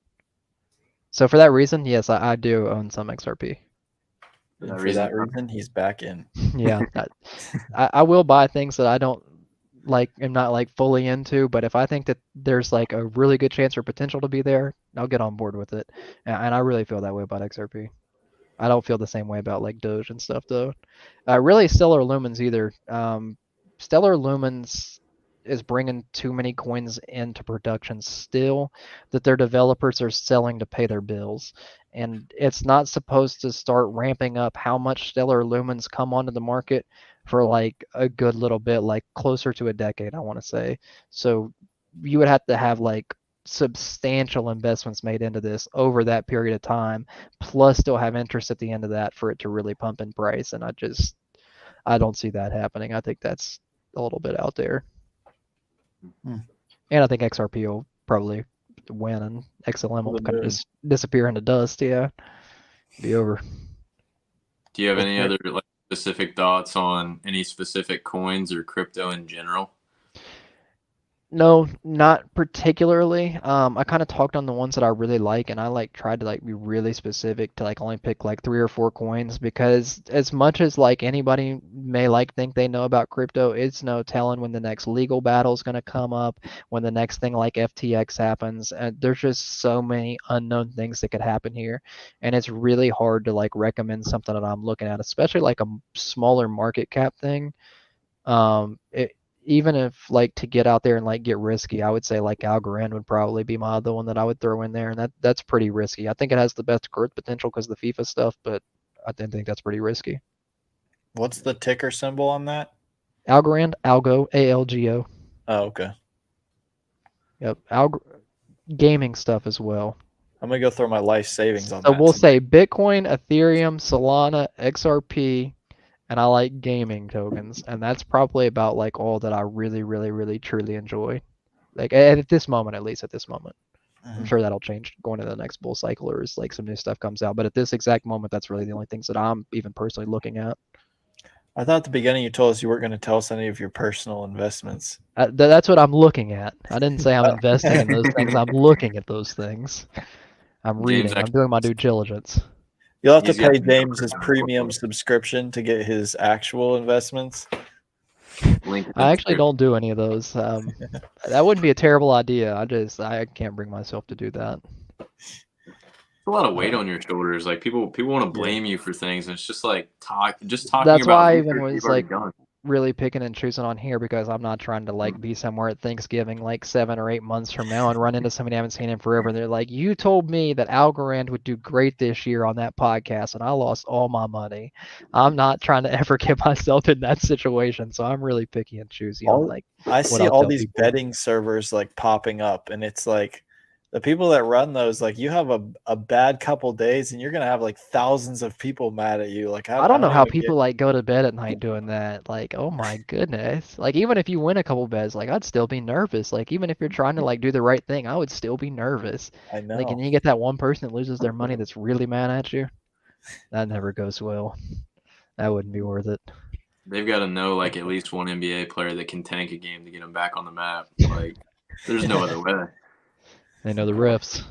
C: So for that reason, yes, I do own some XRP.
A: For that reason, he's back in.
C: Yeah, I will buy things that I don't like, am not like fully into, but if I think that there's like a really good chance or potential to be there, I'll get on board with it. And I really feel that way about XRP. I don't feel the same way about like Doge and stuff though. Really, Stellar Lumens either. Stellar Lumens is bringing too many coins into production still that their developers are selling to pay their bills. And it's not supposed to start ramping up how much Stellar Lumens come onto the market for like a good little bit, like closer to a decade, I want to say. So you would have to have like substantial investments made into this over that period of time, plus still have interest at the end of that for it to really pump in price. And I don't see that happening. I think that's a little bit out there. And I think XRP will probably win and XLM will kind of just disappear into dust. Yeah. Be over.
B: Do you have any other like specific thoughts on any specific coins or crypto in general?
C: No, not particularly. I kind of talked on the ones that I really like, and I like tried to like be really specific to like only pick like 3 or 4 coins because as much as like anybody may like think they know about crypto, it's no telling when the next legal battle is going to come up, when the next thing like FTX happens, and there's just so many unknown things that could happen here, and it's really hard to like recommend something that I'm looking at, especially like a smaller market cap thing. Even if like to get out there and like get risky, I would say like Algorand would probably be my other one that I would throw in there, and that's pretty risky. I think it has the best growth potential because of the FIFA stuff, but I think that's pretty risky.
A: What's the ticker symbol on that?
C: Algorand, Algo, ALGO.
A: Oh, okay.
C: Yep, gaming stuff as well.
A: I'm gonna go throw my life savings on
C: So
A: that
C: we'll
A: tonight.
C: say Bitcoin, Ethereum, Solana, XRP, and I like gaming tokens, and that's probably about like all that I really, really, really, truly enjoy. Like at this moment, at least at this moment. I'm sure that'll change going into the next bull cycle or as like some new stuff comes out. But at this exact moment, that's really the only things that I'm even personally looking at.
A: I thought at the beginning you told us you weren't going to tell us any of your personal investments.
C: That's what I'm looking at. I didn't say I'm investing in those things. I'm looking at those things. I'm
B: James
C: reading. I'm
B: actually
C: doing my due diligence.
A: You'll have to
B: He's got
A: pay
B: the
A: James his
B: numbers down
A: premium
B: below.
A: subscription to get his actual investments.
B: Link in the
C: I actually
B: description.
C: don't do any of those. That wouldn't be a terrible idea. I can't bring myself to do that.
B: It's a lot of weight on your shoulders. Like people want to blame you for things, and it's just like talking
C: That's
B: about
C: why I even
B: research you've
C: was
B: already
C: like
B: done.
C: really picking and choosing on here because I'm not trying to like be somewhere at Thanksgiving like 7 or 8 months from now and run into somebody I haven't seen in forever. They're like, you told me that Algorand would do great this year on that podcast and I lost all my money. I'm not trying to ever get myself in that situation. So I'm really picky and choosy on like
A: I
C: what
A: see
C: I'll
A: all
C: tell
A: these
C: people.
A: betting servers like popping up, and it's like the people that run those, like you have a bad couple days, and you're gonna have like thousands of people mad at you. Like
C: I
A: I
C: don't know
A: don't
C: how
A: even get.
C: people like go to bed at night doing that. Like, oh my goodness. Like even if you win a couple bets, like I'd still be nervous. Like even if you're trying to like do the right thing, I would still be nervous.
A: I
C: Like and
A: know.
C: you get that one person that loses their money that's really mad at you. That never goes well. That wouldn't be worth it.
B: They've got to know like at least one NBA player that can tank a game to get them back on the map. Like there's no other way.
C: They know the riffs.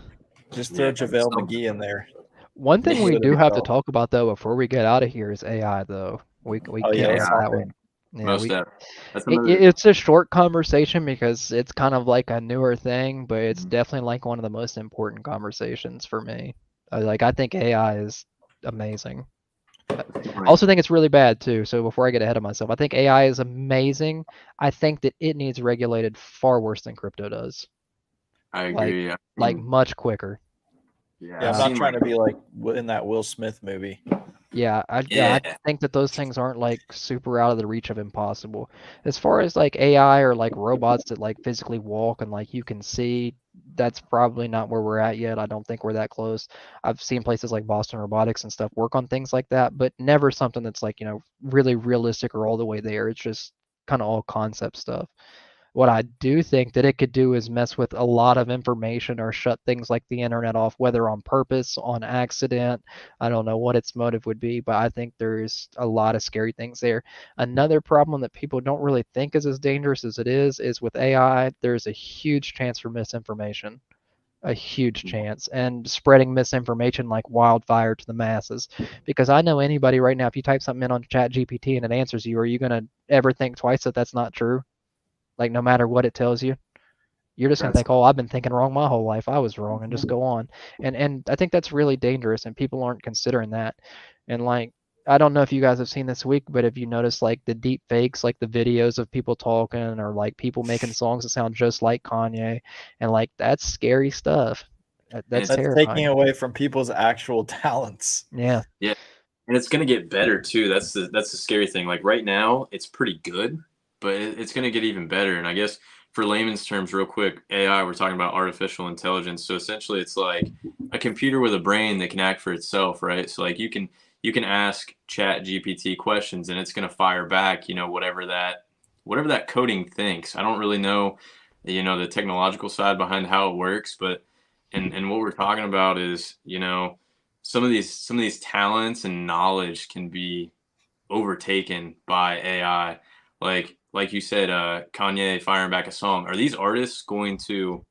A: Just throw
B: Yeah.
A: JaVale
B: So,
A: McGee in there.
C: One thing we
A: Let
C: do
A: it
C: have to
A: go.
C: talk about though before we get out of here is AI though. We
A: Oh yeah,
C: can't
A: let's
C: let
A: hop
C: that
A: in.
C: one. Yeah,
B: most def. That's
C: it,
B: another.
C: it's a short conversation because it's kind of like a newer thing, but it's definitely like one of the most important conversations for me. Like I think AI is amazing. I also think it's really bad too. So before I get ahead of myself, I think AI is amazing. I think that it needs regulated far worse than crypto does.
B: I
C: Like
B: agree.
C: like much quicker.
B: Yeah,
A: Yeah, I'm
B: I've
A: not
B: seen
A: trying
B: like
A: to be like in that Will Smith movie.
C: I
B: yeah.
C: think that those things aren't like super out of the reach of impossible. As far as like AI or like robots that like physically walk and like you can see, that's probably not where we're at yet. I don't think we're that close. I've seen places like Boston Robotics and stuff work on things like that, but never something that's like, really realistic or all the way there. It's just kind of all concept stuff. What I do think that it could do is mess with a lot of information or shut things like the internet off, whether on purpose, on accident. I don't know what its motive would be, but I think there's a lot of scary things there. Another problem that people don't really think is as dangerous as it is with AI, there's a huge chance for misinformation. A huge chance and spreading misinformation like wildfire to the masses. Because I know anybody right now, if you type something in on Chat GPT and it answers you, are you going to ever think twice that that's not true? Like no matter what it tells you, you're just gonna
B: That's
C: think, oh, I've been thinking wrong my whole life. I was wrong, and just go on. And I think that's really dangerous, and people aren't considering that. And like, I don't know if you guys have seen this week, but if you notice like the deep fakes, like the videos of people talking or like people making songs that sound just like Kanye, and like that's scary stuff.
B: and
C: That's
B: it's
A: That's taking
C: terrifying.
A: away from people's actual talents.
C: Yeah.
B: yeah, and it's gonna get better too. That's the scary thing. Like right now, it's pretty good, but it's gonna get even better. And I guess for layman's terms, real quick, AI, we're talking about artificial intelligence. So essentially, it's like a computer with a brain that can act for itself, right? So like you can ask Chat GPT questions, and it's gonna fire back, whatever that coding thinks. I don't really know, the technological side behind how it works, but and what we're talking about is, some of these talents and knowledge can be overtaken by AI. Like you said, Kanye firing back a song. Are these artists going to?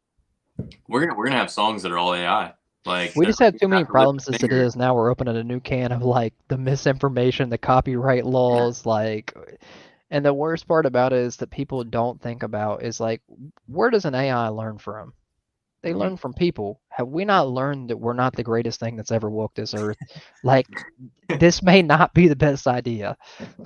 B: We're gonna have songs that are all AI. Like
C: We
B: they're
C: just have
B: not
C: too
B: gonna
C: many
B: have to lift
C: problems
B: a
C: as it
B: finger.
C: is. Now we're opening a new can of like the misinformation, the copyright
B: Yeah.
C: laws, like. And the worst part about it is that people don't think about is like, where does an AI learn from? They
B: Hmm.
C: learn from people. have we not learned that we're not the greatest thing that's ever walked this earth? Like, this may not be the best idea.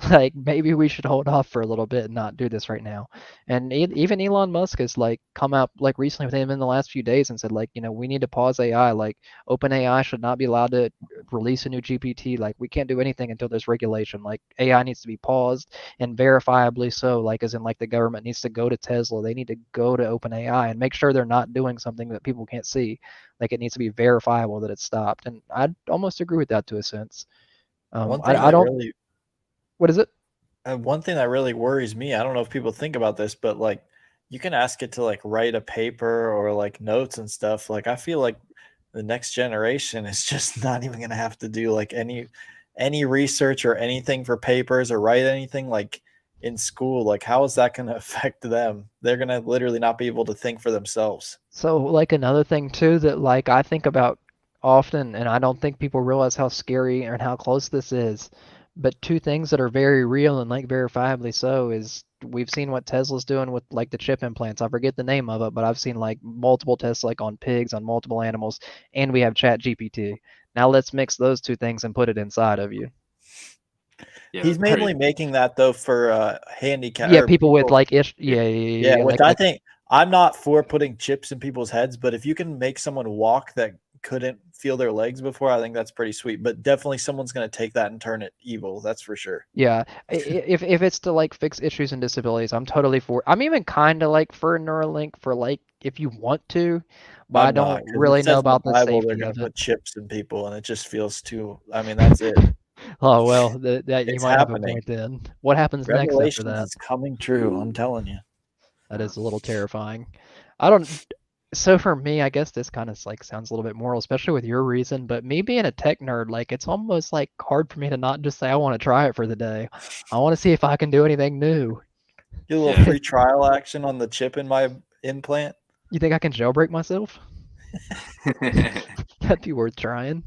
C: Like, maybe we should hold off for a little bit and not do this right now. And even Elon Musk has like come out like recently with him in the last few days and said like, we need to pause AI. Like, OpenAI should not be allowed to release a new GPT. Like, we can't do anything until there's regulation. Like, AI needs to be paused and verifiably so. Like, as in like the government needs to go to Tesla. They need to go to OpenAI and make sure they're not doing something that people can't see. Like, it needs to be verifiable that it's stopped. And I'd almost agree with that to a sense.
A: One thing
C: I
A: that
C: don't.
A: really
C: What is it?
A: one thing that really worries me, I don't know if people think about this, but like you can ask it to like write a paper or like notes and stuff. Like I feel like the next generation is just not even going to have to do like any research or anything for papers or write anything like in school. Like how is that going to affect them? They're going to literally not be able to think for themselves.
C: So, like, another thing too that like I think about often, and I don't think people realize how scary and how close this is. But two things that are very real and like verifiably so is we've seen what Tesla's doing with like the chip implants. I forget the name of it, but I've seen like multiple tests like on pigs, on multiple animals, and we have Chat GPT. Now let's mix those two things and put it inside of you.
B: Yeah,
A: He's
B: that's
A: mainly
B: crazy.
A: making that though for handicap
C: Yeah,
A: or
C: people with
A: people.
C: like ish.
B: Yeah.
C: Yeah,
A: Yeah, which I
C: like
A: think I'm not for putting chips in people's heads, but if you can make someone walk that couldn't feel their legs before, I think that's pretty sweet. But definitely someone's going to take that and turn it evil. That's for sure.
C: yeah. If it's to like fix issues and disabilities, I'm totally for. I'm even kind of like for Neuralink for like if you want to, but I
A: I'm
C: don't
A: not because it
C: really know
A: says in the
C: about the
A: Bible they're
C: safety
A: going
C: of
A: to
C: it.
A: put chips in people, and it just feels too. I mean, that's it.
C: Oh well, that you
A: It's
C: might have a
A: happening.
C: point then. What happens next after
A: Revelations
C: that?
A: is coming true. I'm telling you.
C: That is a little terrifying. I don't. So for me, I guess this kind of like sounds a little bit moral, especially with your reason. But me being a tech nerd, like it's almost like hard for me to not just say I want to try it for the day. I want to see if I can do anything new.
A: Get a little
B: Yeah.
A: free trial action on the chip in my implant.
C: You think I can jailbreak myself? That'd be worth trying.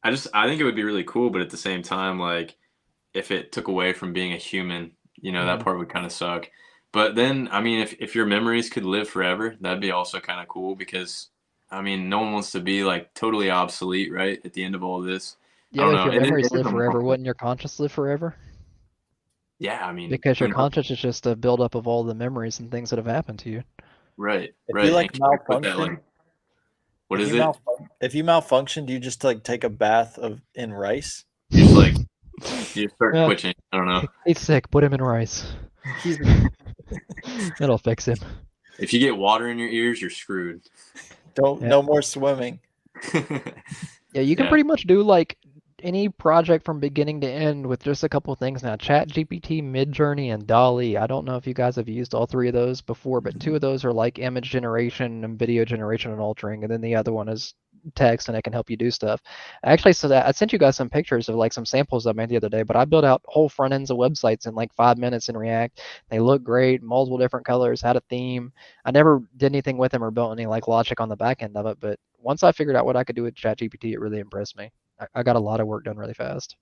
B: I think it would be really cool, but at the same time, like if it took away from being a human, that
C: Mhm.
B: part would kind of suck. But then, I mean, if your memories could live forever, that'd be also kind of cool because, I mean, no one wants to be like totally obsolete, right? At the end of all this, I
C: Yeah,
B: don't
C: but if
B: know.
C: your
B: It
C: memories
B: is
C: live
B: a
C: forever,
B: moral.
C: wouldn't your conscious live forever?
B: Yeah, I mean,
C: Because your
B: who knows?
C: conscious is just a buildup of all the memories and things that have happened to you.
B: Right,
A: If you
B: right. And
A: like
B: can you put that
A: malfunction,
B: like, what is it?
A: if you malfunction, do you just like take a bath of in rice?
B: You just like you just start
C: Yeah,
B: twitching. I don't know.
C: he's sick. Put him in rice.
A: He's
C: It'll fix him.
B: If you get water in your ears, you're screwed.
A: don't
C: Yeah.
A: no more swimming.
C: Yeah, you can
B: Yeah.
C: pretty much do like any project from beginning to end with just a couple of things now. Chat GPT, Midjourney, and DALL-E. I don't know if you guys have used all three of those before, but two of those are like image generation and video generation and altering, and then the other one is text and it can help you do stuff. Actually, so that I sent you guys some pictures of like some samples I made the other day, but I built out whole front ends of websites in like 5 minutes in React. They look great, multiple different colors, had a theme. I never did anything with them or built any like logic on the back end of it, but once I figured out what I could do with ChatGPT, it really impressed me. I got a lot of work done really fast.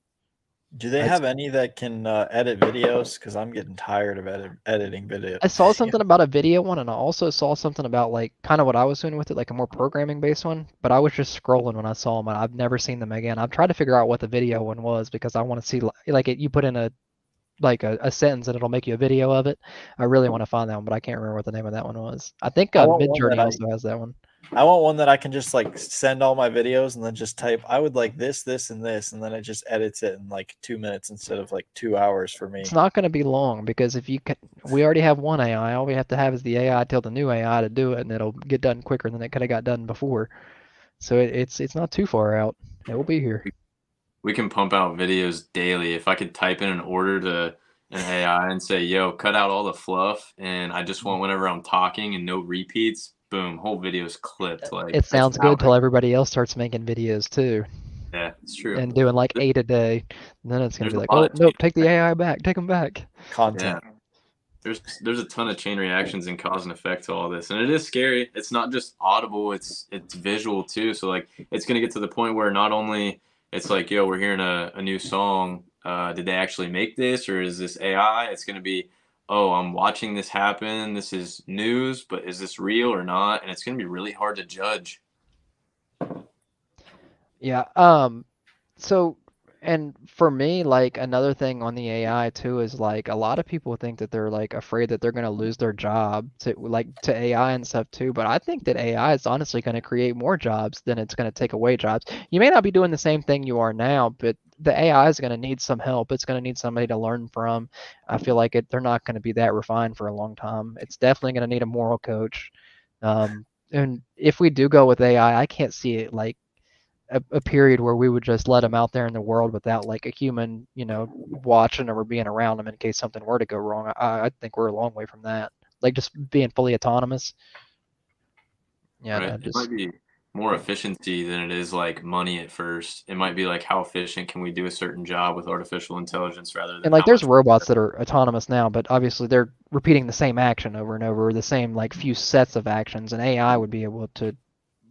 A: Do they
C: It's,
A: have any that can edit videos? Because I'm getting tired of editing video.
C: I saw something about a video one, and I also saw something about like kind of what I was doing with it, like a more programming based one. But I was just scrolling when I saw them, and I've never seen them again. I've tried to figure out what the video one was because I want to see like it. You put in a sentence and it'll make you a video of it. I really want to find that one, but I can't remember what the name of that one was. I think
A: I want one that
C: Midjourney also has that one.
A: I want one that I can just like send all my videos and then just type I would like this, this, and this, and then it just edits it in like 2 minutes instead of like 2 hours for me.
C: It's not going to be long because if you can, we already have one AI. All we have to have is the AI tell the new AI to do it, and it'll get done quicker than it could have got done before. So it's not too far out. It will be here.
B: We can pump out videos daily. If I could type in an order to an AI and say, "Yo, cut out all the fluff," and I just want whenever I'm talking and no repeats, boom, whole video's clipped. Like
C: It
B: that's
C: sounds good
B: power.
C: till everybody else starts making videos too
B: Yeah, it's true.
C: and doing like 8 a day. And then it's going
B: There's
C: to be
B: a
C: like,
B: lot
C: oh,
B: of
C: nope, take the AI back. Take them back.
A: Content.
B: yeah. There's a ton of chain reactions and cause and effect to all this, and it is scary. It's not just audible; it's visual too. So like, it's gonna get to the point where not only it's like, yo, we're hearing a new song. Did they actually make this, or is this AI? It's gonna be, oh, I'm watching this happen. This is news, but is this real or not? And it's gonna be really hard to judge.
C: Yeah. So, and for me, like another thing on the AI too is like a lot of people think that they're like afraid that they're going to lose their job to AI and stuff too. But I think that AI is honestly going to create more jobs than it's going to take away jobs. You may not be doing the same thing you are now, but the AI is going to need some help. It's going to need somebody to learn from. I feel like they're not going to be that refined for a long time. It's definitely going to need a moral coach. And if we do go with AI, I can't see it like a period where we would just let them out there in the world without like a human, watching them or being around them in case something were to go wrong. I think we're a long way from that. Like just being fully autonomous. Yeah,
B: Right.
C: no,
B: It
C: just
B: might be more efficiency than it is like money at first. It might be like how efficient can we do a certain job with artificial intelligence rather
C: and
B: than
C: like
B: how
C: there's
B: much.
C: robots that are autonomous now, but obviously they're repeating the same action over and over, the same like few sets of actions, and AI would be able to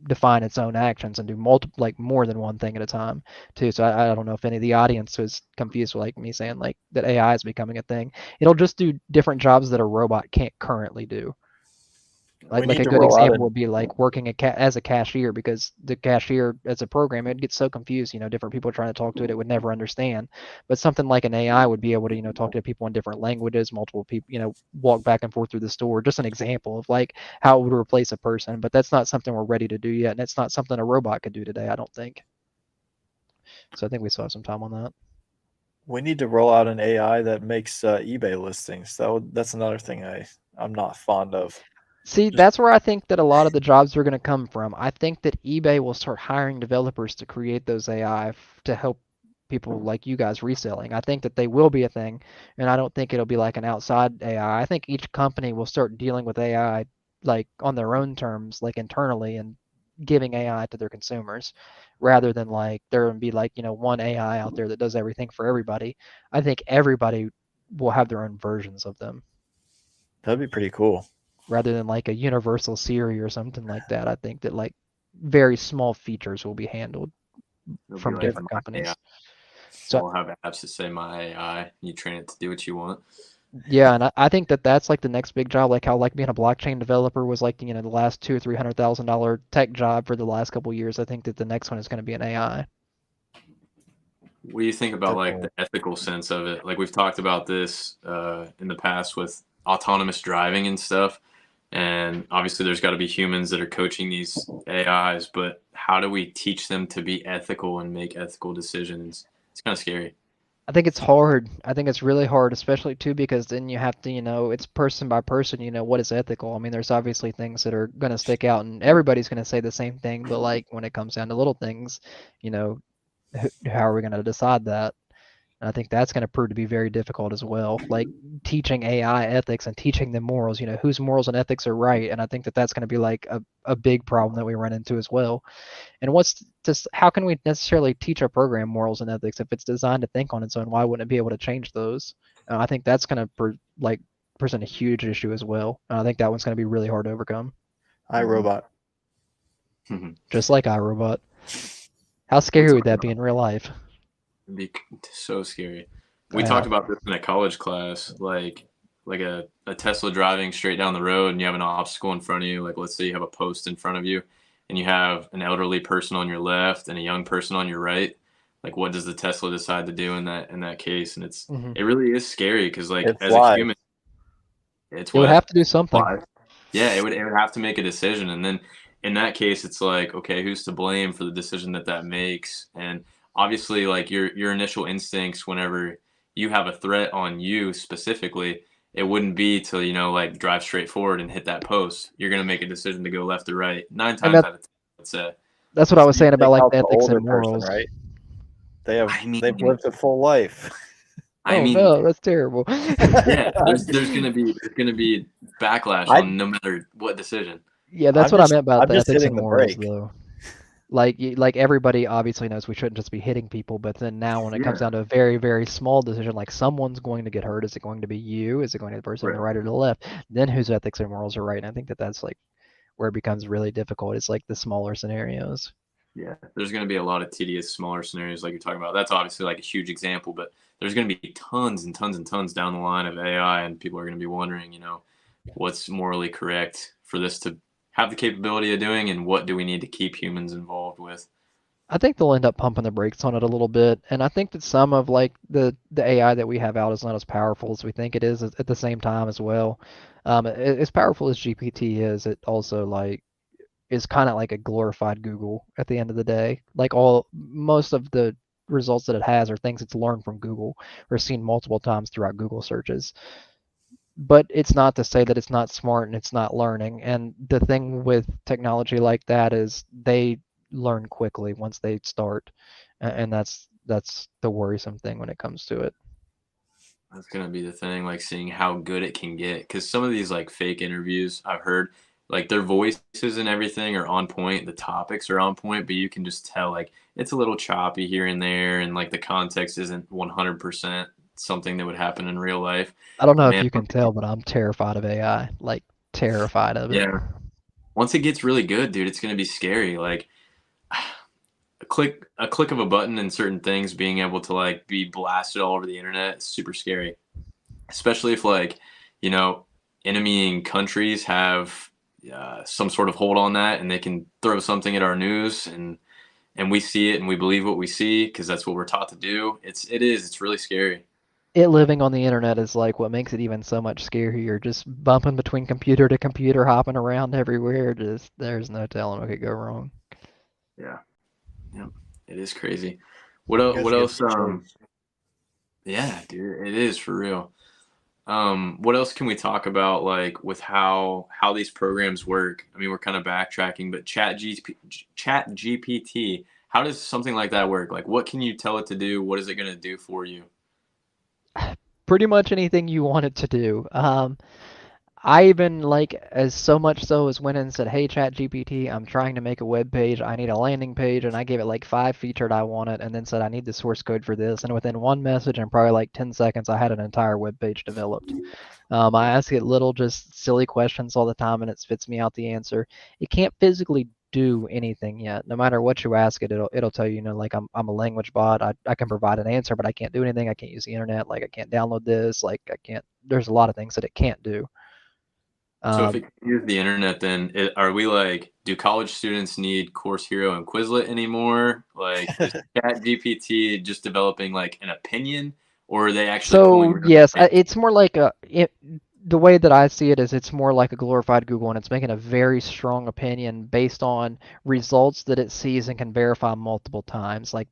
C: define its own actions and do like more than one thing at a time too. So I don't know if any of the audience was confused with like me saying like that AI is becoming a thing. It'll just do different jobs that a robot can't currently do.
A: We
C: Like
A: need
C: a
A: to
C: good
A: roll out
C: example
A: an
C: would be like working as a cashier, because the cashier as a program, it'd get so confused, different people trying to talk to it, it would never understand. But something like an AI would be able to, talk to people in different languages, multiple people, walk back and forth through the store. Just an example of like how it would replace a person, but that's not something we're ready to do yet, and it's not something a robot could do today, I don't think. So I think we still have some time on that.
A: we need to roll out an AI that makes eBay listings. That's another thing I'm not fond of.
C: See,
A: Just
C: that's where I think that a lot of the jobs are going to come from. I think that eBay will start hiring developers to create those AI to help people like you guys reselling. I think that they will be a thing, and I don't think it'll be like an outside AI. I think each company will start dealing with AI like on their own terms, like internally, and giving AI to their consumers, rather than like there would be like, one AI out there that does everything for everybody. I think everybody will have their own versions of them
A: that'd be pretty cool.
C: rather than like a universal Siri or something like that. I think that like very small features will be handled
B: It'll be
C: from
B: like
C: different
B: my AI.
C: companies. So
B: We'll have apps that say my AI. You train it to do what you want.
C: yeah, and I think that that's like the next big job, like how like being a blockchain developer was like the last two or $300,000 tech job for the last couple of years. I think that the next one is going to be an AI.
B: What do you think about like
A: Definitely.
B: the ethical sense of it? Like we've talked about this in the past with autonomous driving and stuff. And obviously, there's got to be humans that are coaching these AIs, but how do we teach them to be ethical and make ethical decisions? It's kind of scary.
C: I think it's hard. I think it's really hard, especially too, because then you have to, it's person by person, what is ethical. I mean, there's obviously things that are going to stick out and everybody's going to say the same thing, but like when it comes down to little things, you know, how are we going to decide that? And I think that's going to prove to be very difficult as well. Like teaching AI ethics and teaching them morals, whose morals and ethics are right. And I think that that's going to be like a big problem that we run into as well. And what's just how can we necessarily teach a program morals and ethics if it's designed to think on its own? Why wouldn't it be able to change those? I think that's going to present a huge issue as well. I think that one's going to be really hard to overcome,
A: iRobot.
C: just like iRobot. How
B: We
C: scary would
B: talked
C: that be
B: about
C: in real life?
B: it'd be so scary. We
C: Yeah,
B: talked about this in a college class, like a Tesla driving straight down the road and you have an obstacle in front of you. Like let's say you have a post in front of you and you have an elderly person on your left and a young person on your right. Like what does the Tesla decide to do in that case? And
C: hmm
B: it really is scary because like
A: It
B: as a
A: flies.
B: human, it's
C: it would have
B: what.
C: to do something.
B: Why? Yeah, it would have to make a decision, and then in that case, it's like, okay, who's to blame for the decision that that makes? And obviously, like your initial instincts, whenever you have a threat on you specifically, it wouldn't be to like drive straight forward and hit that post. You're gonna make a decision to go left or right. Nine
C: And
B: times out of 10, let's say.
C: that's what I was
A: You
C: saying about
A: take
C: like
A: out
C: the
A: the
C: ethics and
A: older person,
C: morals.
A: right?
B: I
A: They've
B: mean,
A: lived a full life.
B: I
C: Oh
B: mean,
C: no, that's terrible.
B: yeah. There's gonna be backlash
A: I
B: on no matter what decision.
C: Yeah, that's
A: I'm
C: what I
A: just
C: meant about
A: I'm
C: the
A: just
C: ethics
A: hitting
C: and
A: the
C: morals,
A: brake.
C: though. Like everybody obviously knows we shouldn't just be hitting people, but then now when it comes
B: Yeah.
C: down to a very, very small decision, like someone's going to get hurt, is it going to be you? Is it going to be the person on the
B: Right.
C: right or the left? Then whose ethics and morals are right? And I think that that's like where it becomes really difficult. It's like the smaller scenarios.
B: Yeah, there's going to be a lot of tedious, smaller scenarios like you're talking about. That's obviously like a huge example, but there's going to be tons and tons and tons down the line of AI, and people are going to be wondering, what's morally correct for this to have the capability of doing, and what do we need to keep humans involved with?
C: I think they'll end up pumping the brakes on it a little bit, and I think that some of like the AI that we have out is not as powerful as we think it is at the same time as well. As powerful as GPT is, it also like is kind of like a glorified Google at the end of the day. Like most of the results that it has are things it's learned from Google or seen multiple times throughout Google searches. But it's not to say that it's not smart and it's not learning. And the thing with technology like that is they learn quickly once they start, and that's the worrisome thing when it comes to it.
B: That's gonna be the thing, like seeing how good it can get. Because some of these like fake interviews I've heard, like their voices and everything are on point, the topics are on point, but you can just tell like it's a little choppy here and there, and like the context isn't 100% something that would happen in real life.
C: I don't know if
B: Man,
C: you can tell, but I'm terrified of AI, like terrified of it.
B: yeah. Once it gets really good, dude, it's gonna be scary. Like a click of a button and certain things being able to like be blasted all over the internet is super scary. Especially if like you know enemying countries have some sort of hold on that and they can throw something at our news and we see it and we believe what we see because that's what we're taught to do. It's really scary.
C: It living on the internet is like what makes it even so much scarier. Just bumping between computer to computer, hopping around everywhere. Just there's no telling what could go wrong.
B: Yeah, yeah, it is crazy.
A: You guys
B: What
A: get
B: else?
A: the choice.
B: Yeah, dude, it is for real. What else can we talk about, like with how these programs work? I mean, we're kind of backtracking, but Chat GPT, how does something like that work? Like, what can you tell it to do? What is it going to do for you?
C: Pretty much anything you want it to do. I even like as so much so as went in and said, "Hey, ChatGPT, I'm trying to make a web page. I need a landing page," and I gave it like 5 featured I wanted, and then said, "I need the source code for this." And within one message and probably like 10 seconds, I had an entire web page developed. I ask it little, just silly questions all the time, and it spits me out the answer. It can't physically do anything yet. No matter what you ask it, it'll tell you, like I'm a language bot. I can provide an answer, but I can't do anything. I can't use the internet. Like I can't download this. Like I can't. There's a lot of things that it can't do.
B: So if it
C: Um,
B: can use the internet, then are we like, do college students need Course Hero and Quizlet anymore? Like, is Chat GPT just developing like an opinion, or are they actually pulling
C: so
B: real
C: yes,
B: information?
C: it's more like the way that I see it is it's more like a glorified Google, and it's making a very strong opinion based on results that it sees and can verify multiple times. Like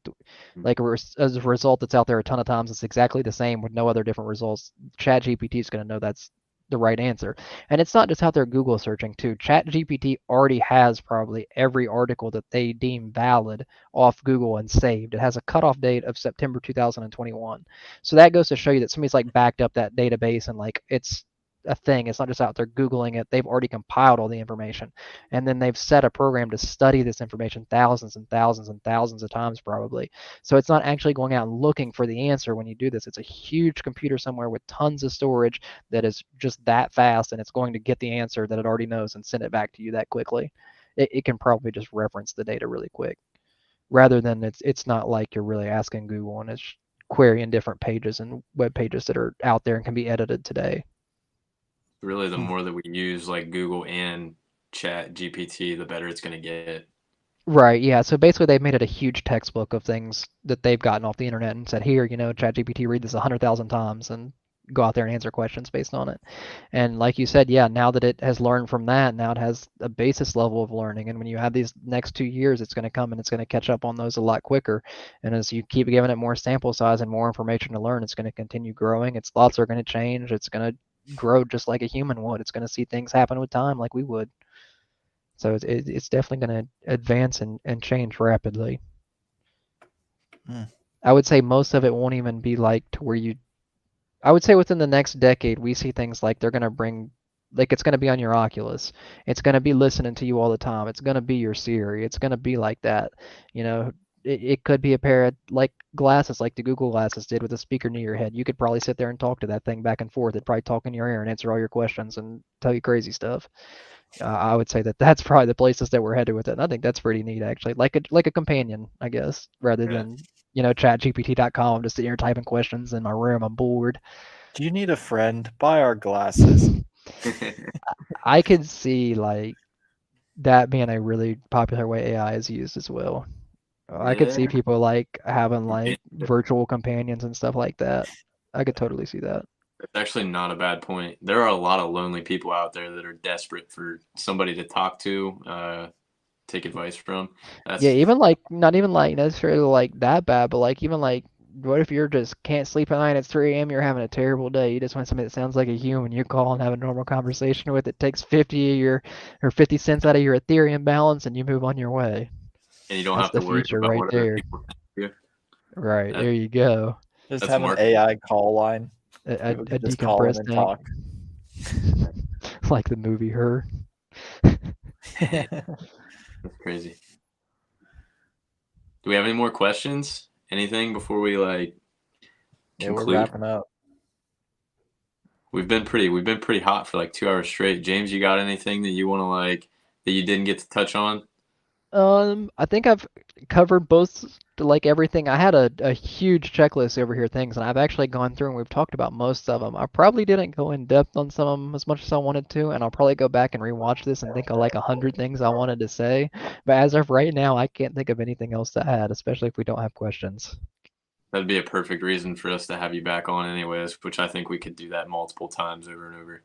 C: as a result that's out there a ton of times, it's exactly the same with no other different results. ChatGPT is going to know that's the right answer. And it's not just out there Google searching too. ChatGPT already has probably every article that they deem valid off Google and saved. It has a cutoff date of September 2021. So that goes to show you that somebody's like backed up that database and like it's a thing. It's not just out there Googling it. They've already compiled all the information. And then they've set a program to study this information thousands and thousands and thousands of times probably. So it's not actually going out and looking for the answer when you do this. It's a huge computer somewhere with tons of storage that is just that fast and it's going to get the answer that it already knows and send it back to you that quickly. It can probably just reference the data really quick rather than it's not like you're really asking Google and it's querying different pages and web pages that are out there and can be edited today.
B: Really, the
A: Hmm.
B: more that we use like Google and Chat GPT, the better it's going to get.
C: Right, yeah. So basically they've made it a huge textbook of things that they've gotten off the internet and said, here, ChatGPT, read this 100,000 times and go out there and answer questions based on it. And like you said, yeah, now that it has learned from that, now it has a basis level of learning. And when you have these next 2 years, it's going to come and it's going to catch up on those a lot quicker. And as you keep giving it more sample size and more information to learn, it's going to continue growing. Its thoughts are going to change. It's going to grow just like a human would. It's going to see things happen with time like we would. So it's definitely going to advance and change rapidly.
A: Hmm.
C: I would say most of it won't even be like to where I would say within the next decade, we see things like they're going to bring, like it's going to be on your Oculus. It's going to be listening to you all the time. It's going to be your Siri. It's going to be like that. You know, it could be a pair of like glasses, like the Google glasses did with a speaker near your head. You could probably sit there and talk to that thing back and forth. It'd probably talk in your ear and answer all your questions and tell you crazy stuff. I would say that that's probably the places that we're headed with it. And I think that's pretty neat, actually, like a companion, I guess, rather
B: Yeah.
C: than ChatGPT.com, just sitting here typing questions in my room. I'm bored.
A: Do you need a friend? Buy our glasses.
C: I could see like that being a really popular way AI is used as well. I could see
B: Yeah.
C: people like having
B: Yeah.
C: like virtual companions and stuff like that. I could totally see that.
B: That's actually not a bad point. There are a lot of lonely people out there that are desperate for somebody to talk to, take advice from.
C: Yeah,
B: That's
C: even like not even like necessarily like that bad, but like even like what if you're just can't sleep at night, it's 3 a.m., you're having a terrible day. You just want somebody that sounds like a human. You call and have a normal conversation with. It takes 50 of your or 50 cents out of your Ethereum balance and you move on your way.
B: and you don't
C: That's
B: have
C: the
B: to worry
C: future
B: about
C: right
B: what other
C: there.
B: people think of you.
C: Right,
B: That,
C: there you go.
A: Just
B: that's
A: have an
B: marketing.
A: AI call line.
C: A
A: People could just call in
C: decompressed
A: and
C: tank.
A: talk.
C: Like the movie Her.
B: That's crazy. Do we have any more questions? Anything before we like
A: Yeah, we're
B: conclude?
A: wrapping up.
B: We've been pretty hot for like 2 hours straight. James, you got anything that you want to like that you didn't get to touch on?
C: I think I've covered both like everything. I had a huge checklist over here things, and I've actually gone through and we've talked about most of them. I probably didn't go in depth on some of them as much as I wanted to, and I'll probably go back and rewatch this and think of like 100 things I wanted to say. But as of right now, I can't think of anything else to add, especially if we don't have questions.
B: That'd be a perfect reason for us to have you back on anyways, which I think we could do that multiple times over and over.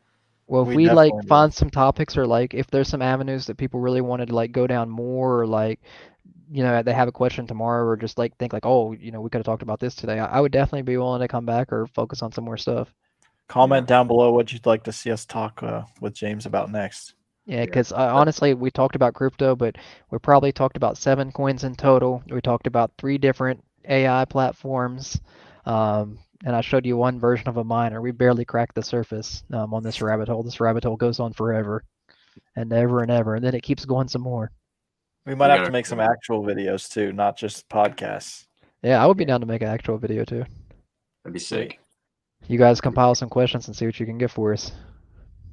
C: Well, if
A: We
C: we like
A: definitely do.
C: find some topics or like if there's some avenues that people really wanted to like go down more or like they have a question tomorrow or just like think like, oh, we could have talked about this today. I would definitely be willing to come back or focus on some more stuff.
A: Comment
B: Yeah.
A: down below what you'd like to see us talk with James about next.
C: Yeah,
B: Yeah.
C: because honestly, we talked about crypto, but we probably talked about 7 coins in total. We talked about 3 different AI platforms, and I showed you one version of a miner. We barely cracked the surface on this rabbit hole. This rabbit hole goes on forever and ever and ever, and then it keeps going some more.
A: We might
B: We
A: have
B: got
A: to
B: our-
A: make some actual videos too, not just podcasts.
C: Yeah, I would be down to make an actual video too.
B: That'd be
A: Sweet.
B: sick.
C: You guys compile some questions and see what you can get for us.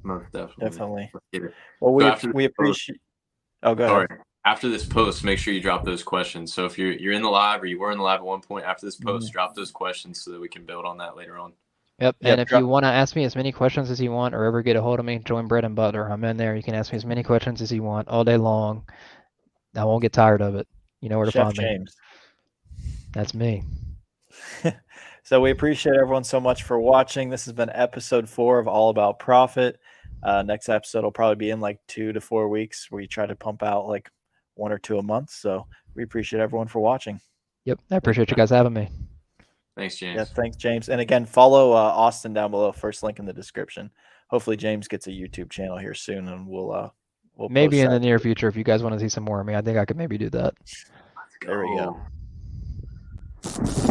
B: Most definitely.
A: Definitely.
B: Let's get it.
A: Well,
B: So after
A: we
B: this post-
A: appreciate. Oh, go
B: Sorry.
A: ahead.
B: After this post, make sure you drop those questions. So if you're in the live or you were in the live at one point after this post, drop those questions so that we can build on that later on.
C: Yep,
A: Yep,
C: and if you want to ask me as many questions as you want or ever get a hold of me, join Bread and Butter. I'm in there. You can ask me as many questions as you want all day long. I won't get tired of it. You know where to
A: Chef
C: find me.
A: James.
C: That's me.
A: So we appreciate everyone so much for watching. This has been episode 4 of All About Profit. Next episode will probably be in like 2 to 4 weeks. We try to pump out like 1 or 2 a month. So we appreciate everyone for watching.
C: Yep, I appreciate you guys having me.
B: Thanks, James.
A: Yeah, thanks, James. And again, follow Austin down below. First link in the description. Hopefully, James gets a YouTube channel here soon, and we'll
C: Maybe
A: post
C: in the
A: that.
C: near future, if you guys want to see some more of me, I think I could maybe do that.
B: Let's
A: There we go.
B: go.